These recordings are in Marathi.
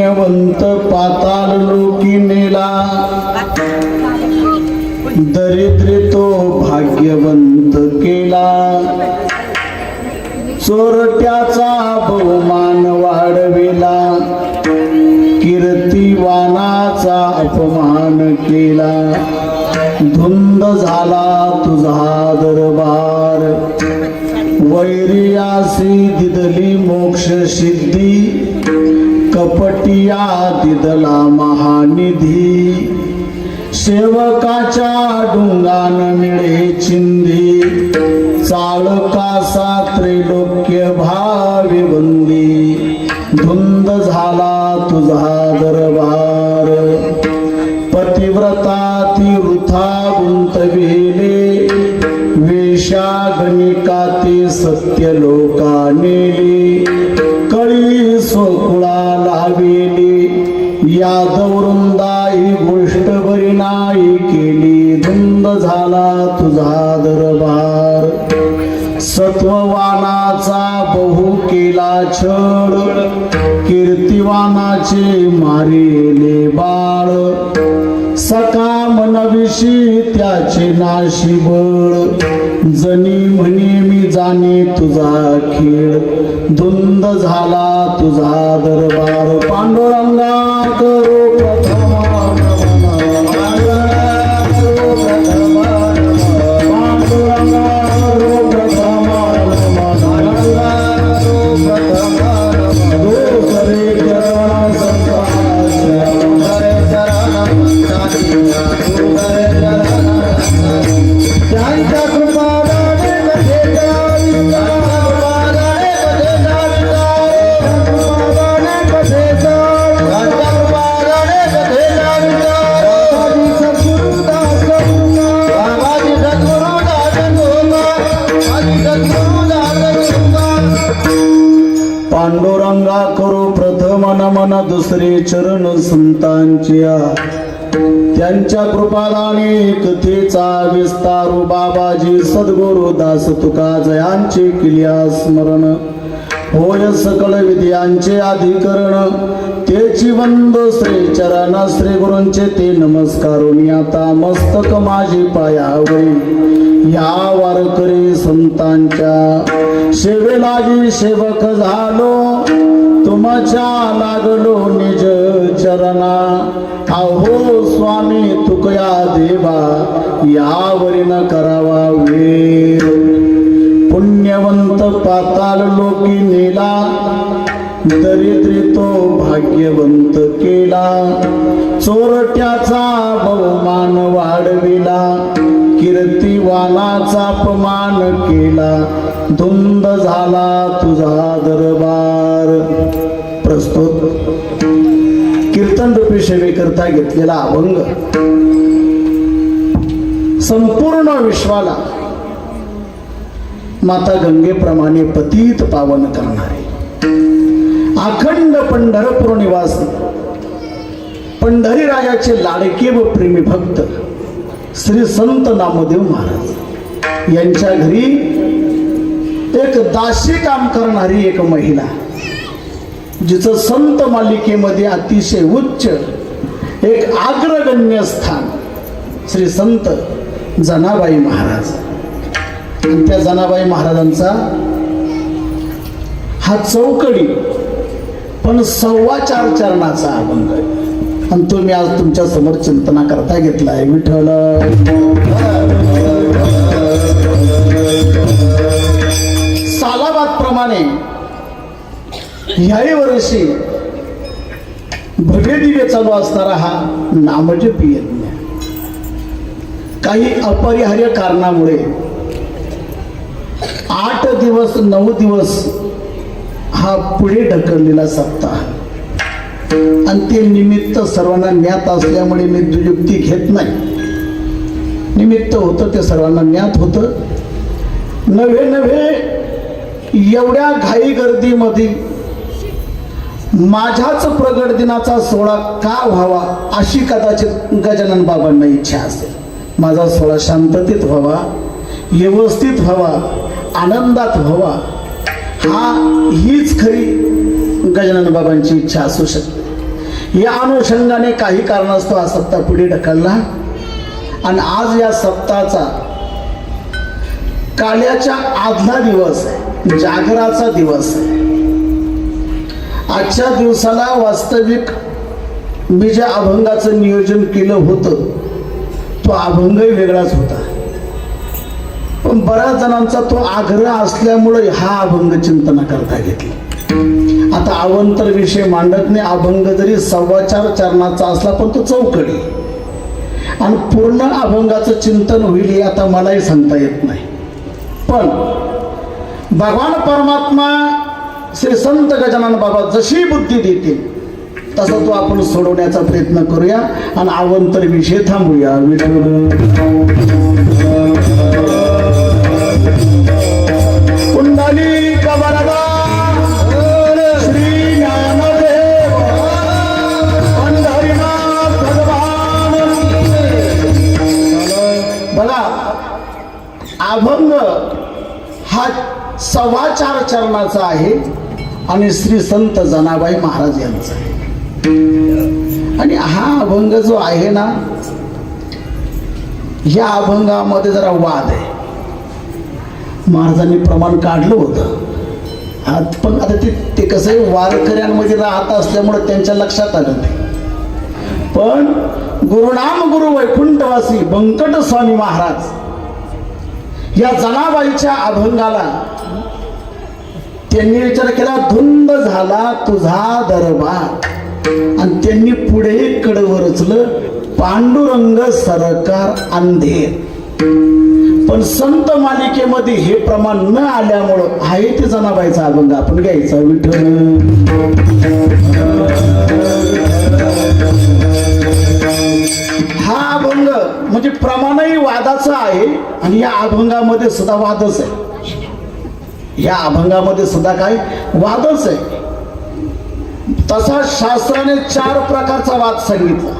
पुण्यवंत पाताल लोकी नेला, दरिद्री तो भाग्यवंत केला. चोरट्याचा बहुमान वाढविला, कीर्तिवानाचा अपमान केला. धुंद झाला तुझा दरबार, वैरियासी दिदली मोक्ष सिद्धी, कपटिया दिदला महानिधी. सेवकाच्या डुंगान मिळे चिंधी, चालकासा त्रैलोक्य भावी बंदी. धुंद झाला तुझा दरबार, पतिव्रता ती वृथा गुंतविले. वेश्या गणिका ते सत्य लोका नेली, कळी स्वकुळा लाविली. यादव वृंदा ही गोष्ट बरी नाही केली. धुंद झाला तुझा दरबार, सत्ववानाचा बहु केला छळ. कीर्तिवानाचे मारिले बाळ, सकाम नविशी त्याचे नाशी बळ. जनी म्हणे मी जाणे तुझा खेळ, धुंद झाला तुझा दरबार. पांडुरंगा करो प्रथम पांडुरंगा करो प्रथम नमन, दुसरे चरण संतांच्या. त्यांच्या कृपादाने कथेचा विस्तारू. बाबाजी सद्गुरु दास तुका जयांचे किल्या स्मरण. होय सकळ विद्यांचे अधिकरण, तेची वंद श्री चरण. श्री गुरूंचे ते नमस्कारुनी आता मस्तक माझी पायावरी. या वारकरी संतांच्या सेवेलागी सेवक झालो, तुमच्या लागलो निज चरणा. अहो स्वामी तुकया देवा, यावरी न करावा वेळ. पुण्यवंत पाताल लोकी नेला, दरिद्री तो भाग्यवंत केला. चोरट्याचा बहुमान वाढविला, कीर्तिवानाचा अपमान केला. धुंद झाला तुझा दरबार. प्रस्तुत कीर्तन रूपी सेवेकरता घेतलेला अभंग संपूर्ण विश्वाला माता गंगेप्रमाणे पतित पावन करणारे अखंड पंढरपूर निवासी पंढरी राजाचे लाडके व प्रेमी भक्त श्री संत नामदेव महाराज यांच्या घरी एक दासी काम करणारी एक महिला, जिचं संत मालिकेमध्ये अतिशय उच्च एक अग्रगण्य स्थान श्री संत जनाबाई महाराज. आणि त्या जनाबाई महाराजांचा हा चौकडी पण 4.25 चरणाचा अभंग आहे. आणि तो मी आज तुमच्या समोर चिंतना करता घेतलाय. विठ्ठल सालाबाद प्रमाणे ह्याही वर्षी भव्य दिव्य चालू असणारा हा नामजप यज्ञ काही अपरिहार्य कारणामुळे 8 दिवस 9 दिवस हा पुढे ढकललेला सप्ताह. आणि ते निमित्त सर्वांना ज्ञात असल्यामुळे मी दुयुक्ती घेत नाही. निमित्त होतं ते सर्वांना ज्ञात होतं. नव्हे एवढ्या घाई गर्दीमध्ये माझ्याच प्रगट दिनाचा सोहळा का व्हावा अशी कदाचित गजानन बाबांना इच्छा असेल. माझा सोहळा शांततेत व्हावा, व्यवस्थित व्हावा, आनंदात व्हावा, हीच खरी गजानन बाबांची इच्छा असू शकते. या अनुषंगाने काही कारणास्तव हा सप्ताह पुढे ढकलला आणि आज या सप्ताहाचा काल्याच्या आदला दिवस आहे, जागराचा दिवस आहे. आजच्या दिवसाला वास्तविक मी ज्या अभंगाचं नियोजन केलं होतं तो अभंगही वेगळाच होता, पण बऱ्याच जणांचा तो आग्रह असल्यामुळे हा अभंग चिंतन करता घेतला. आता अवंतर विषय मांडत नाही, अभंग जरी 4.25 चरणाचा असला पण तो चौकडी आणि पूर्ण अभंगाचं चिंतन होईल हे आता मलाही सांगता येत नाही. पण भगवान परमात्मा श्री संत गजानन बाबा जशी बुद्धी देतील तसा तो आपण सोडवण्याचा प्रयत्न करूया आणि अवंतर विषय थांबूया. कुंडली कबरदा श्री ज्ञानदेव पंढरीनाथ भगवान. बघा, अभंग हा 4.25 चरणाचा आहे आणि श्री संत जनाबाई महाराज यांचा आहे. आणि हा अभंग जो आहे ना, या अभंगामध्ये जरा वाद आहे. महाराजांनी प्रमाण काढलं होतं, पण आता ते कसं आहे, वारकऱ्यांमध्ये राहत असल्यामुळे त्यांच्या लक्षात आलं नाही. पण गुरुनाम गुरु वैकुंठवासी बंकट स्वामी महाराज या जनाबाईच्या अभंगाला त्यांनी विचार केला, धुंद झाला तुझा दरबार, आणि त्यांनी पुढे कडवं रचलं, पांडुरंग सरकार अंधेर. पण संत मालिकेमध्ये हे प्रमाण न आल्यामुळं आहे ते जनाबाईचा अभंग आपण घ्यायचा. विठ्ठल हा अभंग म्हणजे प्रमाणही वादाचा आहे आणि या अभंगामध्ये सुद्धा वादच आहे. या अभंगामध्ये सुद्धा काय वादच आहे. तसा शास्त्राने 4 प्रकारचा वाद सांगितला.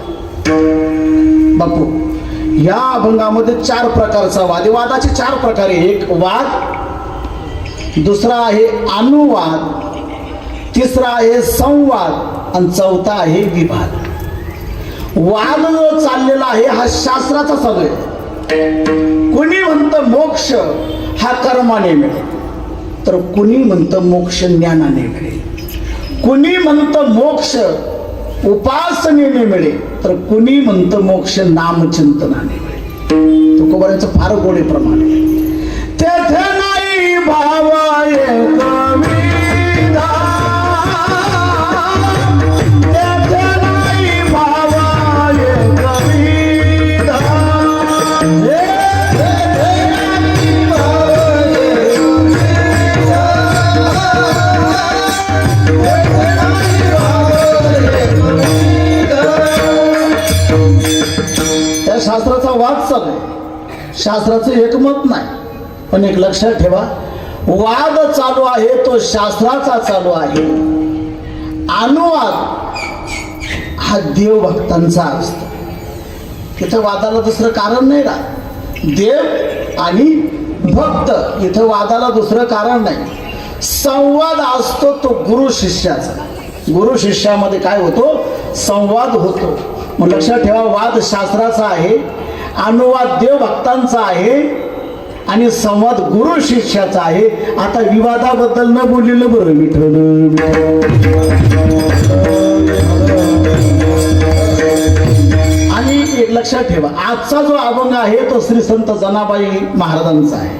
बापू, या अभंगामध्ये 4 प्रकारचा वाद आहे. वादाचे 4 प्रकार आहे. एक वाद, दुसरा आहे अनुवाद, तिसरा आहे संवाद आणि चौथा आहे विवाद. वाद जो चाललेला आहे हा शास्त्राचा चालू आहे. कोणी म्हणतं मोक्ष हा कर्माने मिळेल, तर कुणी म्हणतं मोक्ष ज्ञानाने मिळेल. कुणी म्हणतं मोक्ष उपासनेने मिळेल, तर कुणी म्हणतं मोक्ष नामचिंतनाने मिळेल. तुकोबारांचं फार गोडे प्रमाण आहे. तेथे नाही भावाय कविता, तेथे नाही भावाय कविता, शास्त्राचा वाद चालू आहे. शास्त्राचं एकमत नाही. पण एक लक्षात ठेवा, वाद चालू आहे तो शास्त्राचा चालू आहे. अनुवाद हा देवभक्तांचा असतो. इथं वादाला दुसरं कारण नाही राहत. देव आणि भक्त इथं वादाला दुसरं कारण नाही. संवाद असतो तो गुरु शिष्याचा. गुरु शिष्यामध्ये काय होतो? संवाद होतो. मग लक्षात ठेवा, वाद शास्त्राचा आहे, अनुवाद देवभक्तांचा आहे आणि संवाद गुरु शिष्याचा आहे. आता विवादाबद्दल न बोललेलं बरं. विठ्ठल आणि एक लक्षात ठेवा, आजचा जो अभंग आहे तो श्री संत जनाबाई महाराजांचा आहे.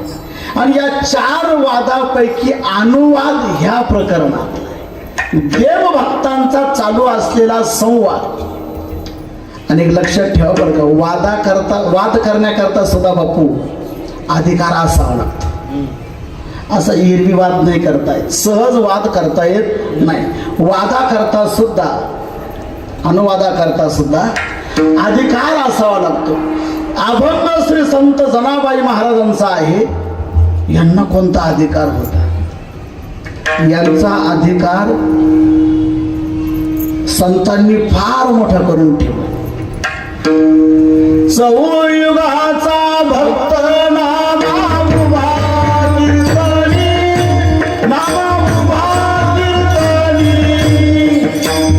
आणि या 4 वादापैकी अनुवाद ह्या प्रकरणात देवभक्तांचा चालू असलेला संवाद. आणि एक लक्षात ठेवा बरं का, वाद करण्याकरता सुद्धा बापू अधिकार असावा लागतो. असा एरवी वाद नाही करता येत, सहज वाद करता येत नाही. वादाकरता सुद्धा, अनुवादाकरता सुद्धा अधिकार असावा लागतो. अभंग श्री संत जनाबाई महाराजांचा आहे. यांना कोणता अधिकार होता? यांचा अधिकार संतांनी फार मोठा करून ठेवला. चौयुगाचा भक्त नामा उभा कीर्तनी, नामा उभा कीर्तनी,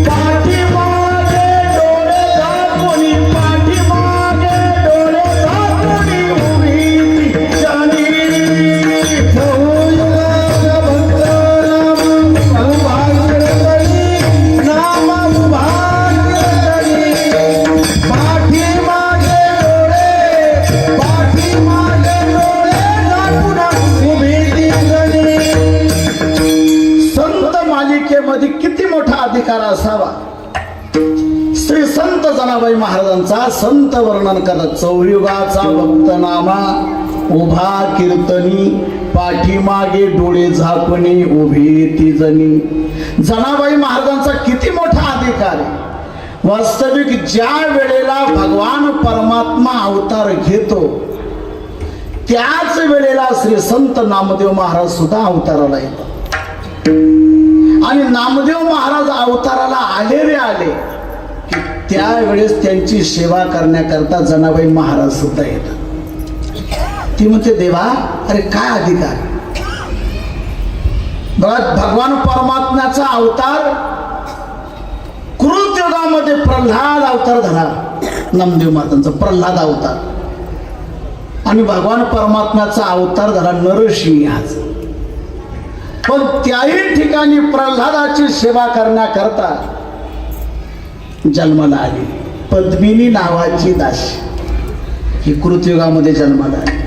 पाठीमागे अधिकार असावा. श्री संत जनाबाई महाराजांचा संत वर्णन करत चौयुगाचा भक्तनामा उभा कीर्तनी पाठीमागे डोळे झाकणे उभी ती जणी. जनाबाई महाराजांचा किती मोठा अधिकार आहे. वास्तविक ज्या वेळेला भगवान परमात्मा अवतार घेतो त्याच वेळेला श्री संत नामदेव महाराज सुद्धा अवताराला येतात. आणि नामदेव महाराज अवताराला आलेले आले की त्यावेळेस त्यांची सेवा करण्याकरता जनाबाई महाराज सुद्धा येतात. ती म्हणते देवा अरे काय अधिकार. बघा भगवान परमात्म्याचा अवतार कृतयुगामध्ये प्रल्हाद अवतार झाला. नामदेव महाराजांचा प्रल्हाद अवतार. आणि भगवान परमात्म्याचा अवतार झाला नरसिंह आज. पण त्याही ठिकाणी प्रल्हादाची सेवा करण्याकरता जन्माला आली पद्मिनी नावाची दासी. ही कृतयुगामध्ये जन्माला आली.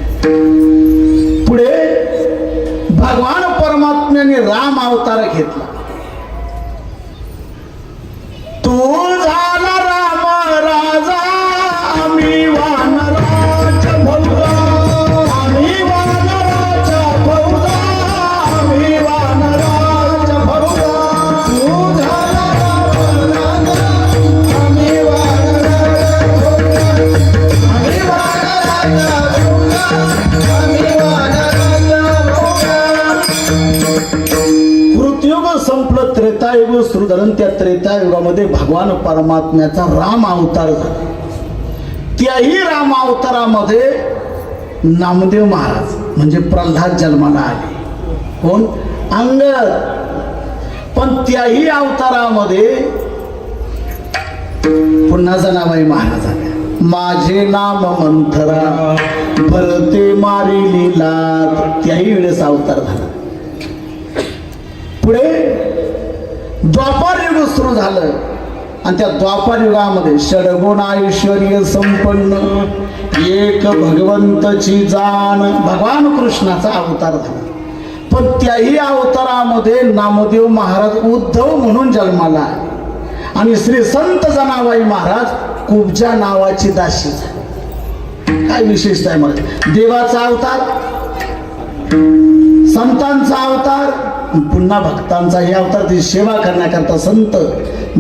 पुढे भगवान परमात्म्याने राम अवतार घेतला. तू झाला राम राजा आम्ही वानराच्या भौजा. आम्ही वानराच्या भौजा. आम्ही वानराच्या भौजा. तू झाला राम राजा आम्ही वानराच्या भौजा. आम्ही वानराच्या भौजा. आम्ही वानराच्या भौजा. कृतयुग संपलं त्रेतायुग सुरू झालं. त्या त्रेतायुगामध्ये भगवान परमात्म्याचा राम अवतार झाला. त्याही राम अवतारामध्ये नामदेव महाराज म्हणजे प्रल्हाद जन्माला आले. कोण अंगद. पण त्याही अवतारामध्ये पुन्हा जनाबाई महाराज आल्या. माझे नाम मंथरा भरते मारिली लाथ. त्याही वेळेस अवतार झाला. पुढे द्वापार युग सुरू झालं. आणि त्या द्वापार युगामध्ये षडगुण ऐश्वर्य संपन्न एक भगवंतची जाण भगवान कृष्णाचा अवतार झाला. पण त्याही अवतारामध्ये नामदेव महाराज उद्धव म्हणून जन्माला आले. आणि श्री संत जनाबाई महाराज कुब्जा नावाची दासी झाली. काय विशेषता आहे मला. देवाचा अवतार, संतांचा अवतार, पुन्हा भक्तांचा हे अवतार. ती सेवा करण्याकरता संत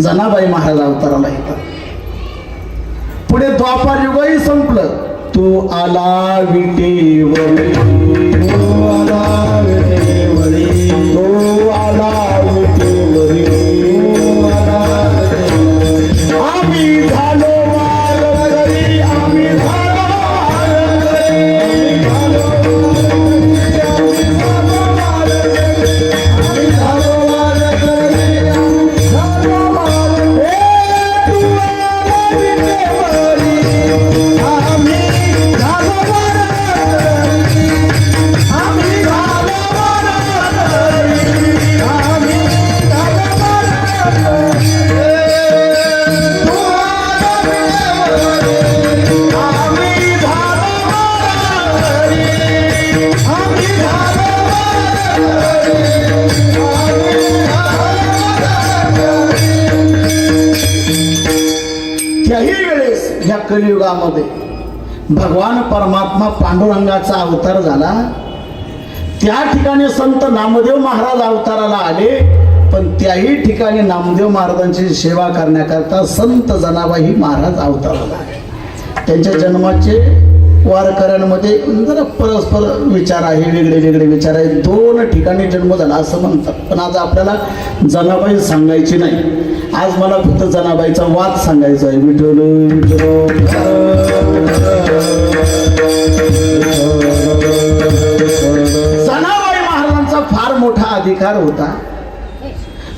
जनाबाई महाराज अवताराला येतात. पुढे द्वापार युगही संपलं. तू आला विटेवरी. तू आला विटेवरी. तू आला विटेवरी. तू आला विटेवरी. आम्ही झालो वारकरी. आम्ही झालो वारकरी. कलियुगामध्ये भगवान परमात्मा पांडुरंगाचा अवतार झाला. त्या ठिकाणी संत नामदेव महाराज अवताराला आले. पण त्याही ठिकाणी नामदेव महाराजांची सेवा करण्याकरता संत जनाबाई महाराज अवताराला आले. त्यांच्या जन्माचे वारकऱ्यांमध्ये जरा परस्पर विचार आहे, वेगळे वेगळे विचार आहे. दोन ठिकाणी जन्म झाला असं म्हणतात. पण आज आपल्याला जनाबाई सांगायची नाही. आज मला फक्त जनाबाईचा वाद सांगायचा आहे. विठ्ठल जनाबाई महाराजांचा फार मोठा अधिकार होता.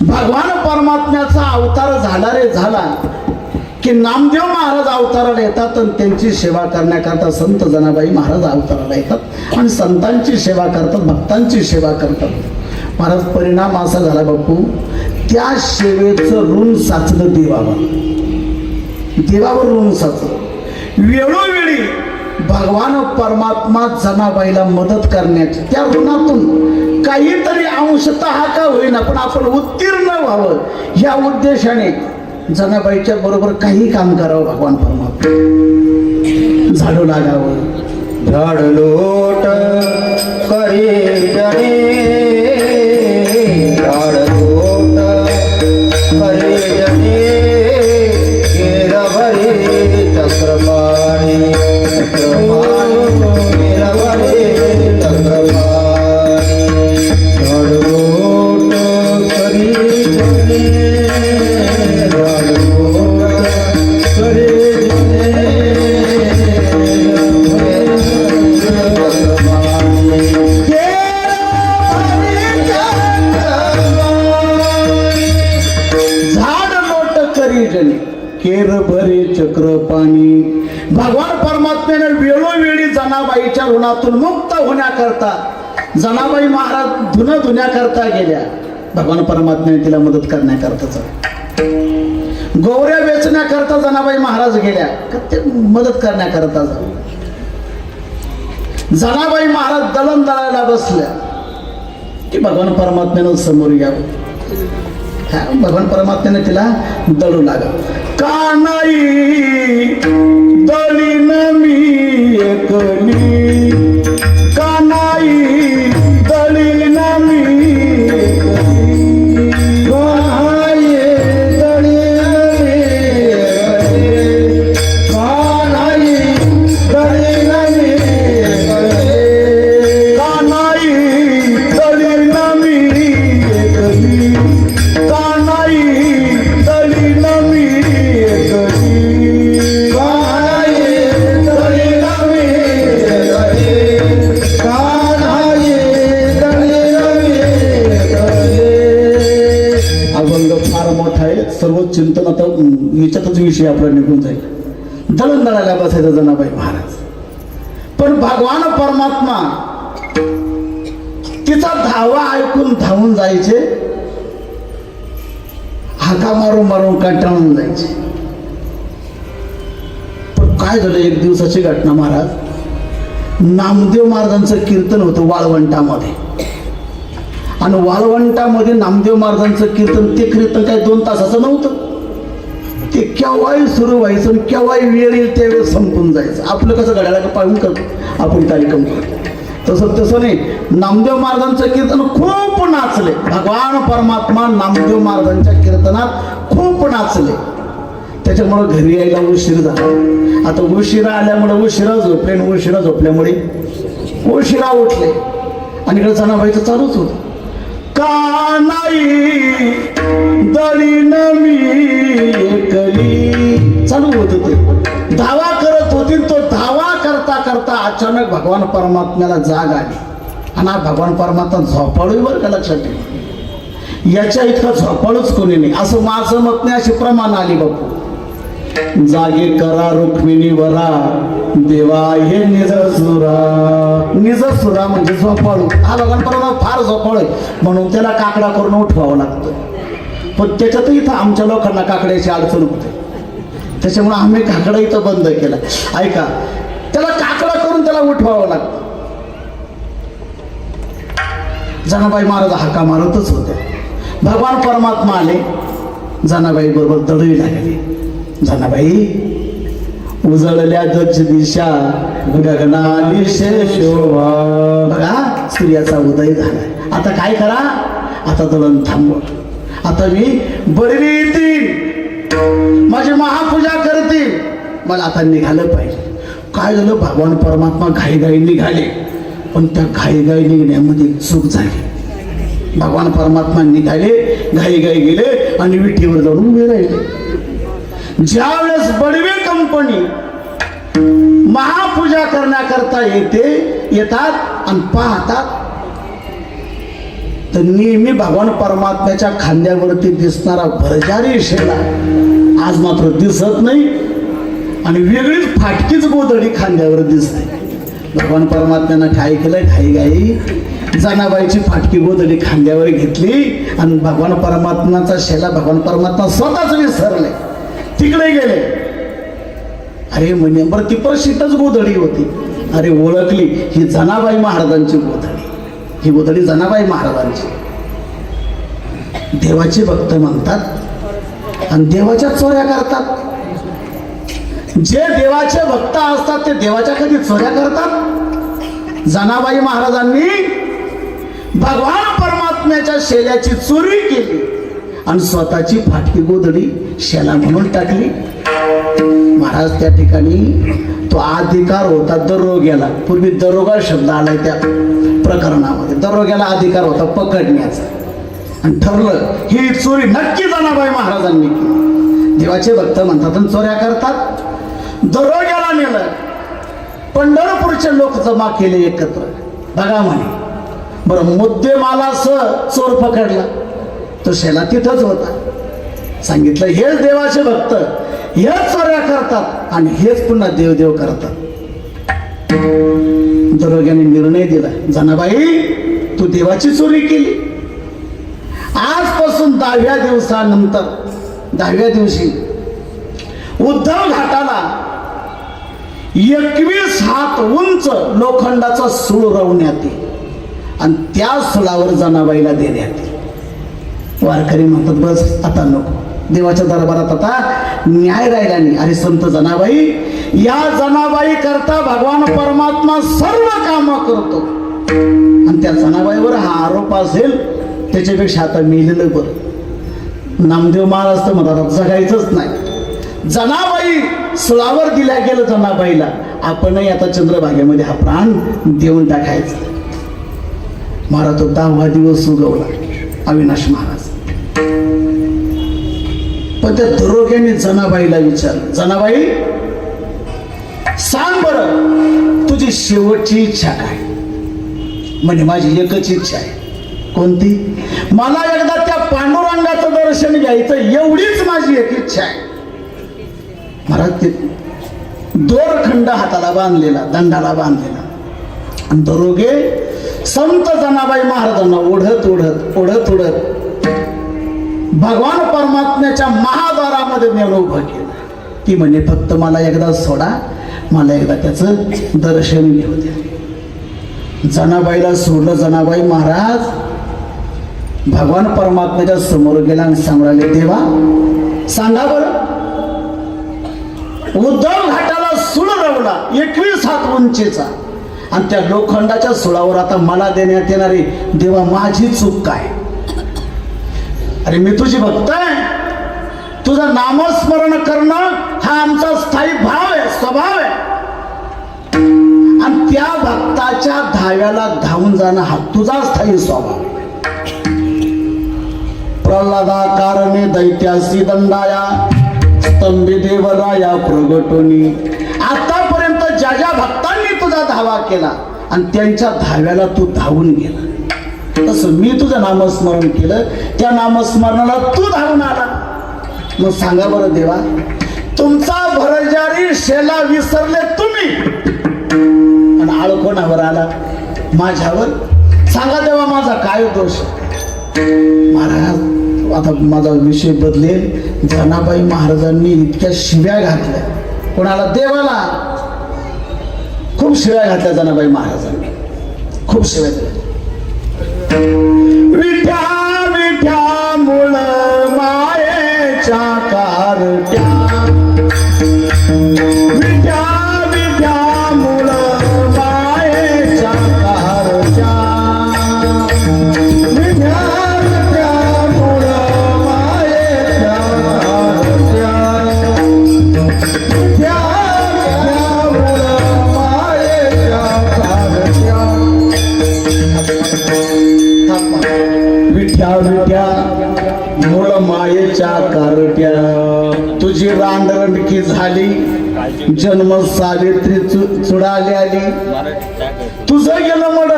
भगवान परमात्म्याचा अवतार झाला रे झाला की नामदेव महाराज अवताराला येतात आणि त्यांची सेवा करण्याकरता संत जनाबाई महाराज अवताराला येतात आणि संतांची सेवा करतात, भक्तांची सेवा करतात. महाराज परिणाम असा झाला बापू, त्या सेवेचं ऋण साचलं देवावर. देवावर ऋण साचलं. वेळोवेळी भगवान परमात्मा जनाबाईला मदत करण्याची, त्या ऋणातून काहीतरी अंशतः का होईना पण आपण उत्तीर्ण व्हावं या उद्देशाने जनाबाईच्या बरोबर काही काम करावं. भगवान परमात्मा झाडू लागावं, झाड लोट करे जने, झाड लोट करे जने, केर भरे चक्रपाणी, चक्रपाणी केर भरे चक्रपाणी, झाड लोट करे जने, झाड लोट करे जने, केर भरे चक्र पाणी. भगवान परमात्म्याने वेळोवेळी जनाबाईच्या ऋणातून मुक्त होण्याकरता जनाबाई महाराज धुण्याकरता गेल्या. भगवान परमात्म्याने तिला मदत करण्याकरताच, गौऱ्या वेचण्याकरता जनाबाई महाराज गेल्या, ते मदत करण्याकरता. जनाबाई महाराज दळण दळायला बसल्या की भगवान परमात्म्यानं समोर यावं. भगवान परमात्म्याने तिला दळू लागा. कानाई दळीन मी एकली, कानाई दळीन मी एकली, कानाई दळीन मी एकली, कानाई दळीन मी एकली, कानाई दळीन मी एकली, कानाई दळीन मी एकली, कानाई दळीन मी एकली, कानाई दळीन मी एकली. अभंग फार मोठा आहे, सर्व चिंतन आता याच्यातच विषय आपला निघून जाईल. दळण दळायला बसायचं जनाबाई महाराज. पण भगवान परमात्मा तिचा धावा ऐकून धावून जायचे, हाका मारून मारून कंटाळून जायचे. पण काय झालं, एक दिवसाची घटना महाराज, नामदेव महाराजांचं कीर्तन होतं वाळवंटामध्ये. आणि वाळवंटामध्ये नामदेव महाराजांचं कीर्तन, ते कीर्तन काय 2 तासाचं नव्हतं. ते केव्हाही सुरू व्हायचं आणि केव्हाही वेळ येईल त्यावेळेस संपून जायचं. आपलं कसं घड्याला पाहून करतो आपण कार्यक्रम करतो, तसं नाही. नामदेव महाराजांचं कीर्तन खूप नाचले. भगवान परमात्मा नामदेव महाराजांच्या कीर्तनात खूप नाचले. त्याच्यामुळं घरी यायला उशीर झाला. आता उशिरा आल्यामुळे उशिरा झोपले आणि उशिरा झोपल्यामुळे उशिरा उठले. आणि इकडे जनाबाईचं चालूच होत. कानाई दळीन मी एकली चालू होत होते. धावा करत होती. तो धावा करता करता अचानक भगवान परमात्म्याला जाग आली. आणि हा भगवान परमात्मा झोपाळू बरं का, लक्षात ठेवा. याच्या इतका झोपाळूच कोणी नाही, असं माझं मत नाही, अशी प्रमाण आली बापू. जागे करा रुक्मिणी वरा, देवा हे निज सुरा. निज सुरा म्हणजे झोपाळू. हा भगवान परमात्मा फार झोपाळू आहे, म्हणून त्याला काकडा करून उठवावं लागतं. पण त्याच्यात इथं आमच्या लोकांना काकड्याची अडचण होते, त्याच्यामुळे आम्ही काकडा इथं बंद केला. ऐका, त्याला काकडा करून त्याला उठवावं लागतं. जनाबाई महाराज हाका मारतच होते. भगवान परमात्मा आले, जनाबाई बरोबर दळी लागले. जनाबाई उजळल्या दक्ष दिशा, गगनाली शोभा. बघा, सूर्याचा उदय झाला. आता काय करा, आता दळण थांबवा. आता मी बडवी येतील, माझी महापूजा करतील, मला आता निघालं पाहिजे. काय झालं, भगवान परमात्मा घाईघाई निघाले. पण त्या घाईघाई निघण्यामध्ये चूक झाली. भगवान परमात्मा निघाले, घाईघाई गेले आणि विठीवर जाऊन उभे राहिले. ज्यावेळेस बडवे कंपनी महापूजा करण्याकरता येतात आणि पाहतात, तर नेहमी भगवान परमात्म्याच्या खांद्यावरती दिसणारा भरजारी शेला आज मात्र दिसत नाही. आणि वेगळीच फाटकीच गोधडी खांद्यावर दिसते. भगवान परमात्म्यानं काय केलं, घाईघाई जनाबाईची फाटकी गोधडी खांद्यावर घेतली आणि भगवान परमात्म्याचा शेला भगवान परमात्मा स्वतःच विसरले, तिकडे गेले. अरे म्हणे बरं, ती प्रसिद्धच गोधडी होती. अरे ओळखली, ही जनाबाई महाराजांची गोधडी, ही गोधडी जनाबाई महाराजांची. देवाचे भक्त म्हणतात आणि देवाच्या चोऱ्या करतात. जे देवाचे भक्त असतात ते देवाच्या कधी चोऱ्या करतात? जनाबाई महाराजांनी भगवान परमात्म्याच्या शेल्याची चोरी केली आणि स्वतःची फाटकी गोधडी शेला म्हणून टाकली. महाराज त्या ठिकाणी तो अधिकार होता दरोग्याला. पूर्वी दरोगा शब्द आलाय त्या प्रकरणामध्ये. दरोग्याला अधिकार होता पकडण्याचा आणि ठरलं ही चोरी नक्की जनाबाई महाराजांनी केली. देवाचे भक्त म्हणतात आणि चोऱ्या करतात. दरोग्याला नेलं. पंढरपूरचे लोक जमा केले एकत्र. बघा म्हणे, बरं मुद्देमालासह चोर पकडला. तो शेला तिथंच होता. सांगितलं हेच देवाचे भक्त, हेच चोऱ्या करतात आणि हेच पुन्हा देवदेव करतात. दरोग्याने निर्णय दिला, जनाबाई तू देवाची चोरी केली. आजपासून 10व्या दिवसानंतर 10व्या दिवशी उद्धव घाटाला 21 हात उंच लोखंडाचा सूळ रवण्यात येईल आणि त्या सुळावर जनाबाईला देण्यात येईल. वारकरी म्हणतात बस आता नको, देवाच्या दरबारात आता न्याय राहिला नाही. अरे संत जनाबाई, या जनाबाई करता भगवान परमात्मा सर्व काम करतो आणि त्या जनाबाईवर हा आरोप असेल त्याच्यापेक्षा आता मेलेलं बरं. नामदेव महाराज तर म्हणतात जगायचंच नाही. जनाबाई सुळावर दिल्या गेलं जनाबाईला, आपणही आता चंद्रभागेमध्ये हा प्राण देऊन टाकायचा. महाराज तो 10वा दिवस उगवला अविनाश महाराज. पण त्या दरोग्याने जनाबाईला विचारलं, जनाबाई सांग बरं तुझी शेवटची इच्छा काय? म्हणे माझी एकच इच्छा आहे. कोणती? मला एकदा त्या पांडुरंगाचं दर्शन घ्यायचं, एवढीच माझी एक इच्छा आहे. महाराज ते दोरखंड हाताला बांधलेला, दंडाला बांधलेला आणि दरोगे संत जनाबाई महाराजांना ओढत ओढत ओढत ओढत भगवान परमात्म्याच्या महाद्वारामध्ये नेऊन उभं केलं. ती म्हणे फक्त मला एकदा सोडा, मला एकदा त्याचं दर्शन घेऊ द्या. जनाबाईला सोडलं. जनाबाई महाराज भगवान परमात्म्याच्या समोर गेला आणि सांगले, देवा सांगा बरं, उद्धव घाटाला सूळ रवला 21 हात उंचीचा आणि त्या लोखंडाच्या सुळावर आता मला देण्यात येणारी, देवा माझी चूक काय? अरे मी तुझी भक्त आहे, तुझं नामस्मरण करणं हा आमचा स्थायी भाव आहे, स्वभाव आहे आणि त्या भक्ताच्या धाव्याला धावून जाणं हा तुझा स्थायी स्वभाव आहे. प्रल्हादा कारणे दैत्यासी दंडाया स्तंभी देवराया प्रगटोनी. आतापर्यंत ज्या ज्या भक्तांनी तुझा धावा केला आणि त्यांच्या धाव्याला तू धावून गेला, तसं मी तुझं नामस्मरण केलं, त्या नामस्मरणाला तू धावून आला. मग सांगा बरं देवा, तुमचा भरजारी शेला विसरले तुम्ही आणि आळ कोणावर आला? माझ्यावर. सांगा देवा माझा काय दोष? महाराज आता माझा विषय बदलेल. जनाबाई महाराजांनी इतक्या शिव्या घातल्या. कोणाला? देवाला. खूप शिव्या घातल्या जनाबाई महाराजांनी, खूप शिव्या दिल्या. विठ्या विठ्या मुळ मायेच्या कारट्या, विठ्या विठ्या मुळ मायेच्या कारट्या, विठ्या विठ्या मुळ मायेच्या कारट्या, विठ्या विठ्या मुळ मायेच्या कारट्या. विठ्या विठ्या मूळ मायेच्या कारट्या, तुझी रांडरंडकी झाली, जन्म सावित्री चुडाली आली, तुझं गेलं मड,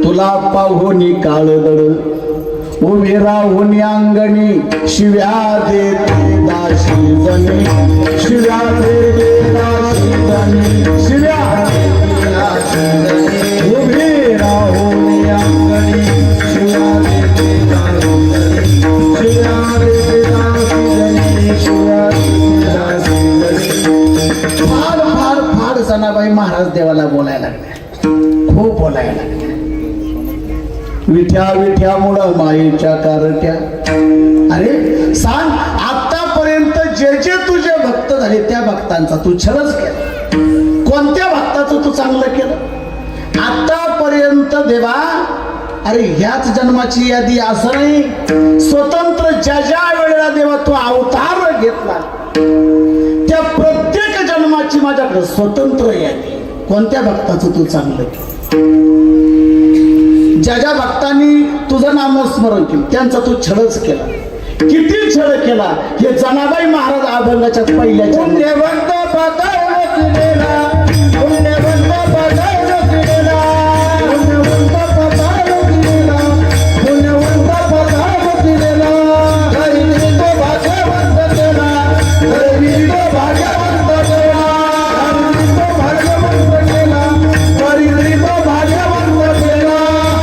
तुला पाहुनी काळ दड, उभी राहुनी अंगणी शिव्या देते दाशी जनी, शिव्या देते दाशी जनी, शिव्या देते दाशी जनी, उभी राहुनी अंगणी शिव्या देते दाशी जनी, शिव्या देते दाशी जनी, शिव्या देते दाशी जनी. फाड फाड फाड जनाबाई महाराज देवाला बोलायला लागल्या, खूप बोलायला लागल्या. विठ्या विठ्यामुळं मायेच्या कारट्या. अरे सांग, आतापर्यंत जे जे तुझे भक्त झाले त्या भक्तांचा तू छळच केला. कोणत्या भक्ताचं तू चांगलं केलं आतापर्यंत देवा? अरे ह्याच जन्माची यादी असं नाही, स्वतंत्र ज्या ज्या वेळेला देवा तू अवतार घेतला त्या प्रत्येक जन्माची माझ्याकडे स्वतंत्र यादी. कोणत्या भक्ताचं तू चांगलं केलं? ज्या ज्या भक्तांनी तुझं नामस्मरण केलं त्यांचा तू छळच केला. किती छळ केला हे जनाबाई महाराज अभंगाच्या पहिल्याच्या पुण्यवंत पदावर केलेला, पुण्यवंत पदावर केलेला, पुण्यवंत पदावर केलेला, पुण्यवंत पदावर केलेला. गरिबी तो भाग्यवंत केला, गरिबी तो भाग्यवंत केला, गरिबी तो भाग्यवंत केला, गरिबी तो भाग्यवंत केला.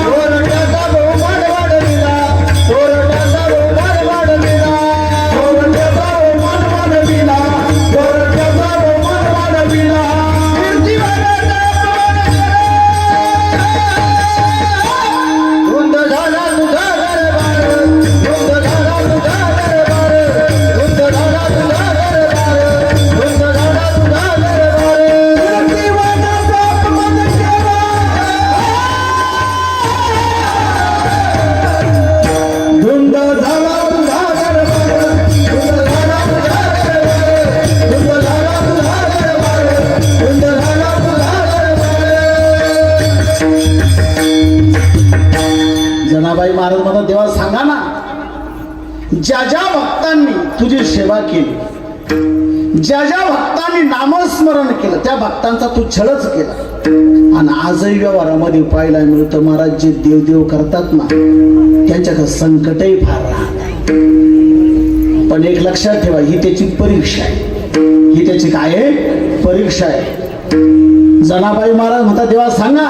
चोरट्याचा बहुमान वाढविला, चोरट्याचा बहुमान वाढविला, चोरट्याचा बहुमान वाढविला, चोरट्याचा बहुमान वाढविला. धुंद झाला तुझा दरबार, धुंद झाला तुझा दरबार, धुंद झाला तुझा दरबार, धुंद झाला तुझा दरबार. जीवनाचा अपमान केला, धुंद झाला तुझा दरबार, धुंद झाला तुझा दरबार, धुंद झाला तुझा दरबार, धुंद झाला तुझा दरबार. जनाबाई महाराज मला देवा सांगा ना, ज्या ज्या भक्तांनी तुझी सेवा केली, ज्या ज्या भक्तांनी नामस्मरण केलं त्या भक्तांचा तू छळच केला. आणि आजही व्यवहारामध्ये पाहायला मिळतं महाराज, जे देवदेव करतात ना त्यांच्याकडे संकटही फार राहत. पण एक लक्षात ठेवा, ही त्याची परीक्षा आहे. ही त्याची काय आहे? परीक्षा आहे. जनाबाई महाराज म्हणतात देवा सांगा,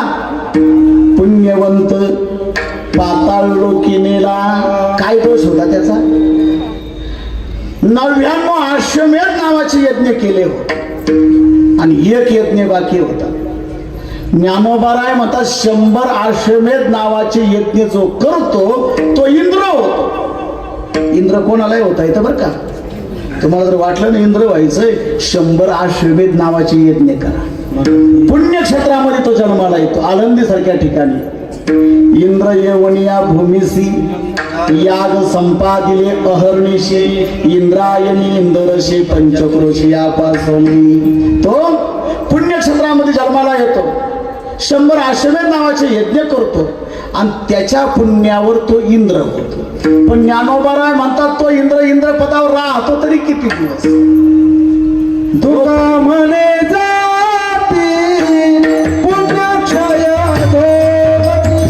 पुण्यवंत पाताळ लोकी नेला. काय दोष होता त्याचा? 99 अश्वमेध नावाचे यज्ञ केले होते आणि एक यज्ञ बाकी होता. ज्ञानोबाराय म्हणतात 100 अश्वमेध नावाचे यज्ञ जो करतो तो इंद्र होतो. इंद्र कोणालाही होता येतं बरं का. तुम्हाला जर वाटलं ना इंद्र व्हायचंय, 100 अश्वमेध नावाचे यज्ञ करा. पुण्यक्षेत्रामध्ये तो जन्माला येतो, आळंदी सारख्या ठिकाणी. इंद्र येवनिया भूमिसी याग संपादिले अहर्निशी, इंद्रायणी इंद्रशी पंचक्रोशी यापासनी. तो पुण्यक्षेत्रामध्ये जन्माला येतो, 100 अश्वमेध नावाचे यज्ञ करतो आणि त्याच्या पुण्यावर तो इंद्र होतो. पण ज्ञानोबाराय म्हणतात तो इंद्र पदावर राहतो तरी किती दिवस? तुका म्हणे जाती पुण्यक्षया धोती,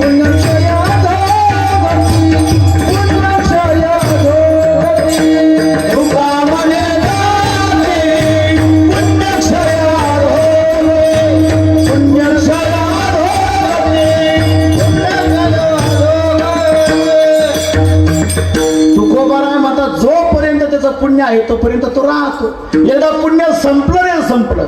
पुण्यक्षया धोती, पुण्यक्षया धोती. तुका म्हणे जाती पुण्यक्षया धोती, पुण्यक्षया धोती, पुण्यक्षया धोती. तुकोबाराय म्हणतात जोपर्यंत त्याचं पुण्य आहे तोपर्यंत तो राहतो. एकदा पुण्य संपलं रे संपलं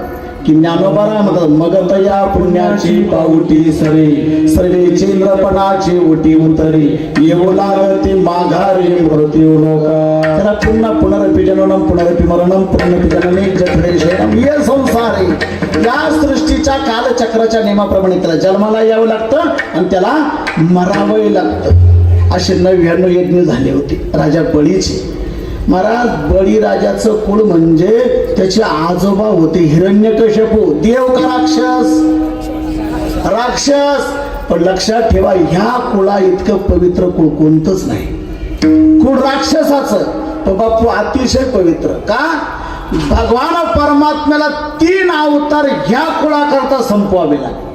की ज्ञानोबाराय म्हणतात मग तया पुण्याची पाऊटी सरे, सर्वेचे इंद्रपणाची ओटी उतरे, येऊ लागते माघारी मृत्यू लोका. त्याला पुन्हा पुनरपि जननम पुनरपि मरणम पुनरपि जनने जठरे शयनम हे संसार आहे. या सृष्टीच्या कालचक्राच्या नियमाप्रमाणे त्याला जन्माला यावं लागतं आणि त्याला मरावंही लागतं. असे 99 यज्ञ झाले होते राजा बळीचे. महाराज बळीराजाचं कुळ म्हणजे त्याचे आजोबा होते हिरण्यकश्यपू. देव का राक्षस? राक्षस. पण लक्षात ठेवा, ह्या कुळा इतकं पवित्र कुळ कोणतंच नाही. कुळ राक्षसाचं तो बापू अतिशय पवित्र. का? भगवान परमात्म्याला 3 अवतार ह्या कुळाकरता संपवावे लागले.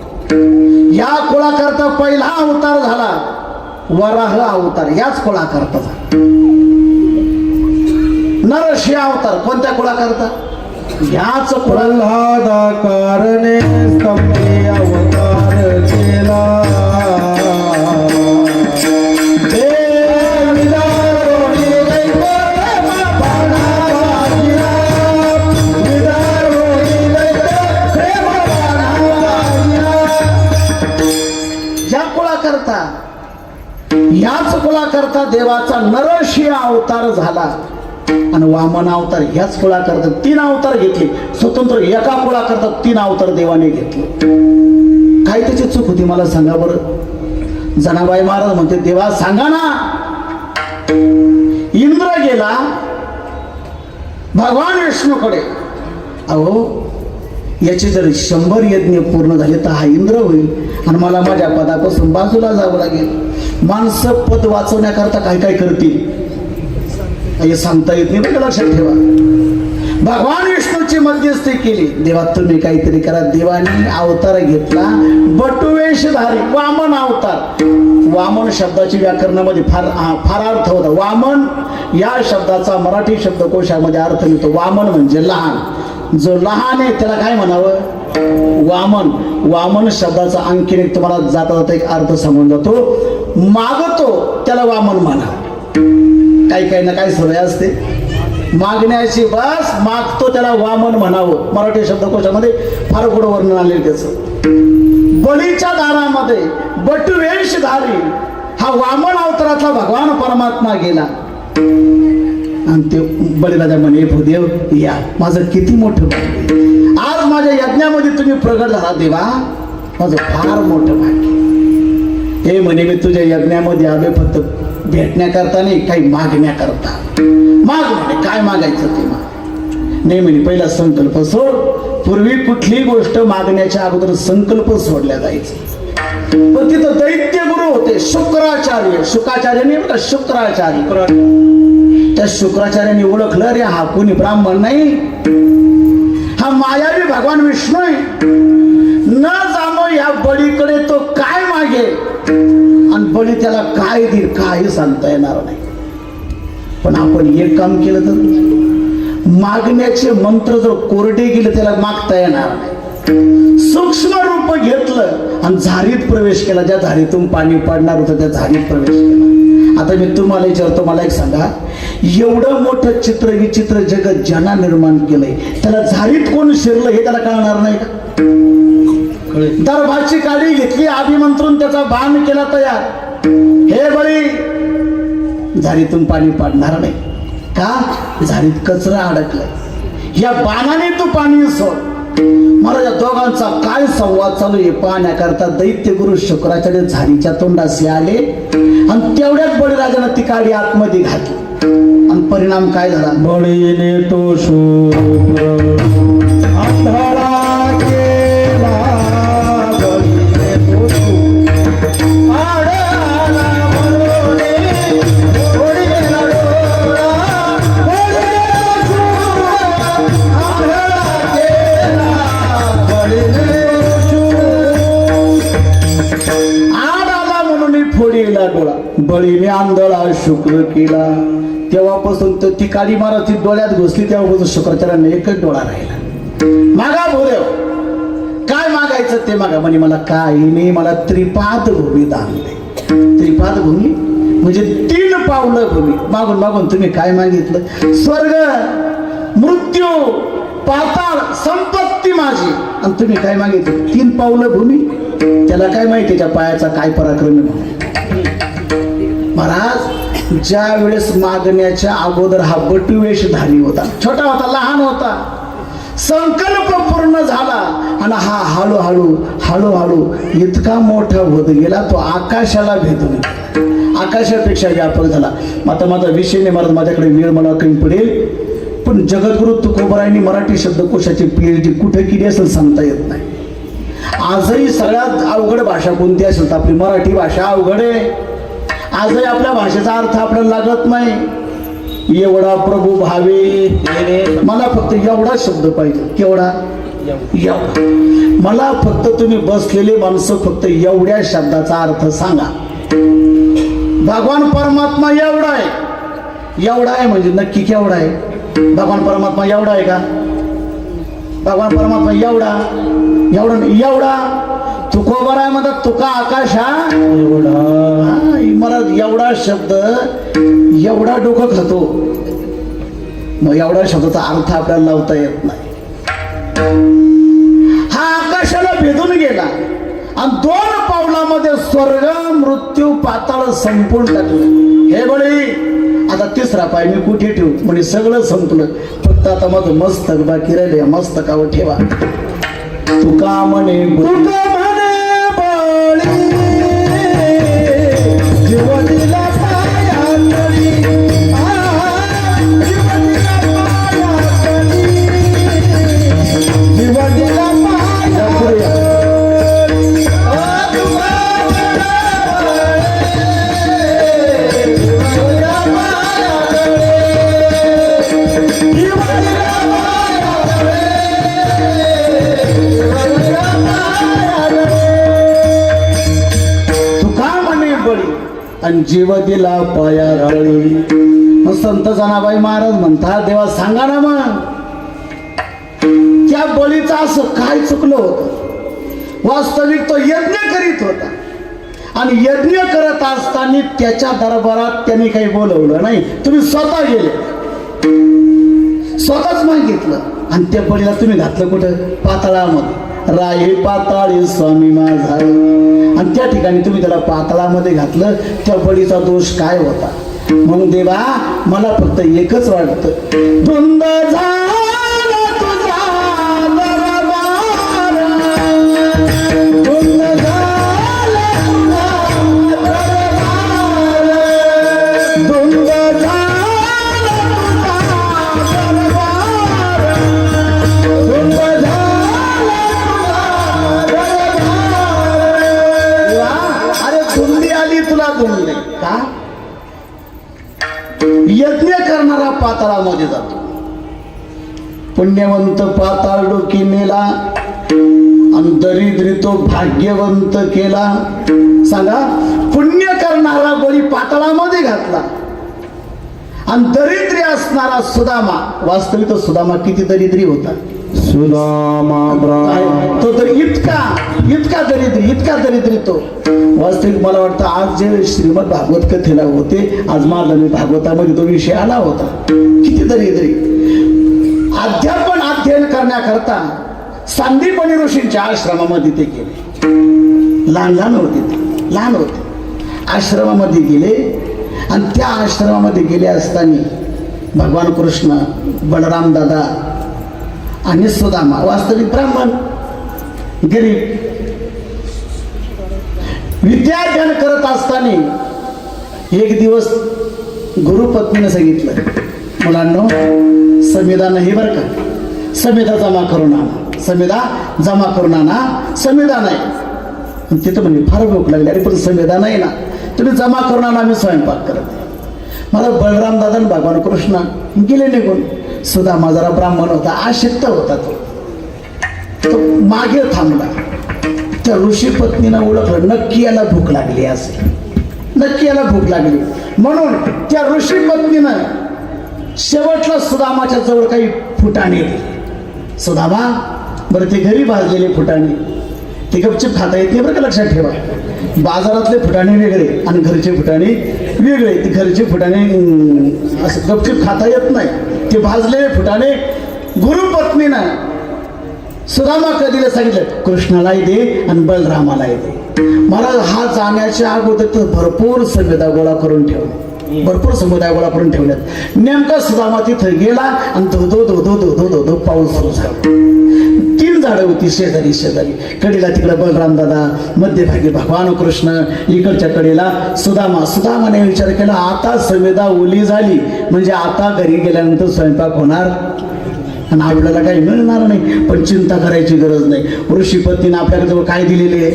ह्या कुळाकरता पहिला अवतार झाला वराह अवतार, याच कुळाकरता झाला. नरसिंह अवतार कोणत्या कुळाकरता? ह्याच प्रल्हादा कारणे स्तंभे अवतार केला. विदारोणी दैत्य आता देवाचा नरसिंह अवतार झाला आणि वामन अवतार ह्याच कुळा करतात 3 अवतार घेतले स्वतंत्र एका कुळा करतात 3 अवतार देवाने घेतले काय त्याची चूक होती मला सांगा बरं जनाबाई महाराज म्हणते देवा सांगा ना इंद्र गेला भगवान विष्णूकडे अहो याचे जर 100 यज्ञ पूर्ण झाले तर हा इंद्र होईल आणि मला माझ्या पदापासून बाजूला जावं लागेल माणसं पद वाचवण्याकरता काय काय करतील हे सांगता येत नाही बरं लक्षात ठेवा भगवान विष्णूची मध्यस्थी केली देवा तुम्ही काहीतरी करा देवाने अवतार घेतला बटुवेशधारी वामन अवतार वामन शब्दाची व्याकरणामध्ये फार अर्थ होता वामन या शब्दाचा मराठी शब्दकोशामध्ये अर्थ मिळतो वामन म्हणजे लहान जो लहान आहे त्याला काय म्हणावं वामन वामन शब्दाचा आणखीन एक तुम्हाला जाता जाता एक अर्थ सांगून जातो मागतो त्याला वामन म्हणा काही काही ना काही सवय असते मागण्याची बस मागतो त्याला वामन म्हणावं मराठी शब्दकोशामध्ये फार गोड वर्णन आले त्याचं बळीच्या दारामध्ये बटुवेशधारी हा वामन अवतारातला भगवान परमात्मा गेला आणि ते बळीराजा म्हणे भूदेव या माझं किती मोठं भाग्य आज माझ्या यज्ञामध्ये तुम्ही प्रगट झाला देवा माझं फार मोठं भाग्य हे म्हणे मी तुझ्या यज्ञामध्ये आले फक्त भेटण्याकरता नाही काही मागण्याकरता माग म्हणे काय मागायचं ते माग नाही म्हणे पहिला संकल्प सोड पूर्वी कुठली गोष्ट मागण्याच्या अगोदर संकल्प सोडल्या जायचं पण तिथं दैत्य गुरु होते शुक्राचार्य नाही बघा शुक्राचार्य त्या शुक्राचार्यांनी ओळखलं रे हा कोणी ब्राह्मण नाही हा मायावी भगवान विष्णू आहे न जाणो या बळीकडे तो काय मागेल आणि बळी त्याला काय देईल काही सांगता येणार नाही पण आपण एक काम केलं तर मागण्याचे मंत्र जर कोरडे गेले त्याला मागता येणार नाही सूक्ष्म रूप घेतलं आणि झारीत प्रवेश केला ज्या झारीतून पाणी पडणार होतं त्या झारीत प्रवेश केला आता मी तुम्हाला विचारतो मला एक सांगा एवढं मोठं चित्र विचित्र जगत ज्यांना निर्माण केलंय त्याला झारीत कोण शिरलं हे त्याला कळणार नाही का दरबारची काडी घेतली अभिमंत्रून त्याचा बाण केला तयार हे बळी झारीतून पाणी पडणार नाही का झारीत कचरा अडकलाय या बाणाने तू पाणी सोड मला या दोघांचा काय संवाद चालू आहे पाहण्याकरता दैत्य गुरु शुक्राचार्य झारीच्या तोंडाशी आले आणि तेवढ्याच बळीराजानं ती काडी आतमध्ये घातली आणि परिणाम काय झाला बळीने तो शुक्र अंधारा केला बळीने तो शुक्र आडाला बळीने बळीने डोळा बळीने तो शुक्र अंधारा केला बळीने तो शुक्र आडाला म्हणून फोडीला डोळा बळीने आंधळा शुक्र केला तेव्हापासून तर ती काडी महाराज ती डोळ्यात घुसली तेव्हापासून शुक्राचार्यांना एकच डोळा राहिला मागा भूदेव काय मागायचं ते मागा म्हणे मला काही नाही मला त्रिपाद भूमी दान दे त्रिपाद भूमी म्हणजे 3 पावलं भूमी मागून मागून तुम्ही काय मागितलं स्वर्ग मृत्यू पाताळ संपत्ती माझी आणि तुम्ही काय मागितलं 3 पावलं भूमी त्याला काय माहिती त्याच्या पायाचा काय पराक्रम आहे महाराज ज्या वेळेस मागण्याच्या अगोदर हा बटुवेशधारी होता छोटा होता लहान होता संकल्प पूर्ण झाला आणि हा हळूहळू इतका मोठा होत गेला तो आकाशाला भेटून आकाशापेक्षा व्यापक झाला आता माझा विषय नाही महाराज माझ्याकडे वेळ मला कमी पडेल पण जगद्गुरु तुकोबरायांनी मराठी शब्दकोशाची PhD कुठे केली असेल सांगता येत नाही आजही सगळ्यात अवघड भाषा कोणती असेल तर आपली मराठी भाषा अवघड आहे आजही आपल्या भाषेचा अर्थ आपल्याला लागत नाही एवढा प्रभू भावे मला फक्त एवढा शब्द पाहिजे केवढा एवढा मला फक्त तुम्ही बसलेले माणसं फक्त एवढ्या शब्दाचा अर्थ सांगा भगवान परमात्मा एवढा आहे म्हणजे नक्की केवढा आहे भगवान परमात्मा एवढा आहे का भगवान परमात्मा एवढा तुकोबराय म्हणतात तुका आकाश हा एवढा मला एवढा शब्द एवढा डोकं खातो मग एवढा शब्दाचा अर्थ आपल्याला लावता येत नाही हा आकाशाला भेदून गेला आणि 2 पावलामध्ये स्वर्ग मृत्यू पाताळ संपून टाकलं हे बळी आता तिसरा पाय मी कुठे ठेवू म्हणजे सगळं संपलं, फक्त आता माझं मस्तक बाकी राहिले, मस्तकावर ठेवा. तुका म्हणे तुका म्हणे बळी जीवनीला पायातली, जीवनीला पायातली, जीवनीला पायातली. आणि जीव दिला पाया तळी. मग संत जनाबाई महाराज म्हणतात, देवा सांगा ना मग त्या बळीचं असं काय चुकलं होतं. वास्तविक तो यज्ञ करीत होता आणि यज्ञ करत असताना त्याच्या दरबारात त्यांनी काही बोलवलं नाही, तुम्ही स्वतः गेले, स्वतःच मागितलं आणि त्या बळीला तुम्ही घातलं कुठं? पाताळामध्ये. राही पाताळी स्वामी माझा, आणि त्या ठिकाणी तुम्ही त्याला पाताळामध्ये घातलं. त्या बळीचा दोष काय होता? म्हणून देवा मला फक्त एकच वाटतं, धुंद झाला तुझा दरबार, धुंद झाला तुझा दरबार, धुंद झाला तुझा दरबार, धुंद झाला. धुंदी आली तुला धुंदले का? यज्ञ करणारा पाताळामध्ये जातो. पुण्यवंत पाताळ डोकी नेला आणि दरिद्री तो भाग्यवंत केला. सांगा, पुण्य करणारा बळी पाताळामध्ये घातला आणि दरिद्री असणारा सुदामा, वास्तविक तो सुदामा किती दरिद्री होता. सुदामा तो तर इतका दरिद्री तो. वास्तविक मला वाटतं आज जे श्रीमद भागवत कथेला होते, आज माझा मी भागवतामध्ये तो विषय आला होता. किती दरिद्री. अध्ययन करण्याकरता सांदीपनी ऋषींच्या आश्रमामध्ये ते गेले. लहान होते आश्रमामध्ये गेले आणि त्या आश्रमामध्ये गेले असताना भगवान कृष्ण, बलराम दादा आणि सुदामा, वास्तविक ब्राह्मण गरीब, विद्याध्ययन करत असताना एक दिवस गुरुपत्नीने सांगितलं, मुलांनो समिधा नाही बरं का, समिधा जमा करून आणा, समिधा नाही. तिथं म्हणजे फार भूक लागली, अरे पण समिधा नाही ना, तुम्ही जमा करून आणा, मी स्वयंपाक करते. मला बलराम दादा आणि भगवान कृष्ण गेले निघून. सुदामा जरा ब्राह्मण होता, आशक्त होता, तो मागे थांबला. त्या ऋषी पत्नीनं ओळखलं, नक्की याला भूक लागली असेल, नक्की याला भूक लागली. म्हणून त्या ऋषी पत्नीनं शेवटला सुदामाच्या जवळ काही फुटाणे दिले. सुदामा, बरं ते घरी भाजलेले फुटाणे ते गपचूप खाता येते बरं का, लक्षात ठेवा. बाजारातले फुटाणे वेगळे आणि घरचे फुटाणे वेगळे. ते घरचे फुटाणे असं गपचूप खाता येत नाही, ते भाजलेले फुटाणे गुरुपत्नीनं सुदामा कधीला सांगितलं, कृष्णालाही दे आणि बलरामालाही दे. मला हा जाण्याच्या अगोदर तर भरपूर समुदाय गोळा करून ठेवल्यात. नेमका सुदामा तिथं गेला आणि धो पाऊस सुरू झाला. 3 झाडं होती शेजारी. कडेला तिकडे बलराम दादा, मध्यभागी भगवान कृष्ण, इकडच्या कडेला सुदामा. सुदामाने विचार केला, आता समिधा ओली झाली म्हणजे आता घरी गेल्यानंतर स्वयंपाक होणार आणि आपल्याला काही मिळणार नाही, पण चिंता करायची गरज नाही. ऋषीपतीने आपल्याकडे काय दिलेले आहे?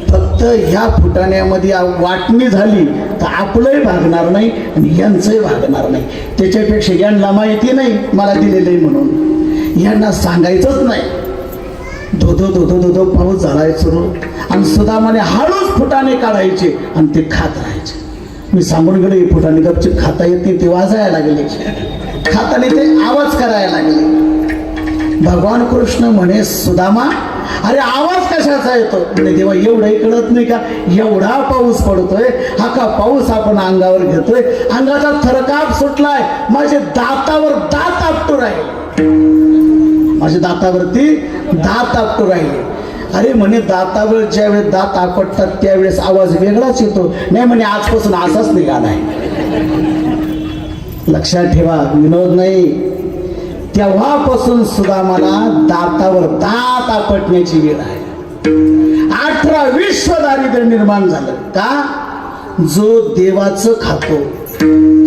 फक्त ह्या फुटाण्यामध्ये वाटणी झाली तर आपलंही भागणार नाही आणि यांचंही भागणार नाही. त्याच्यापेक्षा यांना माहिती नाही मला दिलेलं आहे म्हणून, यांना सांगायचंच नाही. धो पाऊस झालाय सुरू आणि सुदामाने हळूच फुटाणे काढायचे आणि ते खात राहायचे. मी सांगून गेलो, फुटाणे गपचूप खाता येत नाही, ते वाजायला लागले, खाताने ते आवाज करायला लागले. भगवान कृष्ण म्हणे, सुदामा अरे आवाज कशाचा येतो? म्हणजे देवा एवढंही कळत नाही का? एवढा पाऊस पडतोय, हा का पाऊस आपण अंगावर घेतोय, अंगाचा थरकाप सुटलाय, माझे दातावर दात आपटू राहिले, माझ्या दातावरती दात आपटू राहिले. अरे म्हणे दातावर ज्यावेळेस दात आपटतात त्यावेळेस आवाज वेगळाच येतो. नाही म्हणे आजपासून असाच निघालाय. लक्षात ठेवा, विनोद नाही. तेव्हापासून सुदामाला दातावर दात आपटण्याची वेळ आहे. 18 विश्व दारिद्र्य निर्माण झालं का? जो देवाचं खातो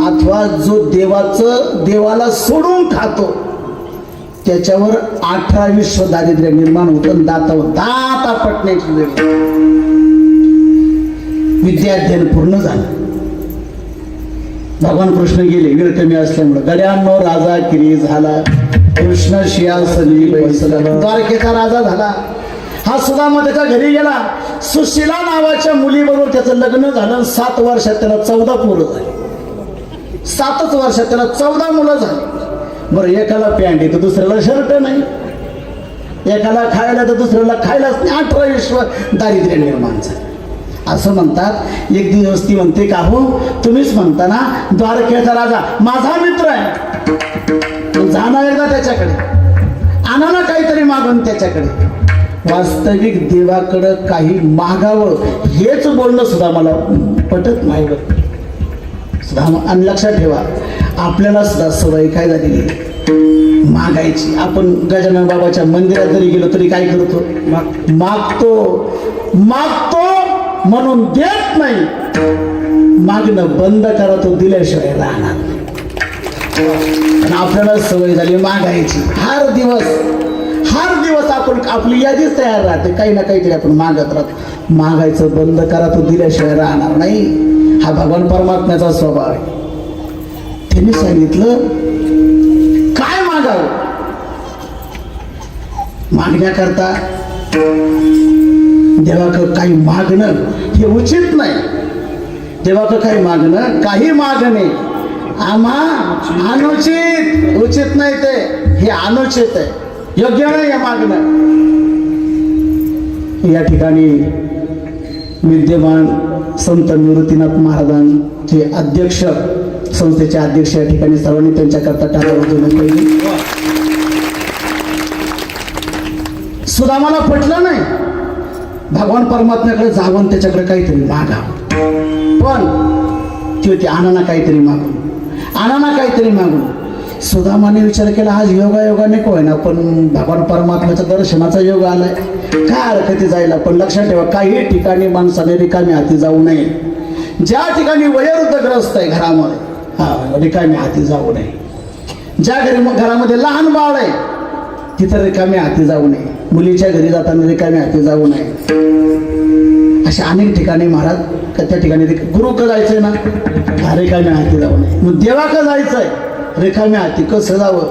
अथवा जो देवाला सोडून खातो त्याच्यावर 18 विश्व दारिद्र्य निर्माण होतं. दातावर दात आपटण्याची वेळ. विद्याध्ययन पूर्ण झालं. भगवान कृष्ण गेले वेळ कमी असल्यामुळे. गड्यांनो राजा किरी झाला, कृष्ण सिंहासनी बैसला. द्वारकेचा राजा झाला. हा सुदामा त्याच्या घरी गेला. सुशीला नावाच्या मुलीबरोबर त्याचं लग्न झालं. 7 वर्षात त्याला 14 पोरं झाली. 7च वर्षात त्याला 14 मुलं झाली. बरं, एकाला पॅन्ट आहे तर दुसऱ्याला शर्ट नाही, एकाला खायला तर दुसऱ्याला खायलाच नाही. 18 विश्व दारिद्र्य निर्माण झालं. असं म्हणतात. एक दिवस ती म्हणते, का हो तुम्हीच म्हणता ना द्वारकेचा राजा माझा मित्र आहे, जाणार एकदा त्याच्याकडे, आणा ना काहीतरी मागून त्याच्याकडे. वास्तविक देवाकडं काही मागावं हेच बोलणं सुद्धा मला पटत नाही सुद्धा. आणि लक्षात ठेवा, आपल्याला सुद्धा सवय काय झालेली मागायची. आपण गजानन बाबाच्या मंदिरात जरी गेलो तरी काय करतो? मागतो म्हणून देत नाही. मागणं बंद करा, तो दिल्याशिवाय राहणार नाही. आपल्याला सवय झाली मागायची. हर दिवस आपण आपली यादीच तयार राहते, काही ना काहीतरी आपण मागत राहतो. मागायचं बंद करा, तो दिल्याशिवाय राहणार नाही. हा भगवान परमात्म्याचा स्वभाव आहे. त्यांनी सांगितलं काय मागावं. मागण्याकरता देवाकडं काही मागणं हे उचित नाही. देवाकडं काही मागणं, काही मागणे आम्हा अनुचित, उचित नाही. हे अनुचित आहे, योग्य नाही हे मागणं. या ठिकाणी विद्यमान संत निवृत्तीनाथ महाराजांचे अध्यक्ष, संस्थेचे अध्यक्ष या ठिकाणी सर्वांनी त्यांच्याकरता टाळ्या वाजवल्या पाहिजे. सुदामाला पटलं नाही भगवान परमात्म्याकडे जावं, त्याच्याकडे काहीतरी मागावं. पण ती आणाना काहीतरी मागून. सुदामाने विचार केला, आज योगाने कोय ना, पण भगवान परमात्म्याच्या दर्शनाचा योग आलाय, काय हरकती जायला. पण लक्षात ठेवा, काही ठिकाणी माणसाने रिकामी हाती जाऊ नये. ज्या ठिकाणी वयोवृद्धग्रस्त आहे घरामध्ये, रिकामी हाती जाऊ नये. ज्या घरामध्ये लहान बाळ आहे तिथं रिकामी हाती जाऊ नये. मुलीच्या घरी जाताना रिकामी हाती जाऊ नये. अशा अनेक ठिकाणी महाराज, त्या ठिकाणी गुरुकडे जायचंय ना, रिकामी हाती जाऊ नये. मग देवाकडे जायचंय, रिकामी हाती कसं जावं?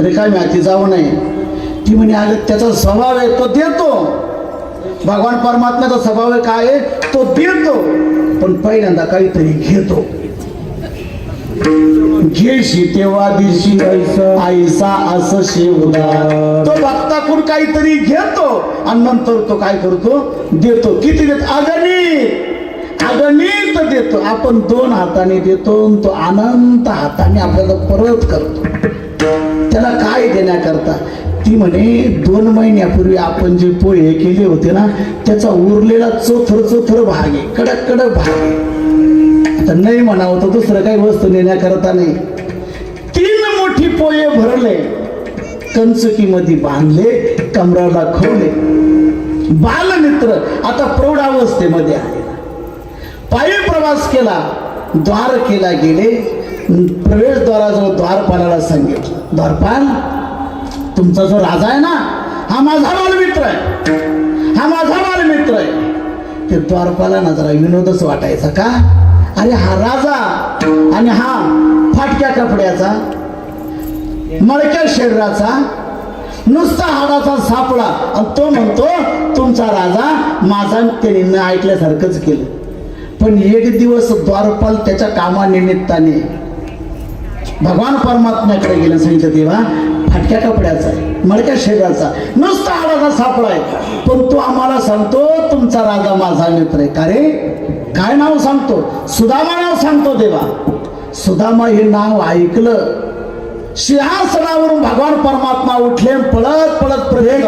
रिकामी हाती जाऊ नये. ती म्हणे, अगं त्याचा स्वभाव आहे तो देतो. भगवान परमात्म्याचा स्वभाव आहे काय आहे? तो देतो, पण पहिल्यांदा काहीतरी घेतो. घेशी तेव्हा दिशी आईसा असं शिवदार. तो भक्ताकडून काहीतरी घेतो आणि नंतर तो काय करतो? देतो. किती देतो? अगणित देतो. आपण 2 हाताने देतो, तो अनंत हाताने आपल्याला परत करतो. त्याला काय देण्याकरता? ती म्हणे 2 महिन्यापूर्वी आपण जे पोहे केले होते ना, त्याचा उरलेला चोथर भाग आहे, कडक भाग आहे. आता नाही म्हणावं तर दुसरं काही वस्तू नेण्याकरता नाही. 3 मोठी पोहे भरले, कंचुकीमध्ये बांधले, कमराला खवले. बालमित्र आता प्रौढावस्थेमध्ये आहे. पायी प्रवास केला, द्वारकेला गेले. प्रवेशद्वाराजवळ द्वारपालाला सांगितलं, द्वारपाल, तुमचा जो राजा आहे ना, हा माझा बालमित्र आहे. ते द्वारपालांना जरा विनोदच वाटायचा. का? अरे हा राजा आणि हा फाटक्या कपड्याचा, मळक्या शरीराचा, नुसता हाडाचा सापळा, आणि तो म्हणतो तुमचा राजा माझा. त्याने न ऐकल्यासारखंच केलं. पण एक दिवस द्वारपाल त्याच्या कामानिमित्ताने भगवान परमात्म्याकडे गेलं. सांगितलं, देवा फाटक्या कपड्याचा आहे, मळक्या शरीराचा, नुसता हाडाचा सापळा आहे, पण तो आम्हाला सांगतो तुमचा राजा माझा मित्र आहे. का रे? काय नाव सांगतो? सुदामा नाव सांगतो. देवा, सुदामा हे नाव ऐकलं, सिंहासनावरून भगवान परमात्मा उठले, पळत प्रवेश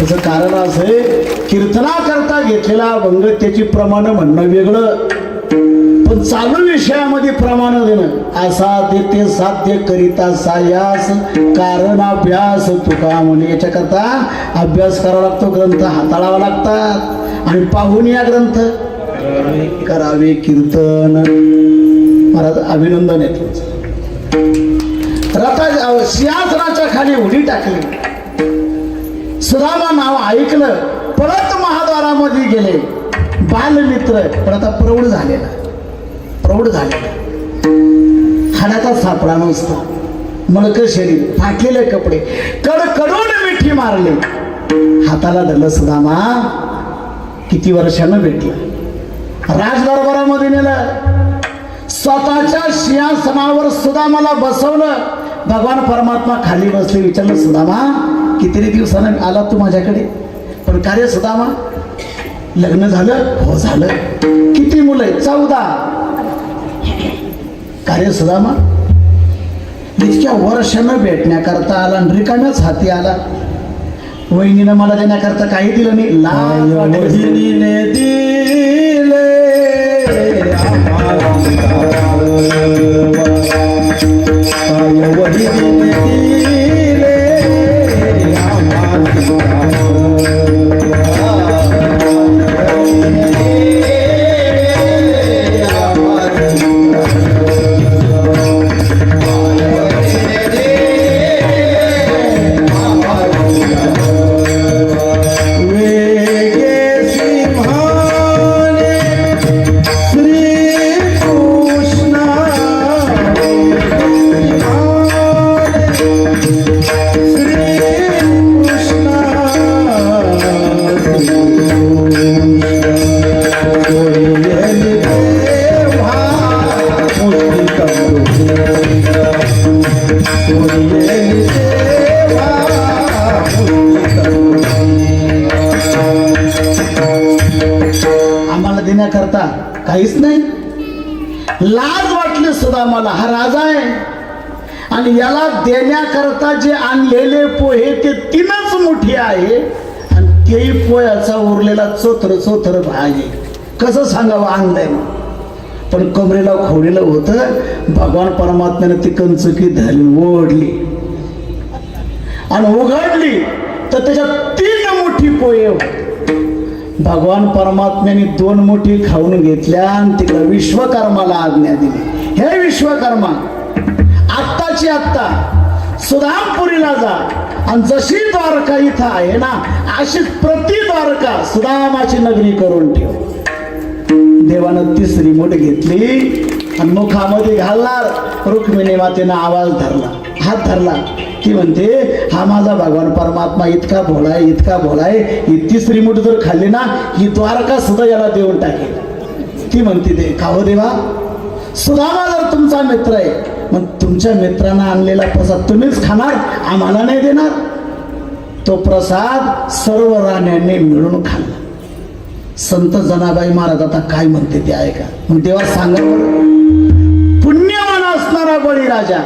त्याचं कारण असं आहे, कीर्तनाकरता घेतलेला अभंग त्याची प्रमाण म्हणणं वेगळं, पण चालू विषयामध्ये प्रमाण देणं असा देते साध्य करिता सायास कारण अभ्यास तुका म्हणे. याच्याकरता अभ्यास करावा लागतो, ग्रंथ हाताळावा लागतात आणि पाहून या ग्रंथ करावे कीर्तन. महाराज अभिनंदन आहे तुमचं. रथा सिंहासनाच्या खाली उडी टाकली, सुदामा नाव ऐकलं, परत महाद्वारामध्ये गेले. बालमित्र पण आता प्रौढ झालेला, हाडाचा सापडा नसतो, मळकं शरीर, फाटलेले कपडे, कडकडून मिठी मारले. हाताला धरलं सुदामा, किती वर्षानं भेटलं, राजदरबारामध्ये नेलं, स्वतःच्या सिंहासनावर सुदामाला बसवलं. भगवान परमात्मा खाली बसले, विचारलं सुदामा किती दिवसानं आला तू माझ्याकडे? पण कार्य सुदामा लग्न झालं? हो झालं. किती मुलं आहेत? 14. कार्य सुदामा इतक्या वर्षानं भेटण्याकरता आला आणि रिकाम्याच हाती आला. वहिनीनं मला देण्याकरता काही दिलं नाही. लाज वहिनीने दिले आम्हाला, वहिनीने दिले आम्हाला देण्याकरता काहीच नाही. लाज वाटली सुदामाला, हा राजा आहे आणि याला देण्याकरता जे आणलेले पोहे ते 3च मुठी आहे आणि तेही पोह्याचा उरलेला चोथर भाग आहे. कसं सांगावं आणलंय, पण कमरेला खोडलेलं होतं. भगवान परमात्म्याने ती कंचुकी धरून ओढली आणि उघडली तर त्याच्यात 3 मुठी पोहे होते. भगवान परमात्म्याने 2 मुठी खाऊन घेतल्या आणि तिकडे विश्वकर्माला आज्ञा दिली, हे विश्वकर्मा आत्ताची आत्ता सुदामपुरीला जा आणि जशी द्वारका इथं आहे ना अशी प्रति द्वारका सुदामाची नगरी करून ठेव. देवानं 3री मूठ घेतली आणि मुखामध्ये घालणार. रुक्मिणी मातेनं आवाज धरला, हात धरला. ती म्हणते हा माझा भगवान परमात्मा इतका भोळाय, इतका भोळाय, ही 3री मूठ जर खाल्ली ना ही द्वारका सुद्धा याला देऊन टाकेल. ती म्हणते ते का हो देवा, सुदामा जर तुमचा मित्र आहे मग तुमच्या मित्रांना आणलेला प्रसाद तुम्हीच खाणार, आम्हाला नाही देणार? तो प्रसाद सर्व राण्यांनी मिळून खाल्ला. संत जनाबाई महाराज आता काय म्हणते ते ऐका. मग देवा सांगा बरं, पुण्यवान असणारा बळीराजा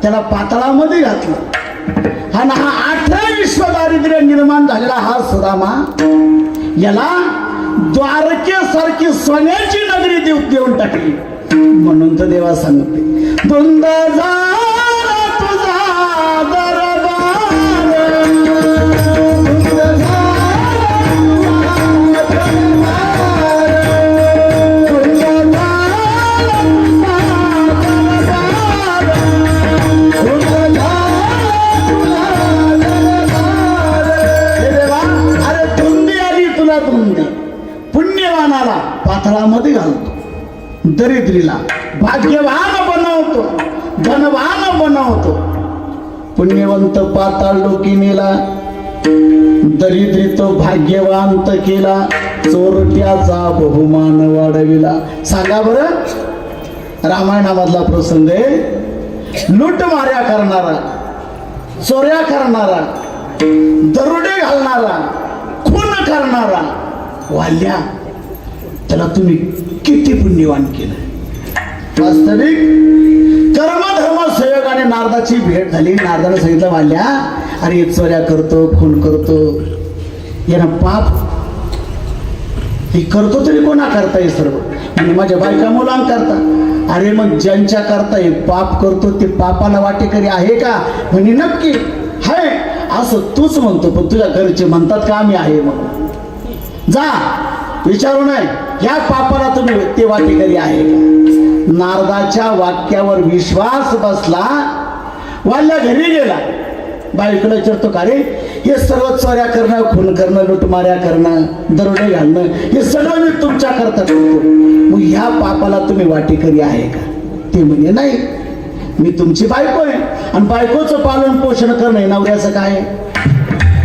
त्याला पाताळामध्ये घातलं आणि हा 8 विश्वदारिद्र्य निर्माण झालेला हा सुदामा याला द्वारकेसारखी सोन्याची नगरी देऊन टाकली. म्हणून तर देवा सांगते धुंद झाला तुझा दरबार, धुंद झाला पुण्यवानाला पाताळामध्ये घालतो, दरिद्रीला भाग्यवान बनवतो, धनवान बनवतो. पुण्यवंत पाताळ लोकी नेला, दरिद्री तो भाग्यवांत केला, चोरट्याचा बहुमान वाढविला. सांगा बरं, रामायणामधला प्रसंग आहे. लूटमाऱ्या करणारा, चोऱ्या करणारा, दरोडे घालणारा, खून करणारा वाल्या त्याला तुम्ही किती पुण्यवान केलं. वास्तविक कर्मधर्म संयोगाने नारदाची भेट झाली. नारदाने सांगितलं वाल्या अरे चोऱ्या करतो, खून करतो, यानं पाप हे करतो तरी कोणा करता हे सर्व म्हणजे माझ्या बायका मुलां करता. अरे मग ज्यांच्या करता हे पाप करतो ते पापाला वाटेकरी आहे का म्हणे नक्की हाय असं तूच म्हणतो पण तुझ्या घरचे म्हणतात का आम्ही आहे म्हणून जा विचारू नये या पापाला तुम्ही ते वाटेकरी आहे का. नारदाच्या वाक्यावर विश्वास बसला वाल्या घरी गेला बायकोला विचारतो का रे हे सर्व चोऱ्या करणं खून करणं लुटमाऱ्या करणं दरोडे घालणं हे सगळं मी तुमच्या करता करतो मग ह्या पापाला तुम्ही वाटेकरी आहे का. ते म्हणजे नाही मी तुमची बायको आहे आणि बायकोचं पालन पोषण करणं हे नवऱ्याचं काय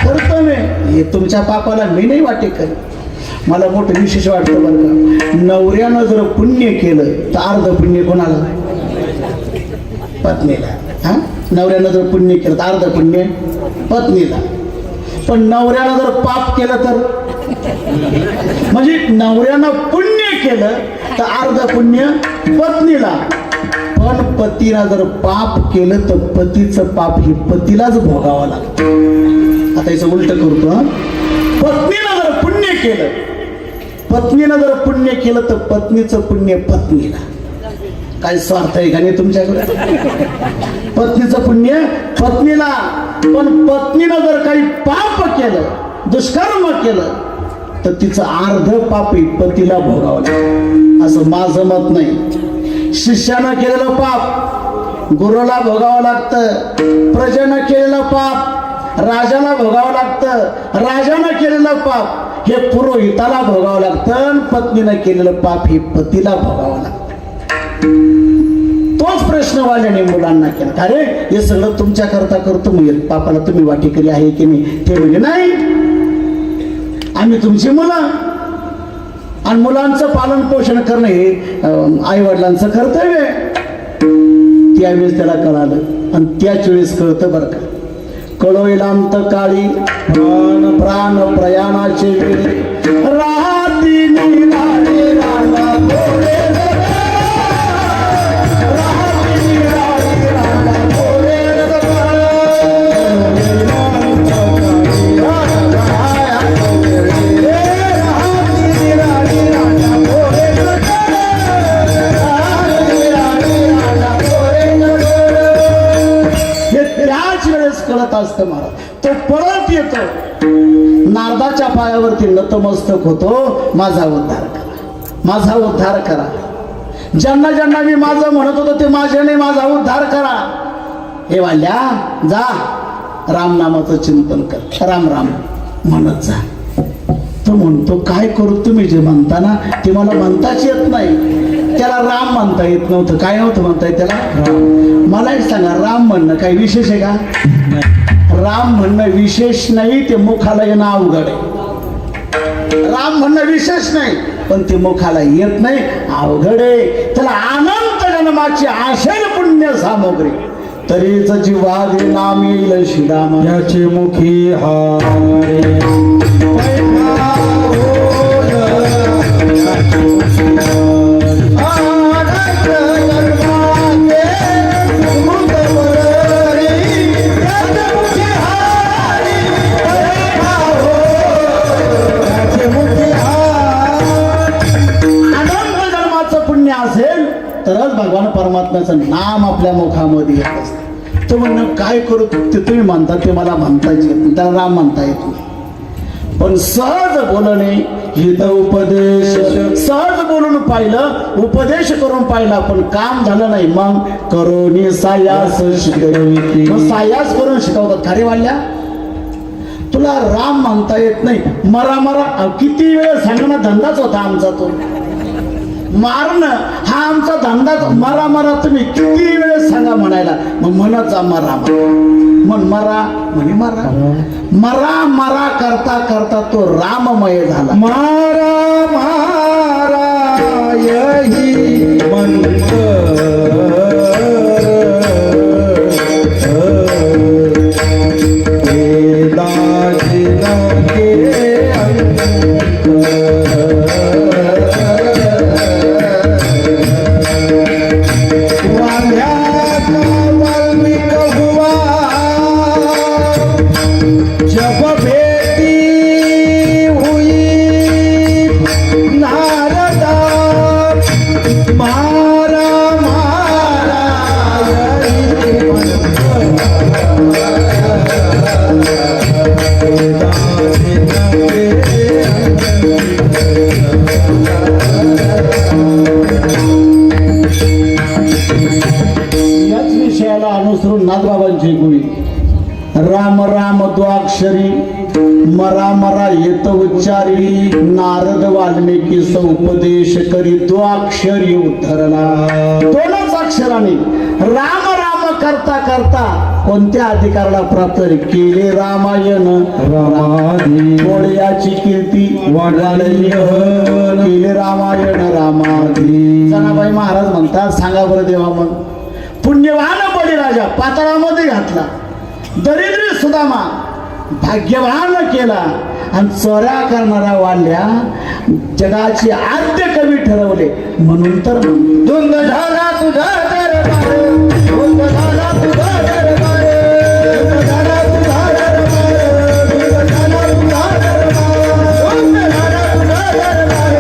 करतो मी हे तुमच्या पापाला मी नाही वाटेकरी. मला मोठं विशेष वाटतं बरं का नवऱ्यानं जर पुण्य केलं तर अर्ध पुण्य कोणाला पत्नीला. हा नवऱ्यानं जर पुण्य केलं तर अर्ध पुण्य पत्नीला. पण नवऱ्यानं जर पाप केलं तर म्हणजे नवऱ्यानं पुण्य केलं तर अर्ध पुण्य पत्नीला. पण पतीला जर पाप केलं तर पतीचं पाप हे पतीलाच भोगावं लागतं. आता याचं उलट करतो हा पत्नीनं जर पुण्य केलं पत्नीनं जर पुण्य केलं तर पत्नीचं पुण्य पत्नीला. काय स्वार्थ आहे का नाही तुमच्याकडे. पत्नीचं पुण्य पत्नीला. पण पत्नीनं जर काही पाप केलं दुष्कर्म केलं तर तिचं अर्ध पाप पतीला भोगावं लागतं. असं माझं मत नाही. शिष्यानं केलेलं पाप गुरुला भोगावं लागतं. प्रजेनं केलेलं पाप राजाला भोगावं लागतं. राजानं केलेलं पाप हे पुरोहिताला भोगावं लागतं. पत्नीनं केलेलं पाप हे पतीला भोगावं लागतं. तोच प्रश्न वाल्याने मुलांना केला का रे हे सगळं तुमच्या करता करतो मग पापाला तुम्ही वाटेकरी आहे की नाही. ते म्हणजे नाही आम्ही तुमची मुलं आणि मुलांचं पालन पोषण करणं हे आई वडिलांचं कर्तव्य आहे. त्यावेळेस त्याला कळालं आणि त्याच वेळेस कळतं बरं का. कळोइलांत काळी प्राण प्राण प्रयाणाचे वेळे राहती निराळे रामा भोळे कळत असतं मला. तो पळत येतो नारदाच्या पायावरती नतमस्तक होतो माझा उद्धार करा माझा उद्धार करा. ज्यांना ज्यांना मी माझं म्हणत होतो ते माझ्याने माझा उद्धार करा. हे वाल्या जा रामनामाचं चिंतन कर राम राम म्हणत जा. तो म्हणतो काय करू तुम्ही जे म्हणता ना ते मला म्हणताच येत नाही. त्याला राम म्हणता येत नव्हतं. काय नव्हतं म्हणता येत त्याला. मला एक सांगा राम म्हणणं काही विशेष आहे का. राम म्हणणं विशेष नाही ते मुखाला येणं अवघड आहे. राम म्हणणं विशेष नाही पण ते मुखाला येत नाही अवघड आहे. त्याला अनंत जन्माची आशय पुण्य सामग्री तरीच जीवादे नाम येईल श्रीराम याचे मुखी हारे तरच भगवान परमात्म्याचं नाम आपल्या मुखामध्ये येत असतं. तो म्हणणं काय करू ते तुम्ही म्हणता ते मला म्हणताच येत नाही. त्याला राम म्हणता येत नाही. पण सहज बोलणे हित उपदेश सहज बोलून पाहिलं उपदेश करून पाहिला पण काम झालं नाही. मग करोनी सायास शिकवली सायास करून शिकवतात. खरे वाल्या तुला राम म्हणता येत नाही मरा मरा किती वेळ सांगणं धंदाच होता आमचा. तो मारणं हा आमचा धंदा. मरा मरा तुम्ही किती वेळ सांगा म्हणायला मग म्हणत जा मरा म्हण मरा म्हणे मरा मरा मरा करता करता तो राममय झाला. मारा मारा यही मंत्र जब बेटी मरा येत उच्चारी नारद वाल्मिकी उपदेश करी द्वाक्षरी उद्धरला. दोनच अक्षराने राम राम करता करता कोणत्या अधिकाराला प्राप्त केले रामायण रामाधी कोळ्याची कीर्ती वाढली केले रामायण रामाधी. जनाबाई महाराज म्हणतात सांगा बरं देवा मग पुण्यवान बळीराजा पाताळामध्ये घातला, दरिद्री सुदामा भाग्यवान केला आणि चोऱ्या करणाऱ्या वाल्या जगाचे आद्य कवी ठरवले. म्हणून तर धुंद झाला तुझा दरबार, धुंद झाला तुझा दरबार, धुंद झाला तुझा दरबार, धुंद झाला तुझा दरबार, धुंद झाला तुझा दरबार,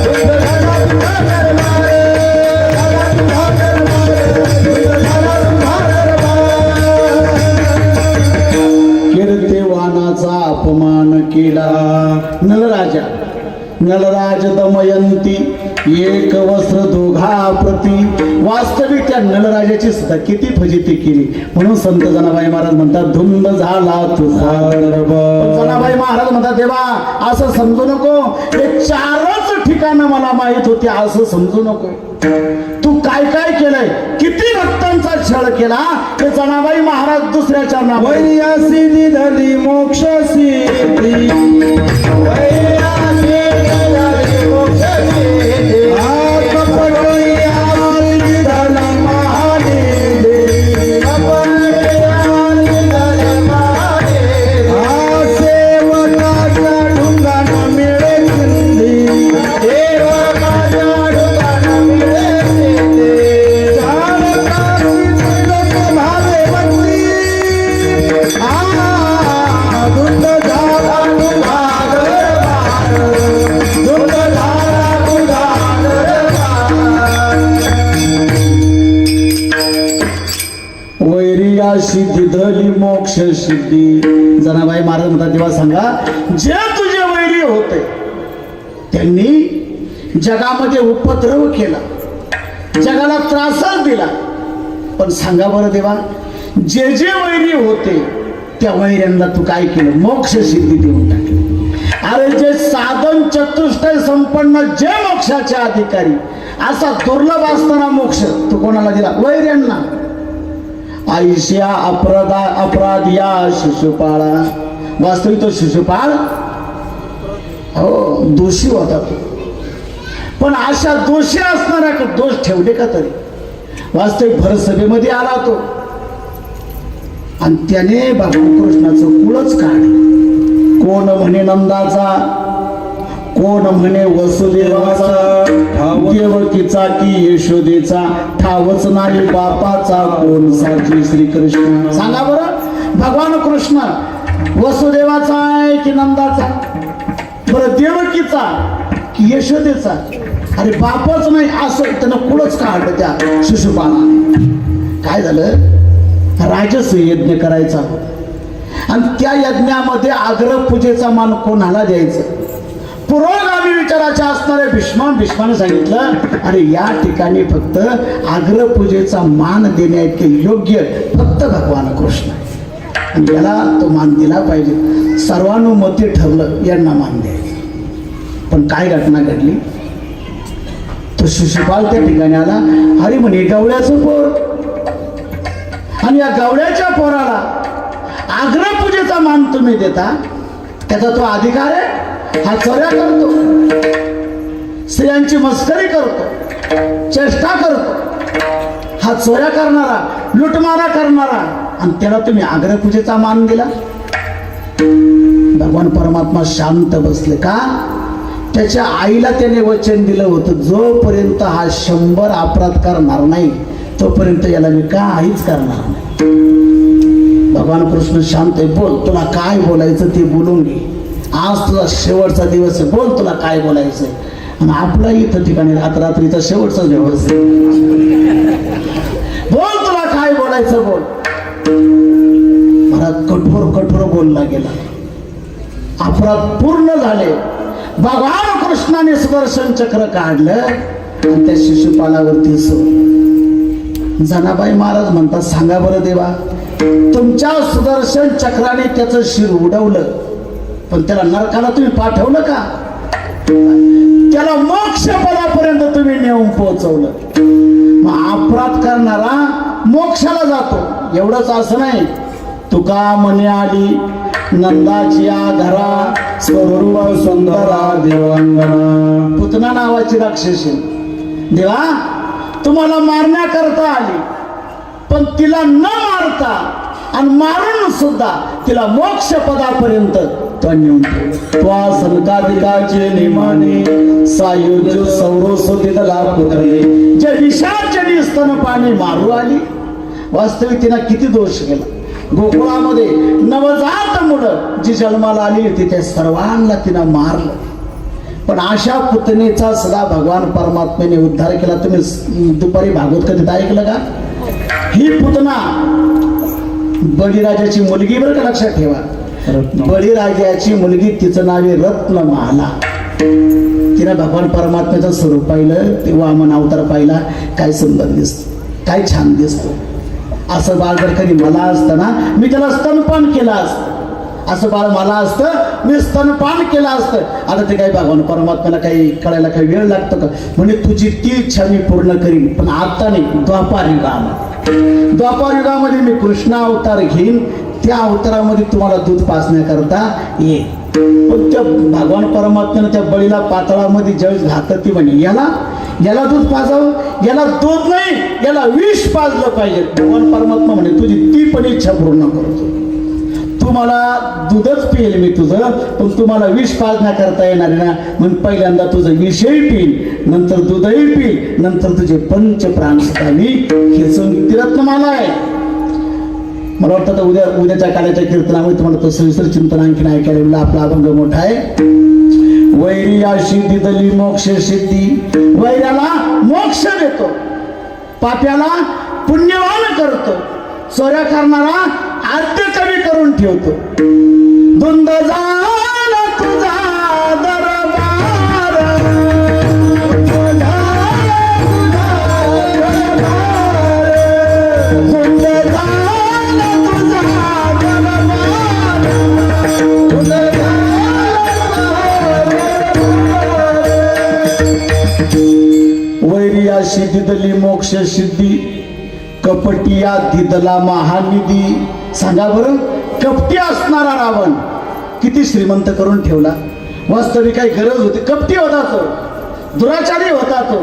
धुंद झाला तुझा दरबार, झाला तुझा दरबार, धुंद झाला तुझा दरबार. कीर्तिवानाचा अपमान केला नलराजा. नलराज दमयंती एक वस्त्र दोघा प्रती. वास्तविक त्या नलराजाची सुद्धा किती फजिती केली. म्हणून संत जनाबाई महाराज म्हणतात धुंद झाला तुझा दरबार. जनाबाई महाराज म्हणतात देवा असं समजू नको, हे चारच ठिकाणं मला माहित होती असं समजू नको. तू काय काय केलंय, किती भक्तांचा छळ केला ते जनाबाई महाराज दुसऱ्या चरणावर वैयासी निधली मोक्ष सिद्धी, वैयासी निधली मोक्ष सिद्धी, कपटोयासी निधली महानिधी, कपटोयासी निधली महानिधी, सेवकाच्या ढुंगानं मिळे सिंधी, सेवकाच्या ढुंगानं मिळे सिंधी, चालकाची सिंधक भावे बंदी, धुंद झाला तुझा दरबार, धुंद झाला तुझा दरबार. वैरिया सिद्धी धली मोक्ष सिद्धी. जनाबाई महाराज म्हणतात तेव्हा सांगा जे तुझे वैरी होते त्यांनी जगामध्ये उपद्रव केला, जगाला त्रासच दिला. पण सांगा बरं देवा जे जे वैरी होते त्या वैऱ्यांना तू काय केलं, मोक्ष सिद्धी देऊन टाकली. अरे जे साधन चतुष्टय संपन्न जे मोक्षाचे अधिकारी असा दुर्लभ असताना मोक्ष तू कोणाला दिला, वैऱ्यांना. आयुष्या अपराध या शिशुपाळा. वास्तविक तो शिशुपाळ हो दोषी होता तो, पण अशा दोषी असणारा दोष ठेवले का तरी. वास्तविक भर सभेमध्ये आला तो आणि त्याने भगवान कृष्णाचं कुळच काढलं. कोण म्हणे नंदाचा, कोण म्हणे वसुदेवाचा, देवकीचा की यशोदेचा, ठावच नाही बापाचा कोण साची श्रीकृष्ण. सांगा बरं भगवान कृष्ण वसुदेवाचा आहे की नंदाचा, बरं देवकीचा की यशोदेचा. अरे बापच नाही असं त्यानं कुळच काढलं त्या शिशुपालाने. काय झालं, राजस यज्ञ करायचा आणि त्या यज्ञामध्ये आग्रपूजेचा मान कोणाला द्यायचं. पुरोगामी विचाराचे असणारे भीष्माने सांगितलं अरे या ठिकाणी फक्त आग्रपूजेचा मान देण्याचे योग्य फक्त भगवान कृष्ण आणि याला तो मान दिला पाहिजे. सर्वानुमते ठरलं यांना मान द्यायचं. पण काय घटना घडली, तो शिशुपाल त्या ठिकाणी आला. अरे म्हणे गवळ्याचं पोर आणि या गवळ्याच्या पोराला आग्रपूजेचा मान तुम्ही देता, त्याचा तो अधिकार आहे. हा चोऱ्या करतो, स्त्रियांची मस्करी करतो, चेष्टा करतो, हा चोऱ्या करणारा, लुटमारा करणारा, आणि त्याला तुम्ही आग्रपूजेचा मान दिला. भगवान परमात्मा शांत बसले का, त्याच्या आईला त्याने वचन दिलं होतं जोपर्यंत हा 100 अपराध करणार नाही तोपर्यंत याला मी काहीच करणार नाही. भगवान कृष्ण शांत आहे. बोल तुला काय बोलायचं ते बोलून घे, आज तुझा शेवटचा दिवस आहे, बोल तुला काय बोलायचं. आणि आपला इथं ठिकाणी रात्रीचा शेवटचा दिवस आहे, बोल तुला काय बोलायचं बोल. मला कठोर बोलला गेला. अपराध पूर्ण झाले. भगवान कृष्णाने सुदर्शन चक्र काढलं आणि त्या शिशुपालावरती जनाबाई महाराज म्हणतात सांगा बरं देवा, तुमच्या सुदर्शन चक्राने त्याचं शिर उडवलं पण त्याला नरकाला तुम्ही पाठवलं का? त्याला मोक्ष पदापर्यंत तुम्ही नेऊन पोहोचवलं. मग अपराध करणारा मोक्षाला जातो एवढंच असं नाही. तुका म्हणे आली नंदाची घरा स्वरूप सुंदरा देवांगना. पुतना नावाची राक्षसी देवा तुम्हाला मारण्याकरता आली, पण तिला न मारता आणि मारून सुद्धा तिला मोक्ष पदापर्यंत तो नेऊन ठेवलं. संकादिकाचे निमाने सायुज सौरसोदितला पुतळे जे विषाचनी स्तनपाने मारू आली. वास्तविक तिला किती दोष केला. गोकुळामध्ये नवजात मुलं जी जन्माला आली होती त्या सर्वांना तिनं मारलं. पण अशा पुतनेचा सदा भगवान परमात्म्याने उद्धार केला. तुम्ही दुपारी भागवत कधीत ऐकलं का? ही पुतना बळीराजाची मुलगी, बरं का लक्षात ठेवा. बळीराजाची मुलगी, तिचं नाव आहे रत्नमाला. तिनं भगवान परमात्म्याचं स्वरूप पाहिलं, ते वामन अवतार पाहिला. काय सुंदर दिसतो, काय छान दिसतो. असं बाळ जर कधी मला असतं ना, मी त्याला स्तनपान केलं असतं. असं बाळ मला असतं, मी स्तनपान केलं असतं. आता ते काही भगवान परमात्म्याला काही कळायला काही वेळ लागतो का? म्हणजे तुझी ती इच्छा मी पूर्ण करीन, पण आता नाही. द्वापार युगामध्ये मी कृष्ण अवतार घेईन. त्या अवतारामध्ये तुम्हाला दूध पाजण्याकरता ये. पण त्या भगवान परमात्म्यानं त्या बळीला पातळामध्ये ज्यावेळेस घातलं, ती म्हणे याला दूध पाजावं, याला दूध नाही, याला विष पाजलं पाहिजे. भगवान परमात्मा म्हणे तुझी ती पण इच्छा पूर्ण करतो. तुम्हाला दूधच पिईल मी तुझं, पण तुम्हाला विष पाजण्याकरता येणार ना. म्हणून पहिल्यांदा तुझं विषही पिईल, नंतर दूधही पिईल, नंतर तुझे पंच प्राण सुद्धा मी खेचून. ती रत्नमाला आहे. मला वाटतं उद्याच्या काळाच्या कीर्तनामध्ये तुम्हाला तो सविस्तर चिंतन आणखीन ऐकायला. आपला अभंग मोठा आहे. वैर्याशी दिदली मोक्ष सिद्धी. वैर्याला मोक्ष देतो, पाप्याला पुण्यवान करतो, चोऱ्या करणारा आद्य कमी करून ठेवतो. धुंद झाला तुझा दरबार, धुंद झाला तुझा दरबार, धुंद वैर्याशी दिदली मोक्ष सिद्धी. कपटिया दिदला महानिधी. सांगा बरं, कपटी असणारा रावण किती श्रीमंत करून ठेवला. वास्तविक काही गरज होती. कपटी होता तो, दुराचारी होता तो,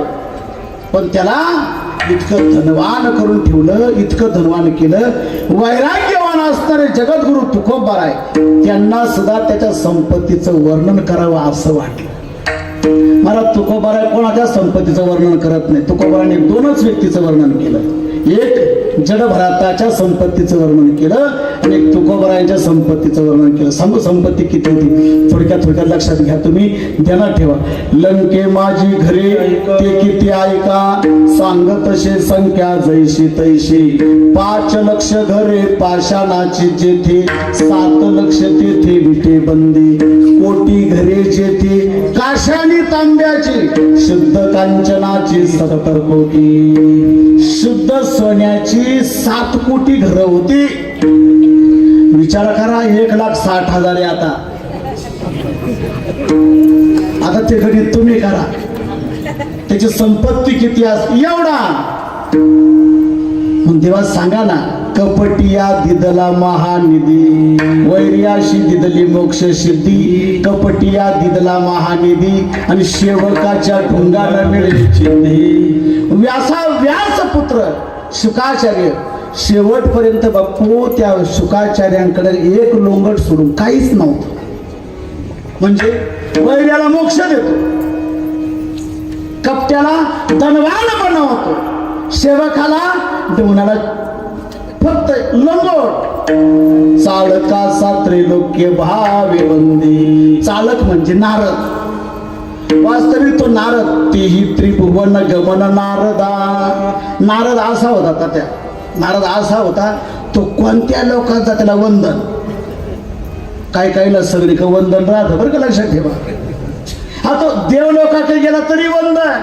पण त्याला इतकं धनवान करून ठेवलं, इतकं धनवान केलं. वैराग्यवान असणारे जगद्गुरु तुकोबार आहे, त्यांना सुद्धा त्याच्या संपत्तीचं वर्णन करावं असं वाटलं. मला तुकोबाराय कोणाच्या संपत्तीचं वर्णन करत नाही. तुकोबाराने दोनच व्यक्तीचं वर्णन केलं. एक जडभराताच्या संपत्तीचं वर्णन केलं आणि एक तुकोबारायांच्या संपत्तीचं वर्णन केलं. संपत्ती किती होती थोडक्यात लक्षात घ्या, तुम्ही ध्यानात ठेवा. लंके माझी घरे ते किती ऐका, सांगत तसे संख्या जैशी तैशी. 5 लक्ष घरे पाषाणाची जेथे, 7 लक्ष तेथे विटे बंदी. कोटी घरे जेथे काशानी तांब्याची, शुद्ध कांचनाची 70 कोटी. शुद्ध सोन्याची 7 कोटी घरं होती. विचार करा, 1,60,000 आहे आता ते गणित तुम्ही करा. त्याची संपत्ती किती एवढा. मग देवा सांगा ना, कपटिया दिदला महानिधी. वैर्याशी दिदली मोक्ष सिद्धी. कपटिया दिदला महानिधी आणि सेवकाच्या ढुंगाला मिळेल चिंधी. व्यासपुत्र शुकाचार्य शेवटपर्यंत बापू त्या शुकाचार्यांकडे एक लोंगट सोडून काहीच नव्हतं. म्हणजे वैर्याला मोक्ष देतो, कपट्याला धनवान बनवतो, सेवकाला ढुंगाला फक्त लंगोट. चालका सात्रेलोक्य भावे वंदी. चालक म्हणजे नारद. वास्तविक तो नारद, तेही त्रिभुवन गमन नारदा. नारद असा होता तात्या, नारद असा होता, तो कोणत्या लोकांचा त्याला वंदन. काही सगळीकडे वंदन राहतं, बरं का लक्षात ठेवा. हा तो देव लोकांकडे गेला तरी वंदन,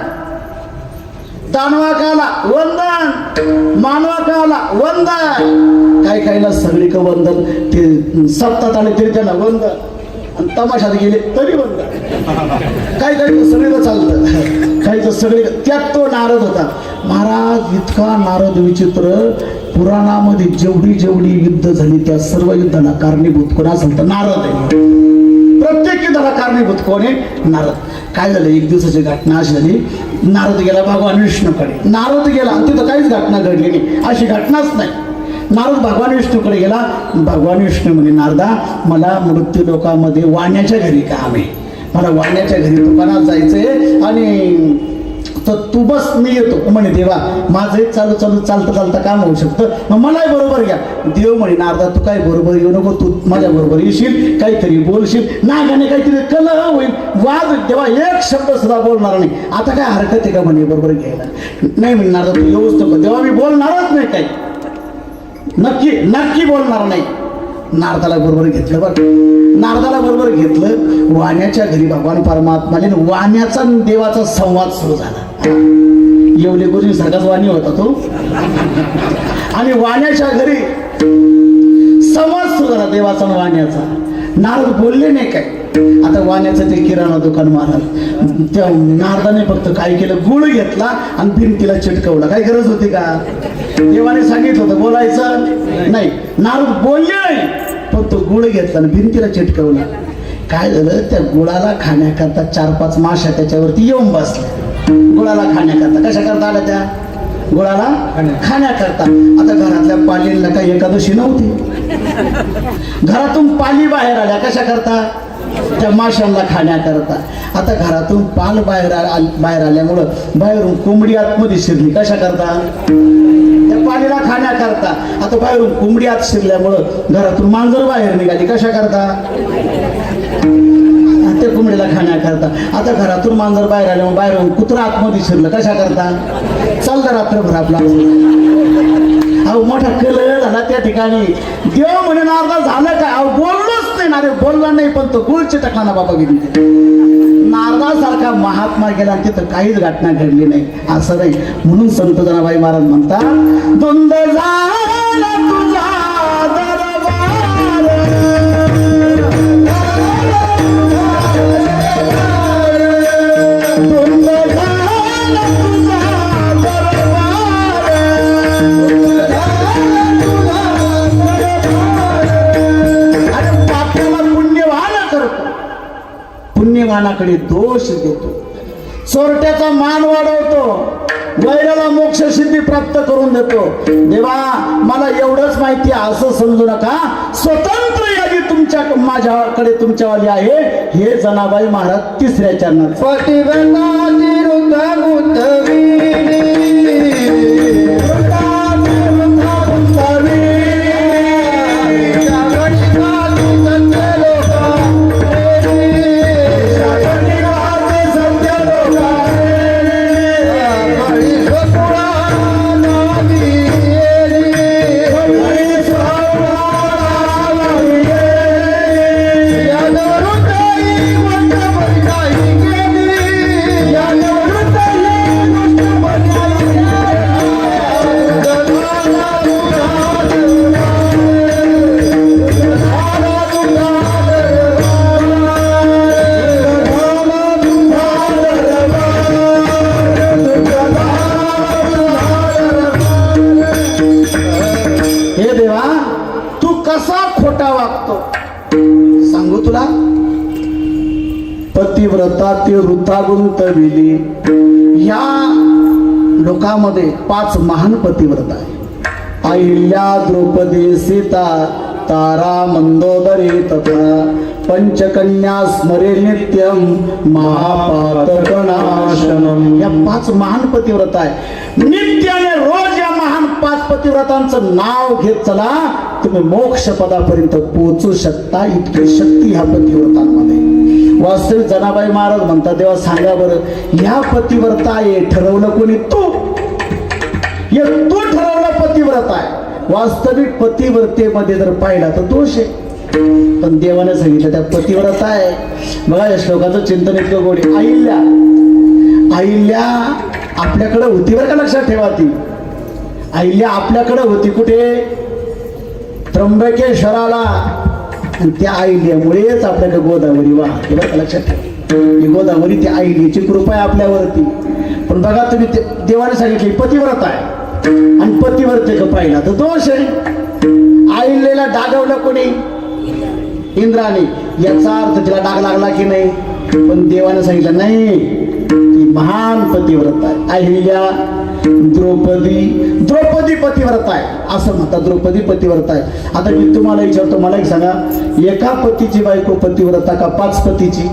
दानवाकाला वंदन, मानवाकाला वंदन. काही सगळीकडे वंदन. ते सप्तात आले तरी त्यांना वंदन. आणि तमाशात गेले तरी बंद. काही काही सगळीकडे चालतं, काही तर सगळे. त्यात तो नारद होता. महाराज इतका नारद विचित्र. पुराणामध्ये जेवढी जेवढी युद्ध झाली त्या सर्व युद्धाला कारणीभूत कोण असेल तर नारद आहे. प्रत्येक युद्धाला कारणीभूत कोण आहे? नारद. काय झालं, एक दिवसाची घटना अशी झाली. नारद गेला भगवान विष्णूकडे. नारद गेला आणि तिथं काहीच घटना घडली नाही, अशी घटनाच नाही. नारद भगवान विष्णूकडे गेला. भगवान विष्णू म्हणे, नारदा मला मृत्यू लोकामध्ये वाण्याच्या घरी काम आहे, मला वाण्याच्या घरी दुकानात जायचंय आणि तर तू बस मी येतो. म्हणे देवा माझं चालू चालू चालता चालता काम होऊ शकतं, मग मलाही बरोबर घ्या. देव म्हणे नारदा तू काय बरोबर येऊ नको, तू माझ्या बरोबर येशील, काहीतरी बोलशील, नागाने काहीतरी कलह होईल, वाद. तेव्हा एक शब्द सुद्धा बोलणार नाही. आता काय हरकत आहे का म्हणे बरोबर घ्यायला? नाही म्हणे नारदा तू येऊच नको. तेव्हा मी बोलणारच नाही, काही नक्की नक्की बोलणार नाही. नारदाला बरोबर घेतलं. बरं नारदाला बरोबर घेतलं. वाण्याच्या घरी भगवान परमात्माने वाण्याचा देवाचा संवाद सुरू झाला. येवले गुरुजी सारखाच वाणी होता तो. आणि वाण्याच्या घरी संवाद सुरू झाला देवाचा आणि वाण्याचा. नारद बोलले नाही काय. आता वाण्याचं ते किराणा दुकान महाराज, त्या नारदाने फक्त काय केलं, गुळ घेतला आणि भिंतीला चिटकवला. काय गरज होती का? देवाने सांगितलं होतं बोलायचं नाही. नारद बोलले नाही, फक्त गुळ घेतला आणि भिंतीला चिटकवला. काय झालं, त्या गुळाला खाण्याकरता 4-5 माश्या त्याच्यावरती येऊन बसल्या. गुळाला खाण्याकरता. कशा करता आल्या त्या? गुळाला खाण्याकरता. आता घरातल्या पालींना काही एकादशी नव्हती. घरातून पाली बाहेर आल्या. कशा करता? त्या माशांना खाण्याकरता. आता घरातून पाल बाहेर आल्यामुळं बाहेरून कोंबडी आतमध्ये शिरली. कशा करता? त्या पालीला खाण्याकरता. आता बाहेरून कोंबडी आत शिरल्यामुळं घरातून मांजर बाहेर निघाली. कशा करता? त्या कोंबडीला खाण्याकरता. आता घरातून मांजर बाहेर आल्यामुळे बाहेरून कुत्रा आतमध्ये शिरलं. कशा करता? चालतं रात्रभर आपला. अहो मोठा कलह झाला त्या ठिकाणी. देव म्हणे नारदा झालं काय? अहो बोललोच नाही ना रे. बोलला नाही पण तो गुळचे टाकला ना बाबा गेली. नारदासारखा महात्मा गेला आणि तिथं काहीच घटना घडली नाही. असं नाही. म्हणून संत जनाबाई महाराज म्हणतात, धुंद झाला तुझा पुण्यवानाकडे दोष देतो, चोरट्याचा मान वाढवतो, वैराला मोक्ष सिद्धी प्राप्त करून देतो. देवा मला एवढंच माहिती आहे असं समजू नका. स्वतंत्र यादी तुमच्या माझ्याकडे तुमच्यावाली आहे. हे जनाबाई महाराज 3ऱ्या चरणात. सांगू तुला. पतिव्रता ती वृथा गुंतविली. या लोकामध्ये 5 महान पतिव्रता आहे. अहिल्या, द्रौपदी, सीता, तारा, मंदोदरी तथा पंचकन्या स्मरे नित्यम महापातकनाशनम. या 5 महान पतिव्रता आहे. नित्याने रोज या महान 5 पतिव्रतांचं नाव घेत चला, तुम्ही मोक्ष पदापर्यंत पोहोचू शकता. इतकी शक्ती ह्या पतिव्रतांमध्ये. वास्तविक जनाबाई महाराज म्हणतात, देवा सांगा बरं, ह्या पतिव्रता आहे ठरवलं कोणी? तू ठरवलं पतिव्रता आहे. वास्तविक पतिव्रतेमध्ये जर पाहिला तर दोष आहे, पण देवाने सांगितलं त्या पतिव्रता आहे. बघा या श्लोकाचं चिंतन इतकं गोड आहे. अहिल्या आपल्याकडे होती बरं का, लक्षात ठेवा. ती अहिल्या आपल्याकडे होती. कुठे? त्र्यंबकेश्वराला आणि त्या आईल्यामुळेच आपल्याकडे गोदावरी वाहते. बरं का लक्षात ठेवा, ही गोदावरी त्या आईल्याची कृपा आहे आपल्यावरती. पण बघा तुम्ही देवाने सांगितले पतिव्रत आहे आणि पतिव्रते पाहिला तर दोष आहे. आईल्याला डागवलं कोणी? इंद्राने. याचा अर्थ तिला डाग लागला की नाही? पण देवाने सांगितलं नाही, ती महान पतिव्रत आहे. अहिल्या द्रौपदी पतिव्रत आहे असं म्हणतात. द्रौपदी पतिव्रत आहे. आता मी तुम्हाला विचारतो, मला एक सांगा, एका पतीची बायको पतिव्रता का 5 पतीची?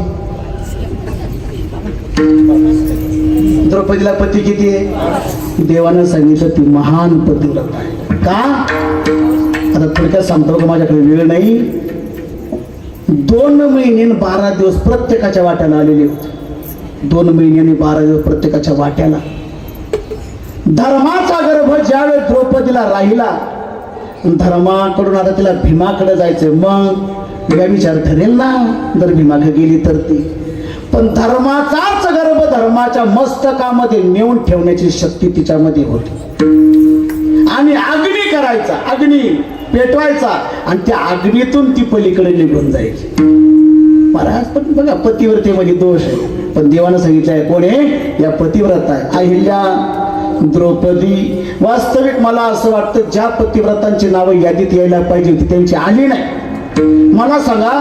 द्रौपदीला पती किती आहे? देवानं सांगितलं ती महान पतिव्रत आहे. का? आता थोडक्यात सांगतो का, माझ्याकडे वेळ नाही. 2 महिने 12 दिवस प्रत्येकाच्या वाट्याला आलेले होते. 2 महिने 12 दिवस प्रत्येकाच्या वाट्याला. धर्माचा गर्भ ज्यावेळेस द्रौपदीला राहिला, धर्माकडून आता तिला भीमाकडे जायचंय. मग या विचार ठरेल ना, जर भीमाकडे गेली तर ती. पण धर्माचाच गर्भ धर्माच्या मस्तकामध्ये नेऊन ठेवण्याची शक्ती तिच्यामध्ये होती. आणि अग्नी करायचा, अग्नी पेटवायचा आणि त्या अग्नीतून ती पलीकडे निघून जायची. महाराज पण बघा, पतिव्रतेमध्ये दोष आहे. पण देवानं सांगितलंय कोण आहे? या पतिव्रत आहे. अहिल्या, द्रौपदी. वास्तविक मला असं वाटतं ज्या पतिव्रतांची नावं यादीत यायला पाहिजे होती त्यांची आली नाही. मला सांगा,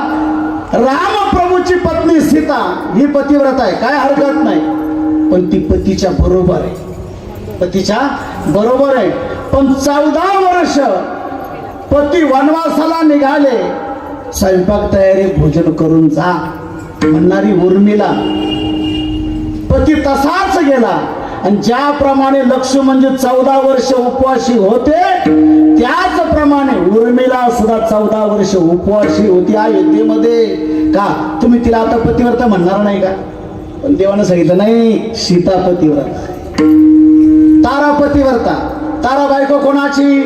रामप्रभूची पत्नी सीता ही पतिव्रत आहे, काय हरकत नाही. पण ती पतीच्या बरोबर आहे, पतीच्या बरोबर आहे. पण 14 वर्ष पती वनवासाला निघाले, स्वयंपाक तयारी भोजन करून जा म्हणणारी उर्मिला. पती तसाच गेला. आणि ज्याप्रमाणे लक्ष्मण म्हणजे 14 वर्ष उपवासी होते, त्याचप्रमाणे उर्मिला सुद्धा 14 वर्ष उपवासी होती अयोध्येमध्ये. का तुम्ही तिला आता पतिव्रता म्हणणार नाही का? पण देवानं सांगितलं नाही, सीता पतिव्रता. तारा पतिव्रता. तारा बायको कोणाची?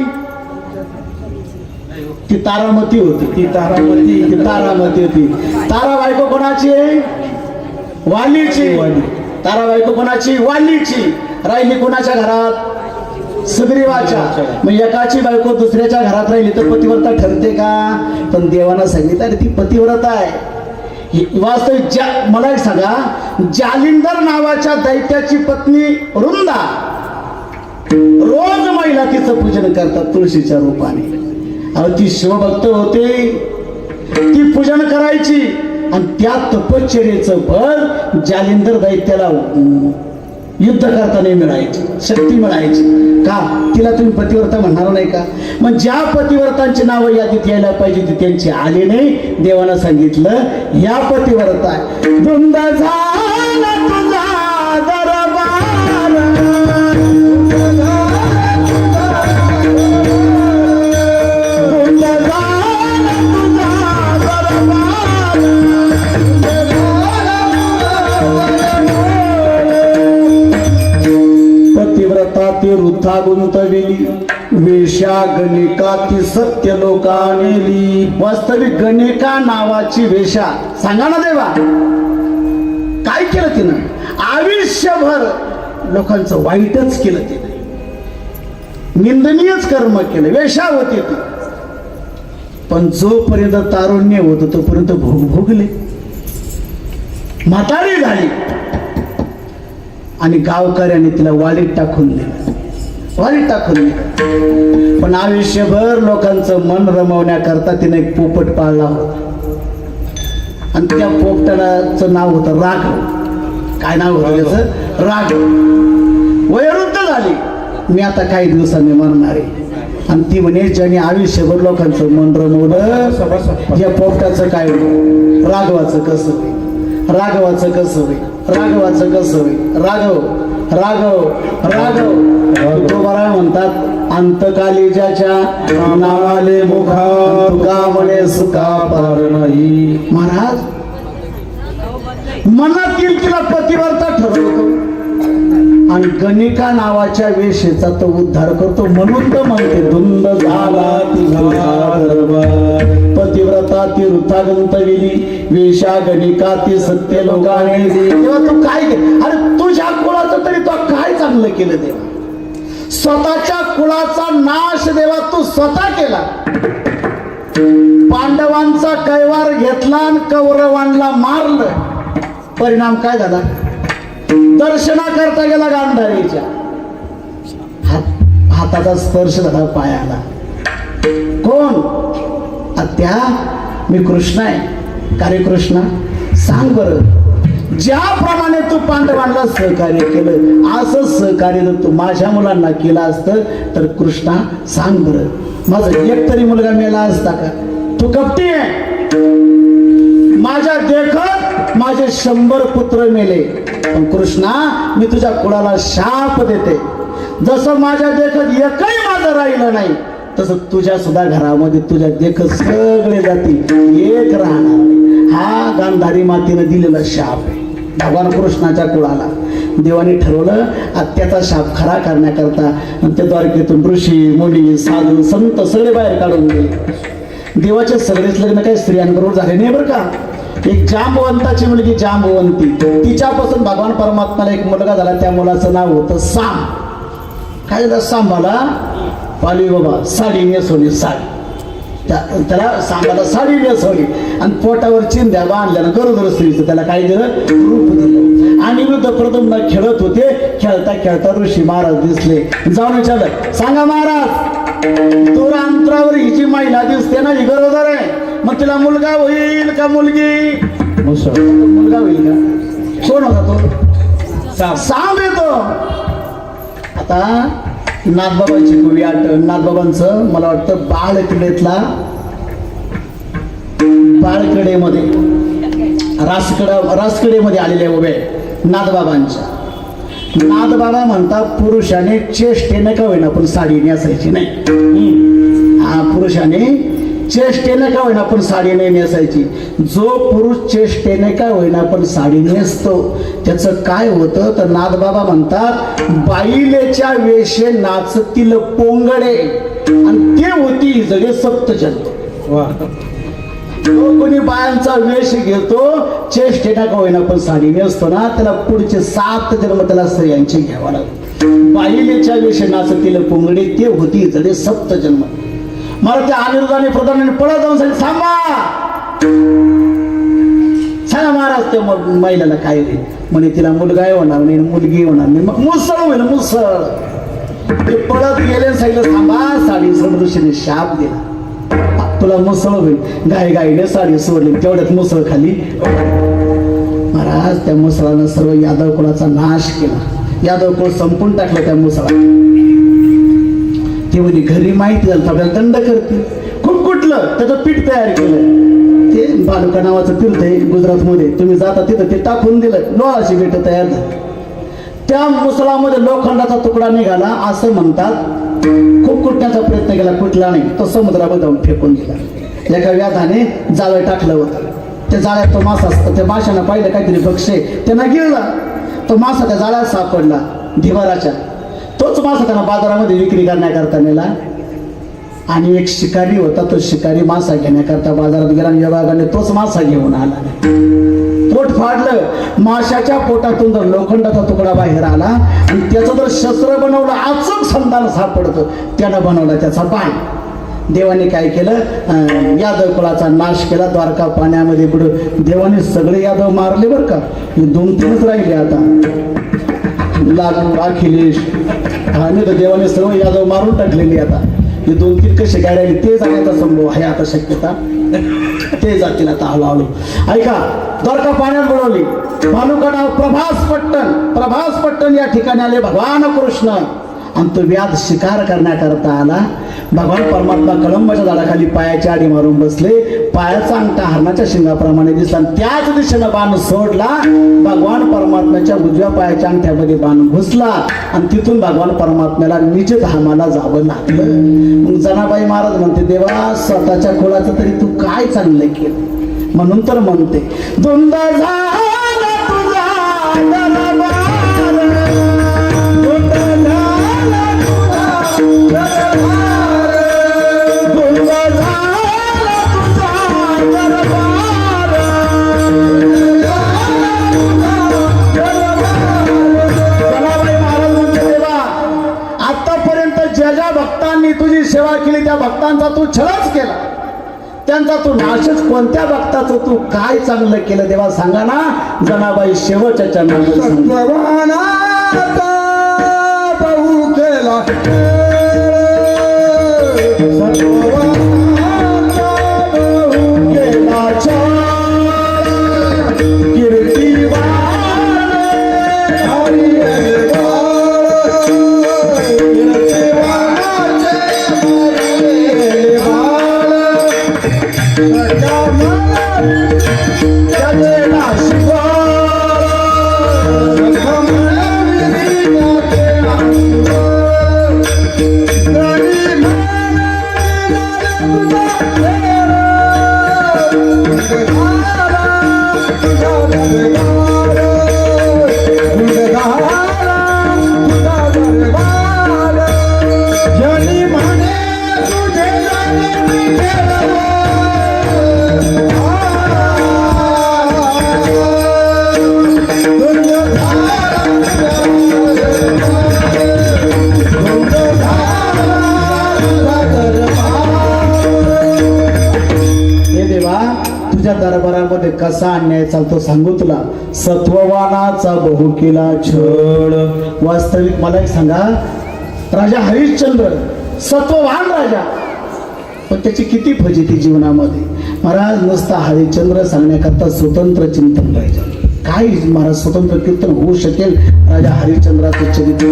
ती तारामती होती. ती तारामती होती. तारा बायको कोणाची? वालीची. तारा बायको कोणाची? वालीची. राहिली कोणाच्या घरात? सुग्रीवाच्या. मग एकाची बायको दुसऱ्याच्या घरात राहिली तर पतिव्रता ठरते का? पण देवानं सांगितलं अरे ती पतिव्रता आहे. वास्तविक मला एक सांगा, जालिंदर नावाच्या दैत्याची पत्नी वृंदा रोज महिला तिचं पूजन करतात तुळशीच्या रूपाने. ती शिवभक्त होते, ती पूजन करायची आणि त्या तपश्चर्येचं बळ जालिंदर दैत्याला युद्ध करताना मिळायची, शक्ती मिळायची. का? तिला तुम्ही पतिव्रता म्हणणार नाही का? मग ज्या पतिव्रतांची नावं यादीत यायला पाहिजे ती त्यांची आली नाही. देवानं सांगितलं या पतिव्रता वृंद झाला तुझा दरबार, वृंद झाला तुझा दरबार. पतिव्रता ती वृथा गुंतविली, वेश्या गणिका ती सत्य लोकानेली. वास्तविक गणिका नावाची वेश्या, सांगा ना देवा, काय केलं तिनं? आयुष्यभर लोकांचं वाईटच केलं तिने, निंदनीयच कर्म केलं. वेश्या होती ती. पण जोपर्यंत तारुण्य होतं तोपर्यंत भोग भोगले. म्हातारी झाली आणि गावकऱ्याने तिला वालीत टाकून दिलं, वालीत टाकून दिलं. पण आयुष्यभर लोकांचं मन रमवण्याकरता तिने एक पोपट पाळला होता आणि त्या पोपटाचं नाव होतं राघव. काय नाव होतं त्याचं? राघव. वयोवृद्ध झाली, मी आता काही दिवसांनी मरणार आहे. आणि ती म्हणे ज्याने आयुष्यभर लोकांचं मन रमवलं, या पोपटाचं काय होईल? राघवाचं कसं होईल? राघवाचं कसं होईल? राघवाचं कसं होईल? राघव राघव राघव तुकोबाराय म्हणतात, अंतकाली ज्याच्या नावाले मुखा तुका म्हणे सुका पार नाही. महाराज मनातील तिला पतिव्रता ठरवतो आणि गणिका नावाच्या वेशेचा तो उद्धार करतो. म्हणून तर म्हणते धुंद झाला तुझा दरबार. पतिव्रता ती वृथा गंतविली, वेशा गणिका ती सत्य लोकाने. तेव्हा तू काय केलं? अरे तुझ्या कुळाचं तरी तो काय चांगलं केलं देवा? स्वतःच्या कुळाचा नाश देवा तू स्वतः केला. पांडवांचा कैवार घेतला आणि कौरवांना मारलं. परिणाम काय झाला? दर्शना करता गेला गांधारीच्या. हाताचा स्पर्श झाला पायाला. कोण? आत्या मी कृष्ण आहे. का रे कृष्णा? सांग बरं, ज्याप्रमाणे तू पांडवांना सहकार्य केलं असं सहकार्य जर तू माझ्या मुलांना केलं असतं तर कृष्णा सांग बरं, माझा एक तरी मुलगा मेला असता का? तू कपटी आहे. माझ्या देखत माझे 100 पुत्र मेले. पण कृष्णा मी तुझ्या कुळाला शाप देते, जसं माझ्या देखत एकही माझं राहिलं नाही तसं तुझ्या सुद्धा घरामध्ये तुझ्या देखत सगळे जातील, एक राहणार. हा गांधारी मातेनं दिलेला शाप आहे भगवान कृष्णाच्या कुळाला. देवाने ठरवलं आत्याचा शाप खरा करण्याकरता त्या द्वारकेतून ऋषी मुनी साधू संत सगळे बाहेर काढून गेले. देवाचे सगळेच लग्न काही स्त्रियांबरोबर झाले नाही बरं का. एक जांबवंताची मुलगी जांबवंती, तिच्यापासून भगवान परमात्माला एक मुलगा झाला. त्या मुलाचं नाव होतं साम. काय झालं सांभाला? पाली बाबा साडी नेसवली. साडी त्याला सांभाला साडी नेसवली आणि पोटावर चिंध्या बांधल्यानं गरोदर स्त्रीचं त्याला काय दिलं? रूप दिलं. आणि वृद्ध प्रथम खेळत होते. खेळता खेळता ऋषी महाराज दिसले. जाऊन विचारलं, सांगा महाराज, दूर अंतरावर ही जी महिला दिसते ना, ही गरोदर आहे, मग तिला मुलगा होईल का मुलगी? मुलगा होईल का? कोण होता तो? साम येतो. आता नाथबाबांची पूर्वी आठवण. नाथबाबांचं मला वाटतं बाळकडेमध्ये रासकडेमध्ये आलेले उभे नाथबाबांच्या. नाथबाबा म्हणतात पुरुषाने चेष्टेने का होईना पण साडी नेसायची नाही. हा, पुरुषाने चेष्टेने का होईना पण साडी नाही नेसायची. जो पुरुष चेष्टेने का होईना पण साडी नेसतो त्याचं काय होतं तर नाथबाबा म्हणतात बाईलेच्या वेशे नाचतील पोंगडे आणि ते होती जगे सप्तजन्म. जो कोणी बायांचा वेश घेतो चेष्टेने का होईना पण साडी नेसतो ना, त्याला पुढचे 7 जन्म त्याला स्त्रियांचे घ्यावा लागतो. बाईलेच्या वेशे नाचतील पोंगडे ते होती जगे सप्तजन्म. मला त्या अनिरुद्धाने प्रधानाने पळत जाऊन सांगितलं, सांगा महाराज त्या महिलाला काय रे? म्हणे तिला मुलगा होणार नाही, मुलगी होणार नाही, मग मुसळ होईल मुसळ. ते पळत गेले, सांगितलं थांबा, साडी ऋषीने शाप दिला, तुला मुसळ होईल. गाईने साडी सोडली, तेवढ्यात मुसळ खाली. महाराज त्या मुसळानं सर्व यादव कुळाचा नाश केला. यादव कुळ संपून टाकलं त्या मुसळा. ते म्हणजे घरी माहिती झालं आपल्याला दंड करते. खूप कुठलं त्याचं पीठ तयार केलं. ते बालुका नावाचं तीर्थ आहे गुजरातमध्ये, तुम्ही जाता तिथं ते टाकून दिलं, लोहाची बेट तयार झाली. त्या मुसळामध्ये लोखंडाचा तुकडा निघाला असं म्हणतात. खूप कुटण्याचा प्रयत्न केला, कुठला नाही, तो समुद्रामध्ये जाऊन फेकून दिला. एका व्याधाने जाळं टाकलं होतं. त्या जाळ्यात तो मासा असतो, त्या माशानं पाहिलं काहीतरी बक्षे, त्यांना गिळला. तो मासा त्या जाळ्यात सापडला धिवाराच्या. तोच मासा त्यांना बाजारामध्ये विक्री करण्याकरता नेला. आणि एक शिकारी होता, तो शिकारी मासा घेण्याकरता बाजारात गेला आणि योगाने तोच मासा घेऊन आला. पोट फाडलं. माशाच्या पोटातून जर लोखंडाचा तुकडा बाहेर आला आणि त्याचं जर शस्त्र बनवलं, अचूक संधान सापडतं, त्यानं बनवला त्याचा बाण. देवाने काय केलं? यादव कुळाचा नाश केला. द्वारका पाण्यामध्ये बुडून देवाने सगळे यादव मारले बरं का. 2-3च राहिले आता. अखिलेश आणि तर देवाने सर्व यादव मारून टाकलेले. आता हे 2-3 कसे काय राहिले ते जाण्याचा संभव आहे आता, शक्यता ते जातील आता हळूहळू. ऐका, द्वारका पाण्यात बुडवली. बालुका नाव प्रभास पट्टण या ठिकाणी आले भगवान कृष्ण. आणि तो व्याध शिकार करण्याकरता आला. भगवान परमात्मा कळंबाच्या झाडाखाली पायाच्या आडी मारून बसले. पायाचा अंगठा हरणाच्या शिंगाप्रमाणे दिसला. त्याच दिशेनं बाण सोडला. भगवान परमात्म्याच्या उजव्या पायाच्या अंगठ्यामध्ये बाण घुसला आणि तिथून भगवान परमात्म्याला निज धामाला जावं लागलं. मग जनाबाई महाराज म्हणते, देवा स्वतःच्या खोलाचं तरी तू काय चांगलं केलं. म्हणून तर म्हणते, धुंद झाला तुझा दरबार, धुंद झाला तुझा दरबार, धुंद झाला तुझा दरबार, धुंद झाला तुझा दरबार. जनाबाई महाराज म्हणते, देवा आतापर्यंत ज्या ज्या भक्तांनी तुझी सेवा केली त्या भक्तांचा तू छळच केला. त्यांचा तू नाशच कोणत्या भक्ताचं तू काय चांगलं केलं देवा सांगा ना. जनाबाई शेवटच्या चरणामध्ये सांगितलं. सत्ववानाचा बहु केला सत्ववानाचा बहु केला छळ कीर्तिवान हरी कीर्तिवानाचे हरी बाळ सगळ्या मनात त्याचे दरबारामध्ये कसा अन्याय चालतो सांगू तुला. सत्ववानाचा बहु केला छळ. वास्तविक मला एक सांगा, राजा हरिश्चंद्र सत्ववान राजा, पण त्याची किती फजिती जीवनामध्ये. महाराज नुसता हरिश्चंद्र सांगण्याकरता स्वतंत्र चिंतन पाहिजे. काय महाराज स्वतंत्र कीर्तन होऊ शकेल राजा हरिश्चंद्राचे चरित्र.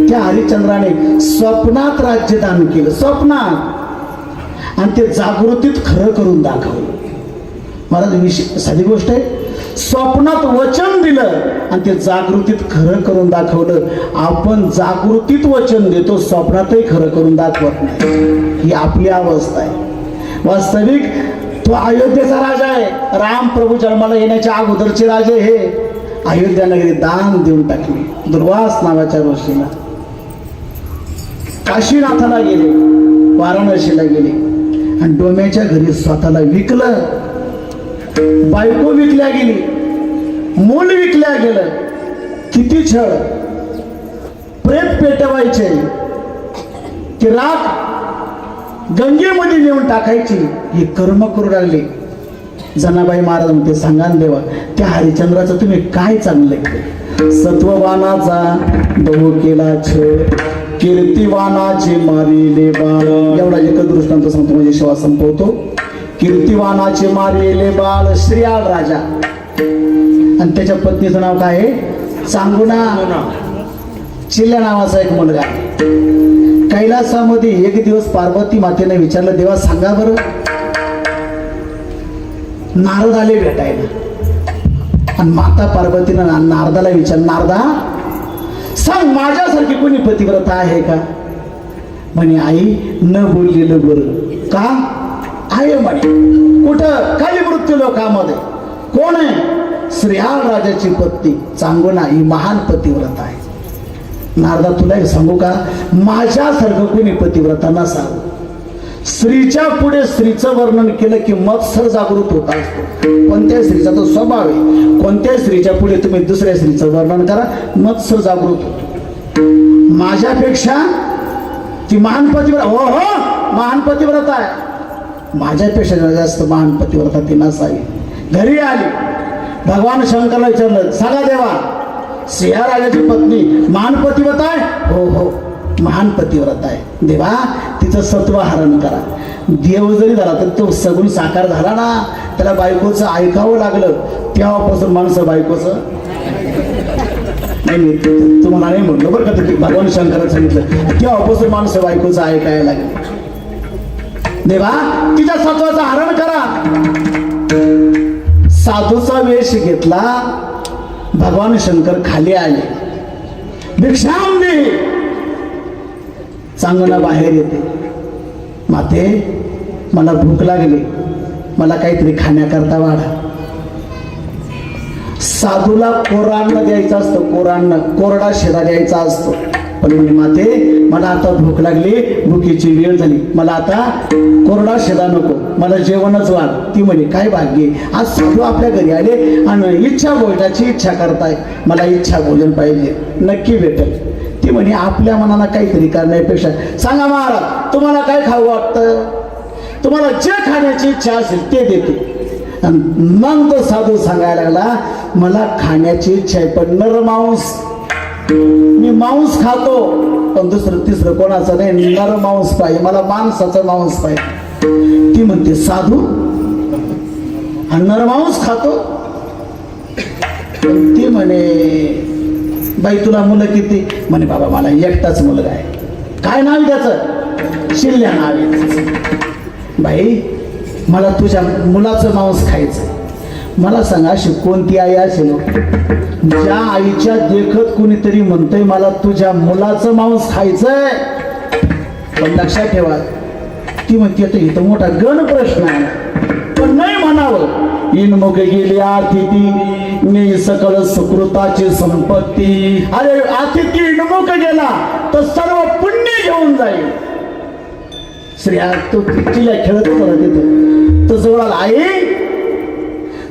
त्या हरिश्चंद्राने स्वप्नात राज्यदान केलं, स्वप्नात, आणि ते जागृतीत खरं करून दाखवलं. महाराज साधी गोष्ट आहे, स्वप्नात वचन दिलं आणि ते जागृतीत खरं करून दाखवलं. आपण जागृतीत वचन देतो, स्वप्नातही खरं करून दाखवत नाही. ही आपली अवस्था आहे. वास्तविक तो अयोध्येचा राजा आहे. राम प्रभू जन्माला येण्याच्या अगोदरचे राजे हे अयोध्या नगरी दान देऊन टाकली. दुर्वास नावाच्या ऋषीला. काशीनाथाला गेले, वाराणसीला गेले आणि डोम्याच्या घरी स्वतःला विकलं. बायको विकल्या गेली, मूल विकल्या गेलं. किती छळ. प्रेत पेटवायचे, की राख गंगेमध्ये नेऊन टाकायची, हे कर्म करू लागले. जनाबाई महाराज म्हणते, सांगा ना देवा त्या हरिश्चंद्राचं तुम्ही काय चांगलं केलं. सत्ववानाचा बहु केला छळ कीर्तिवानाचे मारिले बाळ. एवढा एक दृष्टांत सांगतो म्हणजे शिवा संपवतो. कीर्तिवानाचे मारिले बाळ श्रीयाळ राजा, आणि त्याच्या पत्नीचं नाव काय आहे, चांगुना. चिल्ल्या नावाचा एक मुलगा. कैलासामध्ये एक दिवस पार्वती मातेने विचारलं, देवा सांगा बरं. नारद आले भेटायला, आणि माता पार्वतीनं नारदाला विचारलं, नारदा सांग माझ्यासारखी कोणी पतिव्रता आहे का. म्हणे आई न बोललेलं बरं. का आहे म्हणे. कुठं, खाली मृत्यू लोकामध्ये. कोण आहे, श्रीयाळ राजाची पत्नी चांगुना, ही महान पतिव्रता आहे. नारदा तुला एक सांगू का, माझ्यासारखं कोणी पतिव्रता नसावं. स्त्रीच्या पुढे स्त्रीचं वर्णन केलं की मत्सर जागृत होत असतो. कोणत्या स्त्रीचा तो स्वभाव आहे. कोणत्या स्त्रीच्या पुढे तुम्ही दुसऱ्या स्त्रीचं वर्णन करा, मत्सर जागृत होतो. माझ्यापेक्षा ती महान पतिव्रता, हो हो महान पतिव्रता आहे. माझ्यापेक्षा जास्त महान पतिव्रता ती नसावी. घरी आली, भगवान शंकरला विचारलं, सांगा देवा सिंह राजाची पत्नी महान पतिव्रता आहे. हो हो महान पतिव्रता आहे. देवा तिचं सत्व हरण करा. देव जरी झाला तर तो सगुण साकार झाला ना, त्याला बायकोचं ऐकावं लागलं. तेव्हापासून माणसं बायकोचं नाही, तुम्हाला नाही म्हणलं बरं का, ते भगवान शंकरानं सांगितलं. तेव्हापासून माणसं बायकोचं ऐकायला लागली. देवा तिच्या सत्वाचं हरण करा. साधूचा वेश घेतला. भगवान शंकर खाली आले, भिक्षाम दे. चांगला बाहेर येते, माते मला भूक लागली, मला काहीतरी खाण्याकरता वाढा. साधूला कोरान्न द्यायचं असतं, कोरान्न कोरडा शिरा द्यायचा असतो. पण माते मला आता भूक लागली, भुकीची वेळ झाली, मला आता कोरडा शिरा नको, मला जेवणच वाढ. ती म्हणे काय भाग्य, आज साधू आपल्या घरी आले आणि इच्छा भोजनाची इच्छा करताय, मला इच्छा भोजन पाहिजे, नक्की भेटेल. ती म्हणे आपल्या मनाला काहीतरी करण्यापेक्षा सांगा महाराज तुम्हाला काय खाऊ वाटतं. तुम्हाला जे खाण्याची इच्छा असेल ते देते. आणि मग तो साधू सांगायला लागला, मला खाण्याची इच्छा आहे पण नर मांस, मी मांस खातो पण दुसरं तिसरं कोणाचं नाही, नर मांस पाहिजे मला, माणसाचं मांस पाहिजे. ती म्हणते साधू हा नर मांस खातो? ती म्हणे बाई तुला मुलं किती? म्हणे बाबा मला एकटाच मुलगा आहे. काय नाव आहे त्याचं? शिल्ल्या नाव आहे. बाई मला तुझ्या मुलाचं मांस खायचं. मला सांगा अशी कोणती आई असेल ज्या आईच्या देखत कुणीतरी म्हणतंय मला तुझ्या मुलाचं मांस खायचंय? पण लक्षात ठेवा, ती म्हणते तर इथं मोठा गण प्रश्न आहे. पण नाही म्हणावं, इनमुख गेली अतिथी मी सकळ सुकृताची संपत्ती. अरे अतिथी इनमुख गेला तर सर्व पुण्य घेऊन जाईल. श्रेया तो तिला खेळत होता तिथं तर जवळ आला, आई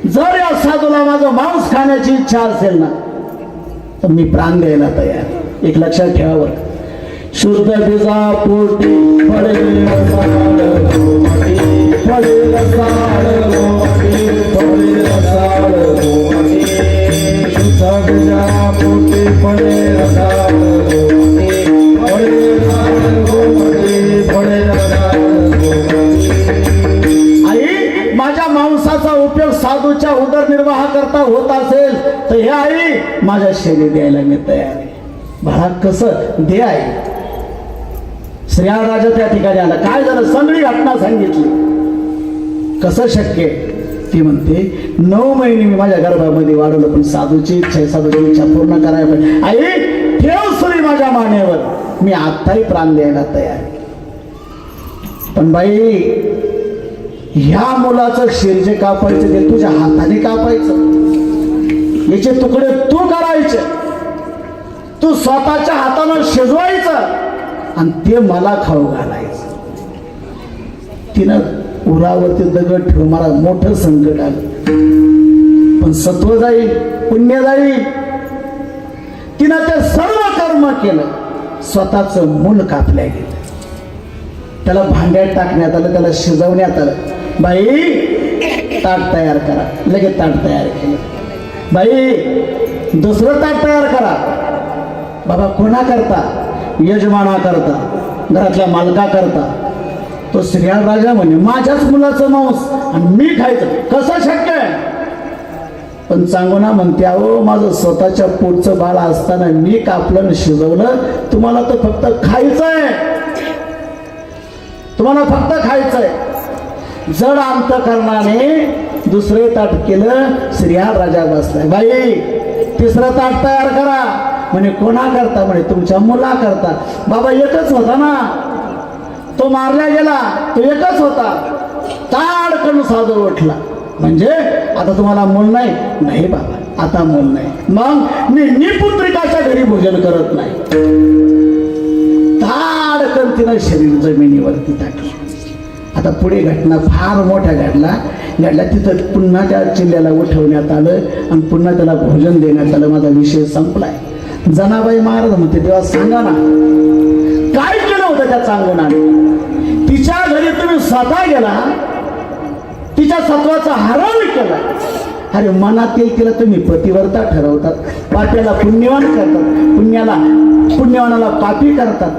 जर या साधूला माझं मांस खाण्याची इच्छा असेल ना तर मी प्राण द्यायला तयार. एक लक्षात ठेवावं, शुद्ध बीजा पोटी फळे रसाळ गोमाटी, फळे रसाळ गोमाटी, फळे रसाळ गोमाटी, शुद्ध बीजा पोटी फळे रसाळ गोमाटी, फळे रसाळ गोमाटी, फळे रसाळ गोमाटी. आई माझ्या मांसाचा उपयोग साधूच्या उदरनिर्वाह करता होत असेल तर हे आई माझ्या शरीर द्यायला मी तयार आहे. बाळा कसं दे आई. श्रेयाळ राजा त्या ठिकाणी आला. काय झालं? सगळी घटना सांगितली. कसं शक्य? ती म्हणते 9 महिने मी माझ्या गर्भामध्ये वाढवलं पण साधूची इच्छा आहे, साधूची इच्छा पूर्ण करायला पाहिजे. आई ठेव सुरी माझ्या मानेवर, मी आत्ताही प्राण द्यायला तयार. पण बाई ह्या मुलाचं शिर जे कापायचं ते तुझ्या हाताने कापायचं, याचे तुकडे तू करायचे, तू स्वतःच्या हातानं शिजवायचं आणि ते मला खाऊ घालायचं. तिनं उरावरती दगड ठेवून मला मोठं संकट आलं पण सत्व जाईल, पुण्य जाईल. तिनं ते सर्व कर्म केलं, स्वतःच मूल कापल्या गेलं, त्याला भांड्यात टाकण्यात आलं, त्याला शिजवण्यात आलं. बाई ताट तयार करा. लगेच ताट तयार केलं. बाई दुसरं ताट तयार करा. बाबा कोणा करता? यजमाना करता, घरातल्या मालका करता. तो श्रेयाळ राजा म्हणे माझ्याच मुलाचं मांस आणि मी खायचं कसं शक्य आहे? पण चांगुना म्हणते अहो माझं स्वतःच्या पोटचं बाळ असताना मी कापलं आणि शिजवलं, तुम्हाला तर फक्त खायचंय, तुम्हाला फक्त खायचंय. जड अंतकरणाने दुसरे ताट केलं. श्रेयाळ राजा बसलाय. बाई तिसरं ताट तयार करा. म्हणे कोणा करता? म्हणे तुमच्या मुला करता. बाबा एकच होता ना, तो मारला गेला, तो एकच होता. ताडकन साधू उठला. म्हणजे आता तुम्हाला मूल नाही? नाही बाबा आता मूल नाही. मग मी निपुत्रिकाच्या घरी भोजन करत नाही. ताडकन तिनं शरीर जमिनीवरती टाकलं. आता पुढे घटना फार मोठ्या घडल्या. तिथं पुन्हा त्या चिल्ल्याला उठवण्यात आलं आणि पुन्हा त्याला भोजन देण्यात आलं. माझा विषय संपलाय. जनाबाई महाराज म्हणते तेव्हा सांगा ना काय केलं होतं त्या चांगुणाने? तिच्या घरी तुम्ही स्वतः गेला, तिच्या सत्वाचा हरण केला. अरे मनातील तिला तुम्ही पतिव्रता ठरवतात, पाप्याला पुण्यवान करतात, पुण्यवानाला पापी करतात.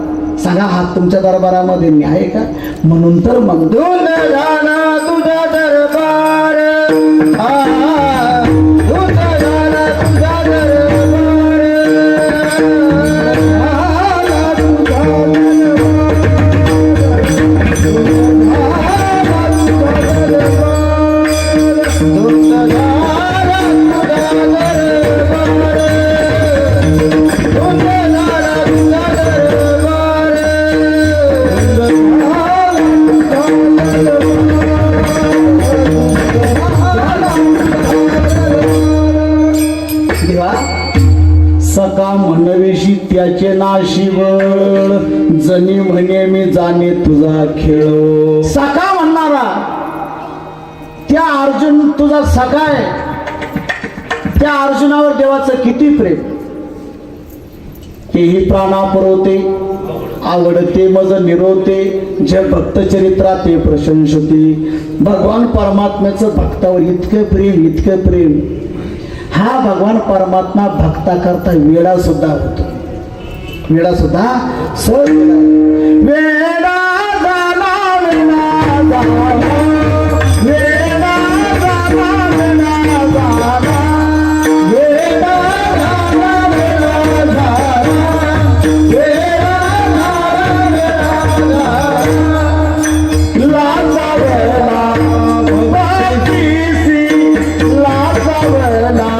सांगा हा तुमच्या दरबारामध्ये न्याय का? म्हणून तर मग धुंद झाला तुझा दरबार, धुंद झाला तुझा दरबार, झाला तुझा दरबार, धुंद झाला तुझा दरबार, धुंद झाला तुझा दरबार. देवा सका म्हणवेशी त्याचे नाशिवळ, जनी म्हणे मी जाणे तुझा खेळ. सका म्हणणारा त्या अर्जुन तुझा सखा आहे. त्या अर्जुनावर देवाचं किती प्रेम. तेही प्राणा पुरवते, आवडते मज निरोते जे भक्तचरित्रा ते प्रशंसते. भगवान परमात्म्याचं भक्तावर इतकं प्रेम हा भगवान परमात्मा भक्ता करता वेळा सुद्धा होतो. वेळा सुद्धा सहज वेळा झाला वेळा झाला वेळा झाला वेळा झाला वेळा झाला वेळा झाला वेळा झाला लाजावला बाकीसी लाजावला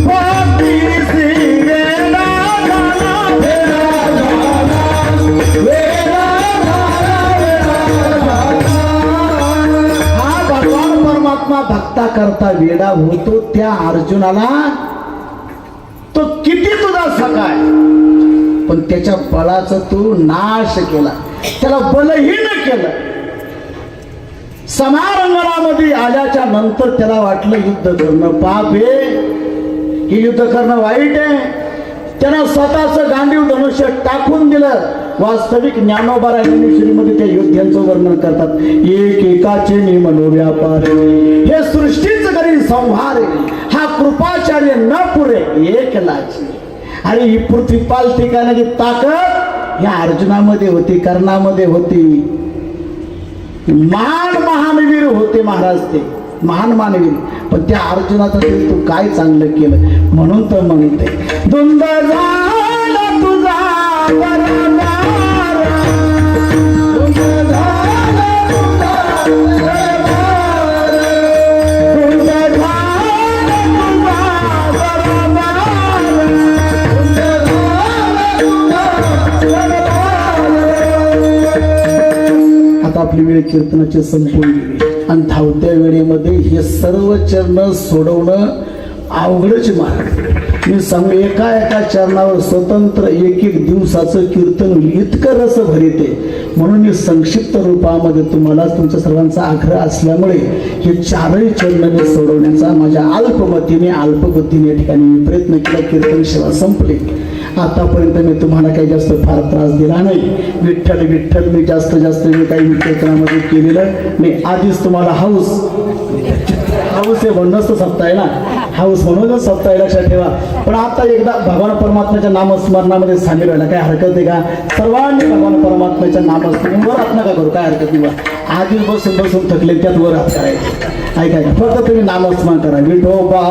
बाकीसी वेळा झाला वेळा झाला वेळा झाला. हा भगवान परमात्मा भक्ता करता वेडा होतो. त्या अर्जुनाला तो किती तुझा सखा आहे पण त्याच्या बळाचा तू नाश केला, त्याला बलहीन केलं. समारंगणामध्ये आल्याच्या नंतर त्याला वाटलं युद्ध करणं पाप आहे, हे युद्ध करणं वाईट आहे. त्यानं स्वतःचं गांडीव धनुष्य टाकून दिलं. वास्तविक ज्ञानोबा श्रीमध्ये त्या युद्धांचं वर्णन करतात. एक एकाचे निमनो व्यापार हे सृष्टीच करी संहार हा कृपाचार्य न पुरे एक लाची. आणि ही पृथ्वी पालती करण्याची ताकद या अर्जुनामध्ये होती, कर्णामध्ये होती. महान महानवीर होते महाराज, ते महान मानवीर. पण त्या अर्जुनाचं तू काय चांगलं केलं म्हणून तर म्हणते धुंद झाला तुझा बरबार, धुंद झाला तुझा बरबार, धुंद झाला तुझा बरबार, धुंद झाला तुझा बरबार. आता आपली वेळ कीर्तनाची संपून गेली आणि धावत्या वेळेमध्ये हे सर्व चरण सोडवणं अवघडच महाराज. मी सांगू एका एका चरणावर स्वतंत्र एक दिवसाचं कीर्तन इतकं रस भरिते. म्हणून मी संक्षिप्त रूपामध्ये तुम्हाला तुमच्या सर्वांचा आग्रह असल्यामुळे हे चारही चरण मी सोडवण्याचा माझ्या अल्पमतीने अल्पबुद्धीने या ठिकाणी मी प्रयत्न केला. कीर्तन सेवा संपली. आतापर्यंत मी तुम्हाला काही जास्त फार त्रास दिला नाही. विठ्ठल विठ्ठल मी जास्त मी काही कीर्तनामध्ये केलेलं मी आधीच तुम्हाला हाऊस हे म्हणूनच तर सप्ताह आहे ना, हाऊस म्हणूनच सप्ताह आहे, लक्षात ठेवा. पण आता एकदा भगवान परमात्म्याच्या नामस्मरणामध्ये सामील व्हायला काय हरकत आहे का? सर्वांनी भगवान परमात्म्याच्या नामस्मरण वर हात नका करू, काय हरकत नाही. आधीच बसून थकले त्यात वर हात करायचे. ऐकायला फक्त तुम्ही नामस्मरण करा. विठोबा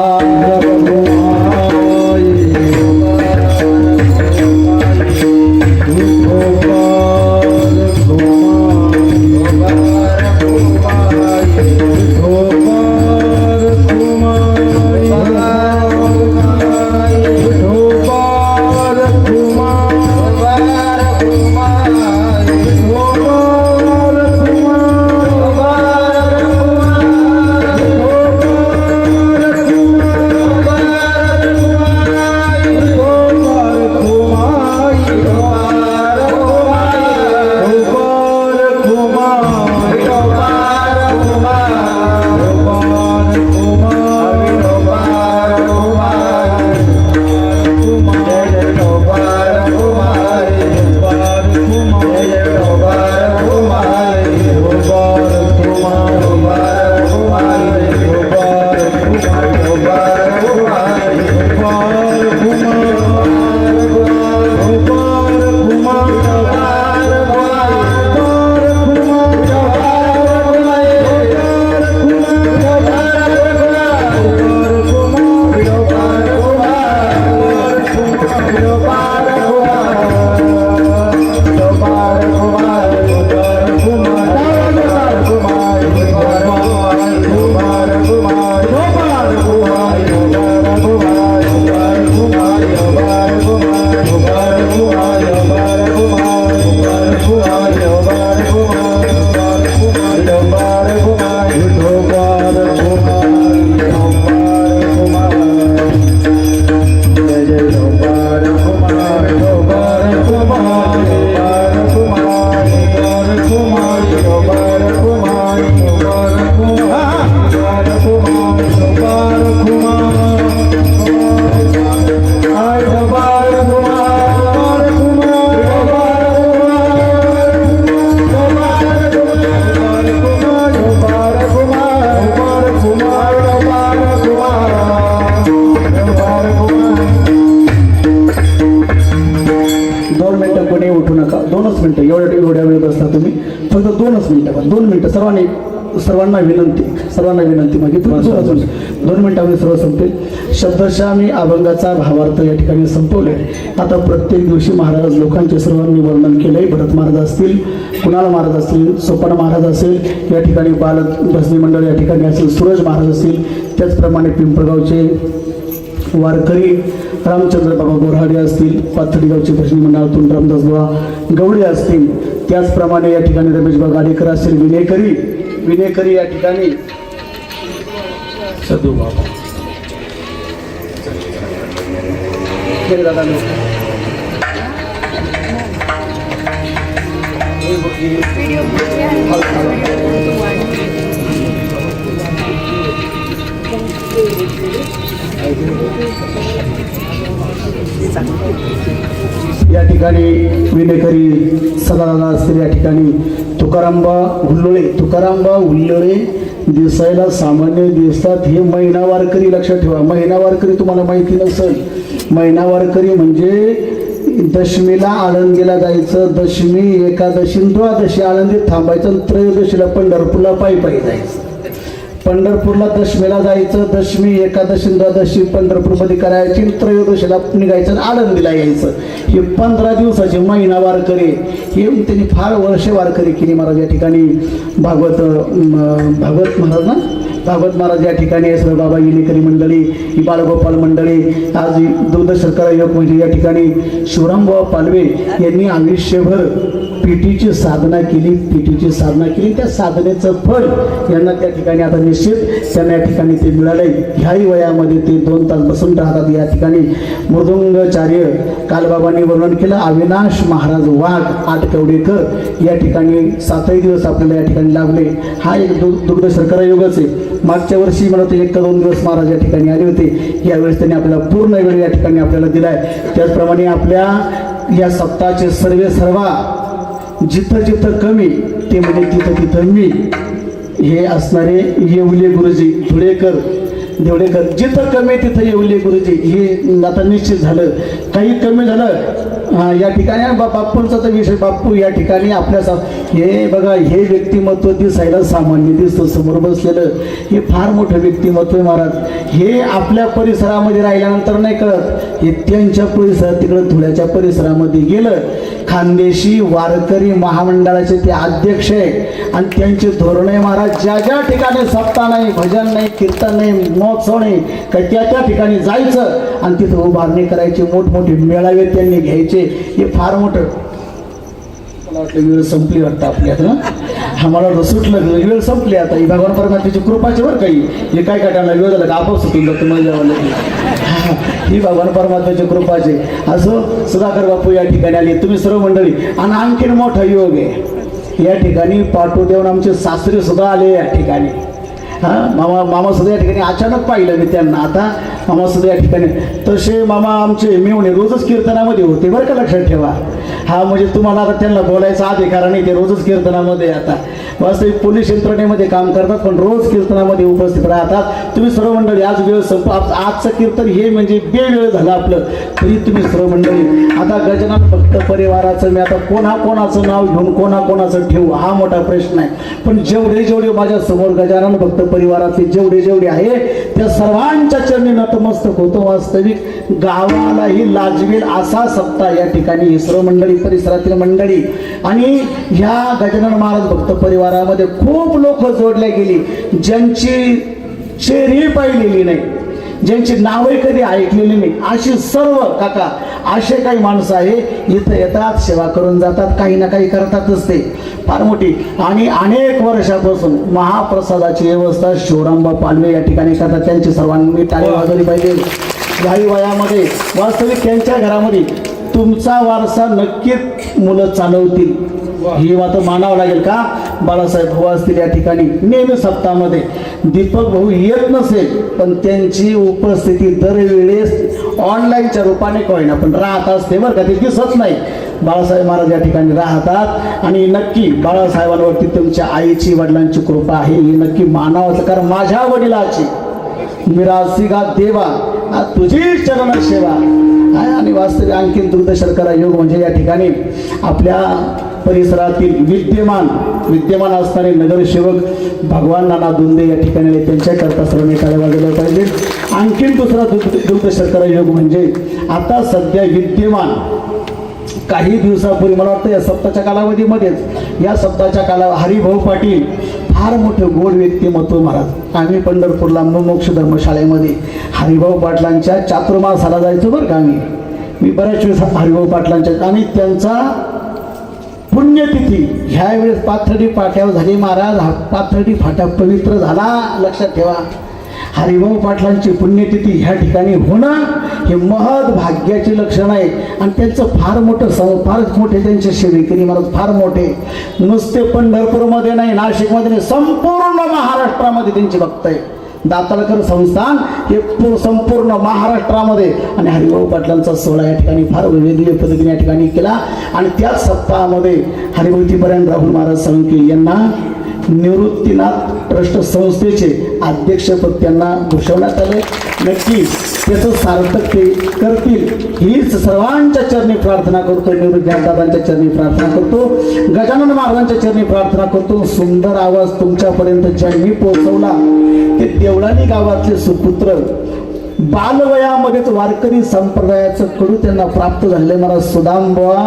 उठू नका. 2च मिनिटं, एवढ्या वेळ बसता तुम्ही. फक्त 2च मिनिटं, 2 मिनिटं. सर्वांना विनंती मागे 2 मिनिटामध्ये सर्व संपेल. शब्दशः मी अभंगाचा भावार्थ या ठिकाणी संपवले. आता प्रत्येक दिवशी महाराज लोकांचे सर्वांनी वर्णन केलंय. भरत महाराज असतील, कुणाल महाराज असतील, सोपान महाराज असेल, या ठिकाणी बाल भजनी मंडळ या ठिकाणी असेल, सूरज महाराज असतील, त्याचप्रमाणे पिंपळगावचे वारकरी रामचंद्र बाबा बोराडे असतील, पाथर्डीगावचे भजनी मंडळातून रामदास बुवा गवडे असतील, त्याचप्रमाणे या ठिकाणी रमेश बाबा गाडेकर असतील, विनेकरी या ठिकाणी सदू बाबा दादा या ठिकाणी विनेकरी सदादादा असतील, या ठिकाणी तुकारामबा हुल्लोळे दिसायला सामान्य दिसतात. हे महिना वारकरी लक्षात ठेवा. महिना वारकरी तुम्हाला माहिती नसेल. महिना वारकरी म्हणजे दशमीला आळंदीला जायचं, दशमी, एकादशी, द्वादशी आळंदीत थांबायचं आणि त्रयोदशीला पंढरपूरला पायी जायचं. पंढरपूरला दशमीला जायचं, दशमी, एकादशी, द्वादशी पंढरपूरमध्ये करायची, त्रयोदशीला निघायचं, आळंदीला यायचं. हे 15 दिवसाचे महिना वारकरी. हे त्यांनी फार वर्ष वारकरी केली महाराज. या ठिकाणी भागवत महाराज या ठिकाणी सर्व बाबा विनेकरी मंडळी, ही बाळगोपाल मंडळी, आज दुग्ध शर्करा योग म्हणजे या ठिकाणी शिवरामबाबा पालवे यांनी आयुष्यभर पीठीची साधना केली. त्या साधनेचं फळ यांना त्या ठिकाणी आता निश्चित त्यांना या ठिकाणी ते मिळाले. ह्याही वयामध्ये ते 2 तास बसून राहतात. या ठिकाणी मृदुंगाचार्य कालबाबांनी वर्णन केलं. अविनाश महाराज वाघ आटकवडेकर या ठिकाणी 7 दिवस आपल्याला या ठिकाणी लाभले. हा एक दुग्ध शर्करा योगच आहे. मागच्या वर्षी मला ते 1 का 2 दिवस महाराज या ठिकाणी आले होते. यावेळेस त्यांनी आपल्याला पूर्ण वेळ या ठिकाणी आपल्याला दिलाय. त्याचप्रमाणे आपल्या या सप्ताहाचे सर्वा जिथं कमी ते म्हणजे तिथं मी, हे असणारे येवले गुरुजी धुळेकर देवडेकर, जिथं कमी तिथं येवले गुरुजी, हे आता निश्चित झालं. काही कमी झालं या ठिकाणी बाप्पूंचा तर विषय. बाप्पू या ठिकाणी आपल्या हे बघा, हे व्यक्तिमत्व दिसायला सामान्य दिसतं समोर बसलेलं, हे फार मोठं व्यक्तिमत्व आहे महाराज. हे आपल्या परिसरामध्ये राहिल्यानंतर नाही कळत. हे त्यांच्या परिसरात तिकडं धुळ्याच्या परिसरामध्ये गेलं. खानदेशी वारकरी महामंडळाचे ते अध्यक्ष आहे आणि त्यांचे धोरण आहे महाराज. ज्या ठिकाणी सप्ताह नाही, भजन नाही, कीर्तन नाही, महोत्सव नाही, त्या ठिकाणी जायचं आणि तिथं उभारणी करायची, मोठमोठे मेळावे त्यांनी घ्यायचे. हे फार मोठं. मला वाटलं वेळ संपली वाटतं आपल्याला. आम्हाला सुटलं, वेळ संपली आता. ही भगवान परमात्म्याची कृपाची बरं काही. हे काय टाळला वेळ झाला का आपोआप सुटून जातो माझ्यावाला. ही भगवान परमात्म्याची कृपाची. असं सुधाकर बापू या ठिकाणी आले, तुम्ही सर्व मंडळी. आणि आणखीन मोठा योग आहे या ठिकाणी. पाटोदेव आमचे सासरे सुद्धा आले या ठिकाणी. मामा सुद्धा या ठिकाणी अचानक पाहिलं मी त्यांना. आता मामा सुद्धा या ठिकाणी. तसे मामा आमचे मेवणे रोजच कीर्तनामध्ये होते बरं का, लक्षात ठेवा. म्हणजे तुम्हाला आता त्यांना बोलायचा अधिकार नाही, ते रोजच कीर्तनामध्ये आता वास्तविक पोलीस यंत्रणेमध्ये काम करतात, पण रोज कीर्तनामध्ये उपस्थित राहतात. तुम्ही सर्व मंडळी, आज वेळ आजचं कीर्तन हे म्हणजे बेवेळ झालं आपलं, तरी तुम्ही सर्व मंडळी. आता गजानन भक्त परिवाराचं मी आता कोणाचं नाव घेऊन कोणाचं ठेवू हा मोठा प्रश्न आहे. पण जेवढे माझ्या समोर गजानन भक्त परिवारातले जेवढे आहे त्या सर्वांच्या चरणी नतमस्तक होतो. वास्तविक गावालाही लाजवेल असा सप्ताह या ठिकाणी सर्व मंडळी, परिसरातील मंडळी आणि ह्या गजानन महाराज भक्त परिवारामध्ये खूप लोक जोडले गेली, ज्यांची चेहरे पाहिलेली नाही, ज्यांची नावे कधी ऐकलेली नाही, अशी सर्व काका असे काही माणसं आहे इथं येतात, सेवा करून जातात, काही ना काही करतातच ते फार मोठी. आणि अनेक वर्षापासून महाप्रसादाची व्यवस्था शिवरामबा पालवे या ठिकाणी करतात. त्यांची सर्वांनी टाळी वाजवली पाहिजे. याही वयामध्ये वास्तविक त्यांच्या घरामध्ये तुमचा वारसा नक्कीच मुलं चालवतील, ही मात्र मानावं लागेल का. बाळासाहेब भाऊ असतील या ठिकाणी नेहमी सप्ताहामध्ये. दीपक भाऊ येत नसेल पण त्यांची उपस्थिती दरवेळेस ऑनलाईनच्या रूपाने कळेना पण राहत असते बरं का, ते दिसत नाही. बाळासाहेब महाराज या ठिकाणी राहतात आणि नक्की बाळासाहेबांवरती तुमच्या आईची वडिलांची कृपा आहे हे नक्की मानावं. कारण माझ्या वडिलाची मिरासी गा देवा तुझी चरण सेवा आहे आणि वास्तविक आणखीन दुग्ध शर्करा योग म्हणजे या ठिकाणी आपल्या परिसरातील विद्यमान असणारे नगरसेवक भगवान नाना दुंदे या ठिकाणी आले. त्यांच्याकरता सर्वांनी टाळ्या वाजवल्या पाहिजे. आणखीन दुसरा दुग्ध शर्करा योग म्हणजे आता सध्या विद्यमान काही दिवसापूर्वी मला वाटतं या सप्ताहाच्या कालावधीमध्येच हरिभाऊ पाटील फार मोठे गोड व्यक्तिमत्व महाराज. आम्ही पंढरपूरला मोक्ष धर्मशाळेमध्ये हरिभाऊ पाटलांच्या चातुर्मासाला जायचो बरं का. मी बऱ्याच वेळेस हरिभाऊ पाटलांच्या आणि त्यांचा पुण्यतिथी ह्या वेळेस पाथर्डी पाट्यावर झाली महाराज. पाथर्डी फाटा पवित्र झाला. लक्षात ठेवा, हरिभाऊ पाटलांची पुण्यतिथी ह्या ठिकाणी होणं हे महद भाग्याचे लक्षण आहे. आणि त्यांचं फार मोठे त्यांचे सेवेकरी महाराज फार मोठे. नुसते पंढरपूरमध्ये नाही, नाशिकमध्ये नाही, संपूर्ण महाराष्ट्रामध्ये त्यांचे भक्त आहे. दाताळकर संस्थान हे संपूर्ण महाराष्ट्रामध्ये. आणि हरिभाऊ पाटलांचा सोहळा या ठिकाणी फार वेगवेगळ्या पद्धतीने या ठिकाणी केला. आणि त्याच सप्ताहामध्ये हरिभक्तीपरायण राहुल महाराज साळुंखे यांना निवृत्तीनाथ ट्रस्ट संस्थेचे अध्यक्षपद त्यांना घोषवण्यात आले. नक्की त्याचं सार्थक ते करतील हीच सर्वांच्या चरणी प्रार्थना करतो. निवृत्तीनाथदादांच्या चरणी प्रार्थना करतो. गजानन महाराजांच्या चरणी प्रार्थना करतो. सुंदर आवाज तुमच्यापर्यंत ज्यांनी पोहोचवला ते देवळाली गावातले सुपुत्र बालवयामध्येच वारकरी संप्रदायाचं कडू त्यांना प्राप्त झालेले महाराज सुदामबुवा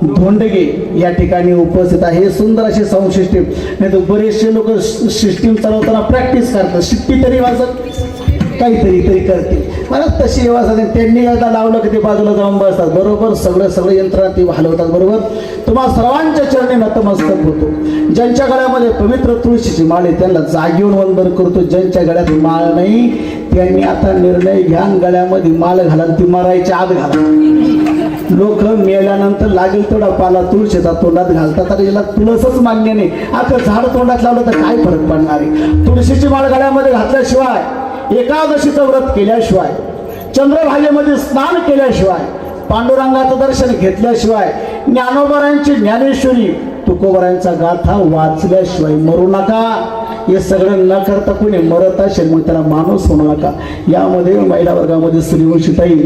धोंडगे या ठिकाणी उपस्थित आहे. सुंदर अशी साऊंड सिस्टीम. नाही तर बरेचसे लोक सिस्टीम चालवताना प्रॅक्टिस करतात. शिट्टी तरी वाजत काहीतरी करतील मला तशी वाजत. त्यांनी एकदा लावलं की ते बाजूला जाऊन बसतात. बरोबर सगळं यंत्रणा ते हलवतात. बरोबर तुम्हा सर्वांच्या चरणी नतमस्तक होतो. ज्यांच्या गळ्यामध्ये पवित्र तुळशीची माळ आहे त्यांना जागेऊन वंदन करतो. ज्यांच्या गळ्यात माळ नाही त्यांनी आता निर्णय घ्या, गळ्यामध्ये माळ घाला, ती मारायच्या आत घाला. लोक मेल्यानंतर लागेल तेवढा पाला तुळशीचा तोंडात घालतात. आणि याला तुळसच मान्य नाही. आता झाड तोंडात लावलं तर काय फरक पडणार आहे. तुळशीची माळ गळ्यामध्ये घातल्याशिवाय, एकादशीचं व्रत केल्याशिवाय, चंद्रभागेमध्ये स्नान केल्याशिवाय, पांडुरंगाचं दर्शन घेतल्याशिवाय, ज्ञानोबरायांची ज्ञानेश्वरी तुकोबरायांचा गाथा वाचल्याशिवाय मरू नका. हे सगळं न करता कोणी मरत असेल मग त्याला माणूस होऊ नका. यामध्ये महिला वर्गामध्ये श्रीवंशीताई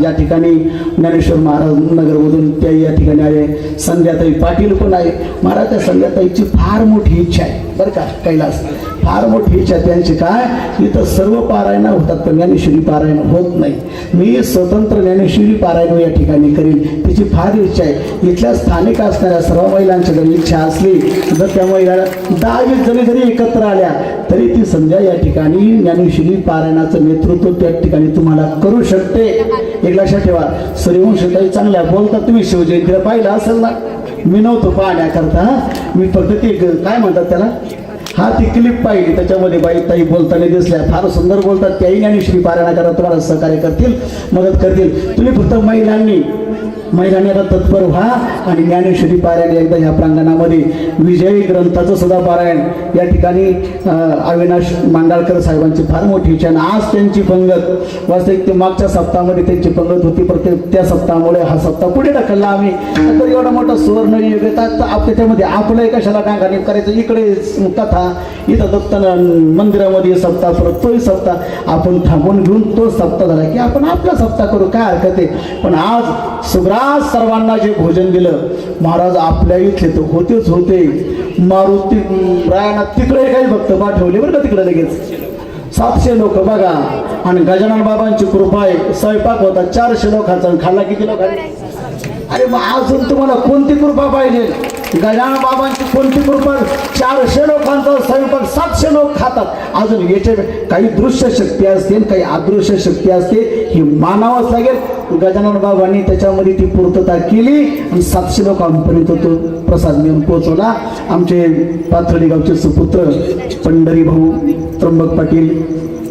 या ठिकाणी ज्ञानेश्वर महाराज नगरमधून त्या या ठिकाणी आले. संध्याताई पाटील पण आहे. महाराज त्या संध्याताईची फार मोठी इच्छा आहे बरं का. कैलास फार मोठी इच्छा त्यांची काय, इथं सर्व पारायण होतात पण ज्ञानेश्वरी पारायण होत नाही. मी स्वतंत्र ज्ञानेश्वरी पारायण या ठिकाणी करीन, तिची फार इच्छा आहे. इथल्या स्थानिक असणाऱ्या सर्व महिलांच्या जर इच्छा असली तर त्या महिला 10-20 जणी जरी एकत्र आल्या तरी ती संध्या या ठिकाणी ज्ञानेश्वरी पारायणाचं नेतृत्व त्या ठिकाणी तुम्हाला करू शकते. एक लक्षात ठेवा, सूर्यवंशीताई चांगल्या बोलतात. तुम्ही शिवजयंतीला पाहिलं असेल ना. मी नव्हतो पाहण्याकरता, मी फक्त ते काय म्हणतात त्याला ती क्लिप पाहिली. त्याच्यामध्ये ताई बोलताना दिसल्या, फार सुंदर बोलतात. त्याही ज्ञानेश्वरी पारायण करा, तुम्हाला सहकार्य करतील, मदत करतील. तुम्ही फक्त महिलांनी आता तत्पर व्हा आणि ज्ञानेश्वरी पारायण एकदा ह्या प्रांगणामध्ये विजयी ग्रंथाचं सुद्धा पारायण या ठिकाणी अविनाश मांडाळकर साहेबांची फार मोठी इच्छा. आज त्यांची पंगत वास्तविक ते मागच्या सप्ताहामध्ये त्यांची पंगत होती पण त्या सप्ताहामुळे हा सप्ताह पुढे ढकलला आम्ही. तर एवढा मोठा सुवर्ण योग येतात त्याच्यामध्ये आपलं कशाला टांगाने करायचं. इकडे कथा, इथं दत्त मंदिरामध्ये सप्ताह, परत तोही सप्ताह आपण थांबून घेऊन तो सप्ताह झाला की आपण आपला सप्ताह करू, काय हरकत आहे. पण आज सुग्रास सर्वांना जे भोजन दिलं महाराज आपल्या इथले तर होतेच होते. मारुती रायाना तिकडे काही भक्त पाठवले बरं का, तिकडे लगेच 700 लोक बघा. आणि गजानन बाबांची कृपा आहे. स्वयंपाक होता 400 लोकांचा, खाल्ला किती लोकांनी. अरे मग अजून तुम्हाला कोणती कृपा पाहिजे. गजानन बाबांची कोणती कृपा. 400 लोकांचा स्वयंपाक 700 लोक खातात. अजून याचे काही दृश्य शक्ती असते, काही अदृश्य शक्ती असते, हे मानावंच लागेल. गजानन बाबांनी त्याच्यामध्ये ती पूर्तता केली आणि 700 लोकांपर्यंत तो प्रसाद नेऊन पोहोचवला. आमचे पाथर्डी गावचे सुपुत्र पंढरी भाऊ त्र्यंबक पाटील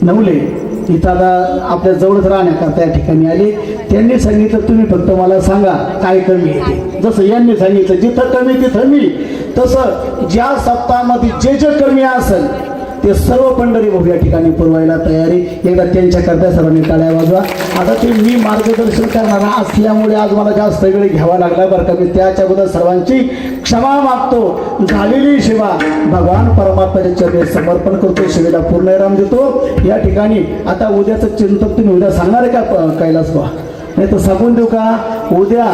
नवले इथं आता आपल्या जवळच राहण्याकरता या ठिकाणी आले. त्यांनी सांगितलं तुम्ही फक्त मला सांगा काय कमी येते. जसं यांनी सांगितलं जिथं कमी तिथं मी, तसं ज्या सप्ताहामध्ये जे कमी असेल ते सर्व पंढरी भाऊ या ठिकाणी पुरवायला तयारी. एकदा त्यांच्या करता सर्वांनी टाळ्या वाजवा. आता ते मी मार्गदर्शन करणारा असल्यामुळे आज मला जास्त वेळ घ्यावा लागला बरं का. मी त्याच्याबद्दल सर्वांची क्षमा मागतो. झालेली सेवा भगवान परमात्म्याच्या चरणी समर्पण करतो. सेवेला पूर्ण विराम देतो या ठिकाणी. आता उद्याचं चिंतन तुम्ही उद्या सांगणार आहे का कैलास बा? नाही तर सांगून देऊ का? उद्या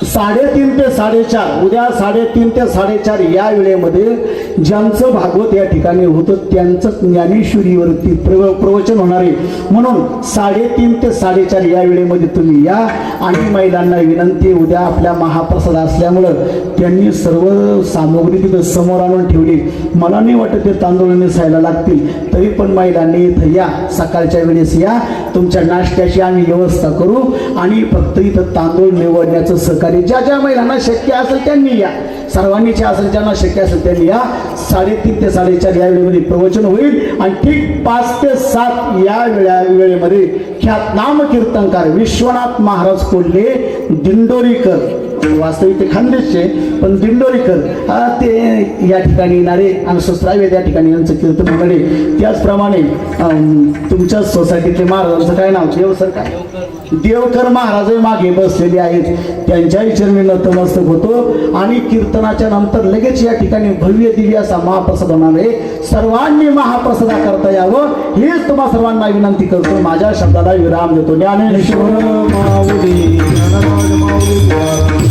3:30 ते 4:30, उद्या 3:30 ते 4:30 या वेळेमध्ये ज्यांचं भागवत या ठिकाणी होतं त्यांचं ज्ञानेश्वरीवरती प्रवचन होणार आहे. म्हणून 3:30 ते 4:30 या वेळेमध्ये तुम्ही या. आणि महिलांना विनंती, उद्या आपल्या महाप्रसाद असल्यामुळं त्यांनी सर्व सामग्री तिथं समोर आणून ठेवली. मला नाही वाटत ते तांदूळ नेसायला लागतील, तरी पण महिलांनी इथं या, सकाळच्या वेळेस या. तुमच्या नाश्त्याची आम्ही व्यवस्था करू आणि फक्त इथं तांदूळ निवडण्याचं सहकार्य ज्या ज्या महिलांना शक्य असेल त्यांनी या. सर्वांनी असेल ज्यांना शक्य असेल त्यांनी या. 3:30 ते 4:30 या वेळेमध्ये प्रवचन होईल. आणि ठीक 5 ते 7 या वेळेमध्ये ख्यात नाम कीर्तनकार विश्वनाथ महाराज कोल्हे दिंडोरीकर, वास्तविक ते खानदेशचे पण दिंडोरीकर ते या ठिकाणी येणारे आणि सुस्रावे या ठिकाणी यांचं कीर्तन होणार आहे. त्याचप्रमाणे तुमच्या सोसायटीतले महाराजांचं काय नाव? देवसर काय? देवकर महाराज मागे बसलेले आहेत. त्यांच्याही चरणी नतमस्तक होतो. आणि कीर्तनाच्या नंतर लगेच या ठिकाणी भव्य दिव्य असा महाप्रसाद होणार आहे. सर्वांनी महाप्रसादा करता यावं हीच तुम्हा सर्वांना विनंती करतो. माझ्या शब्दाला विराम देतो. ज्ञानेश्वर माऊली, ज्ञानराज माऊली.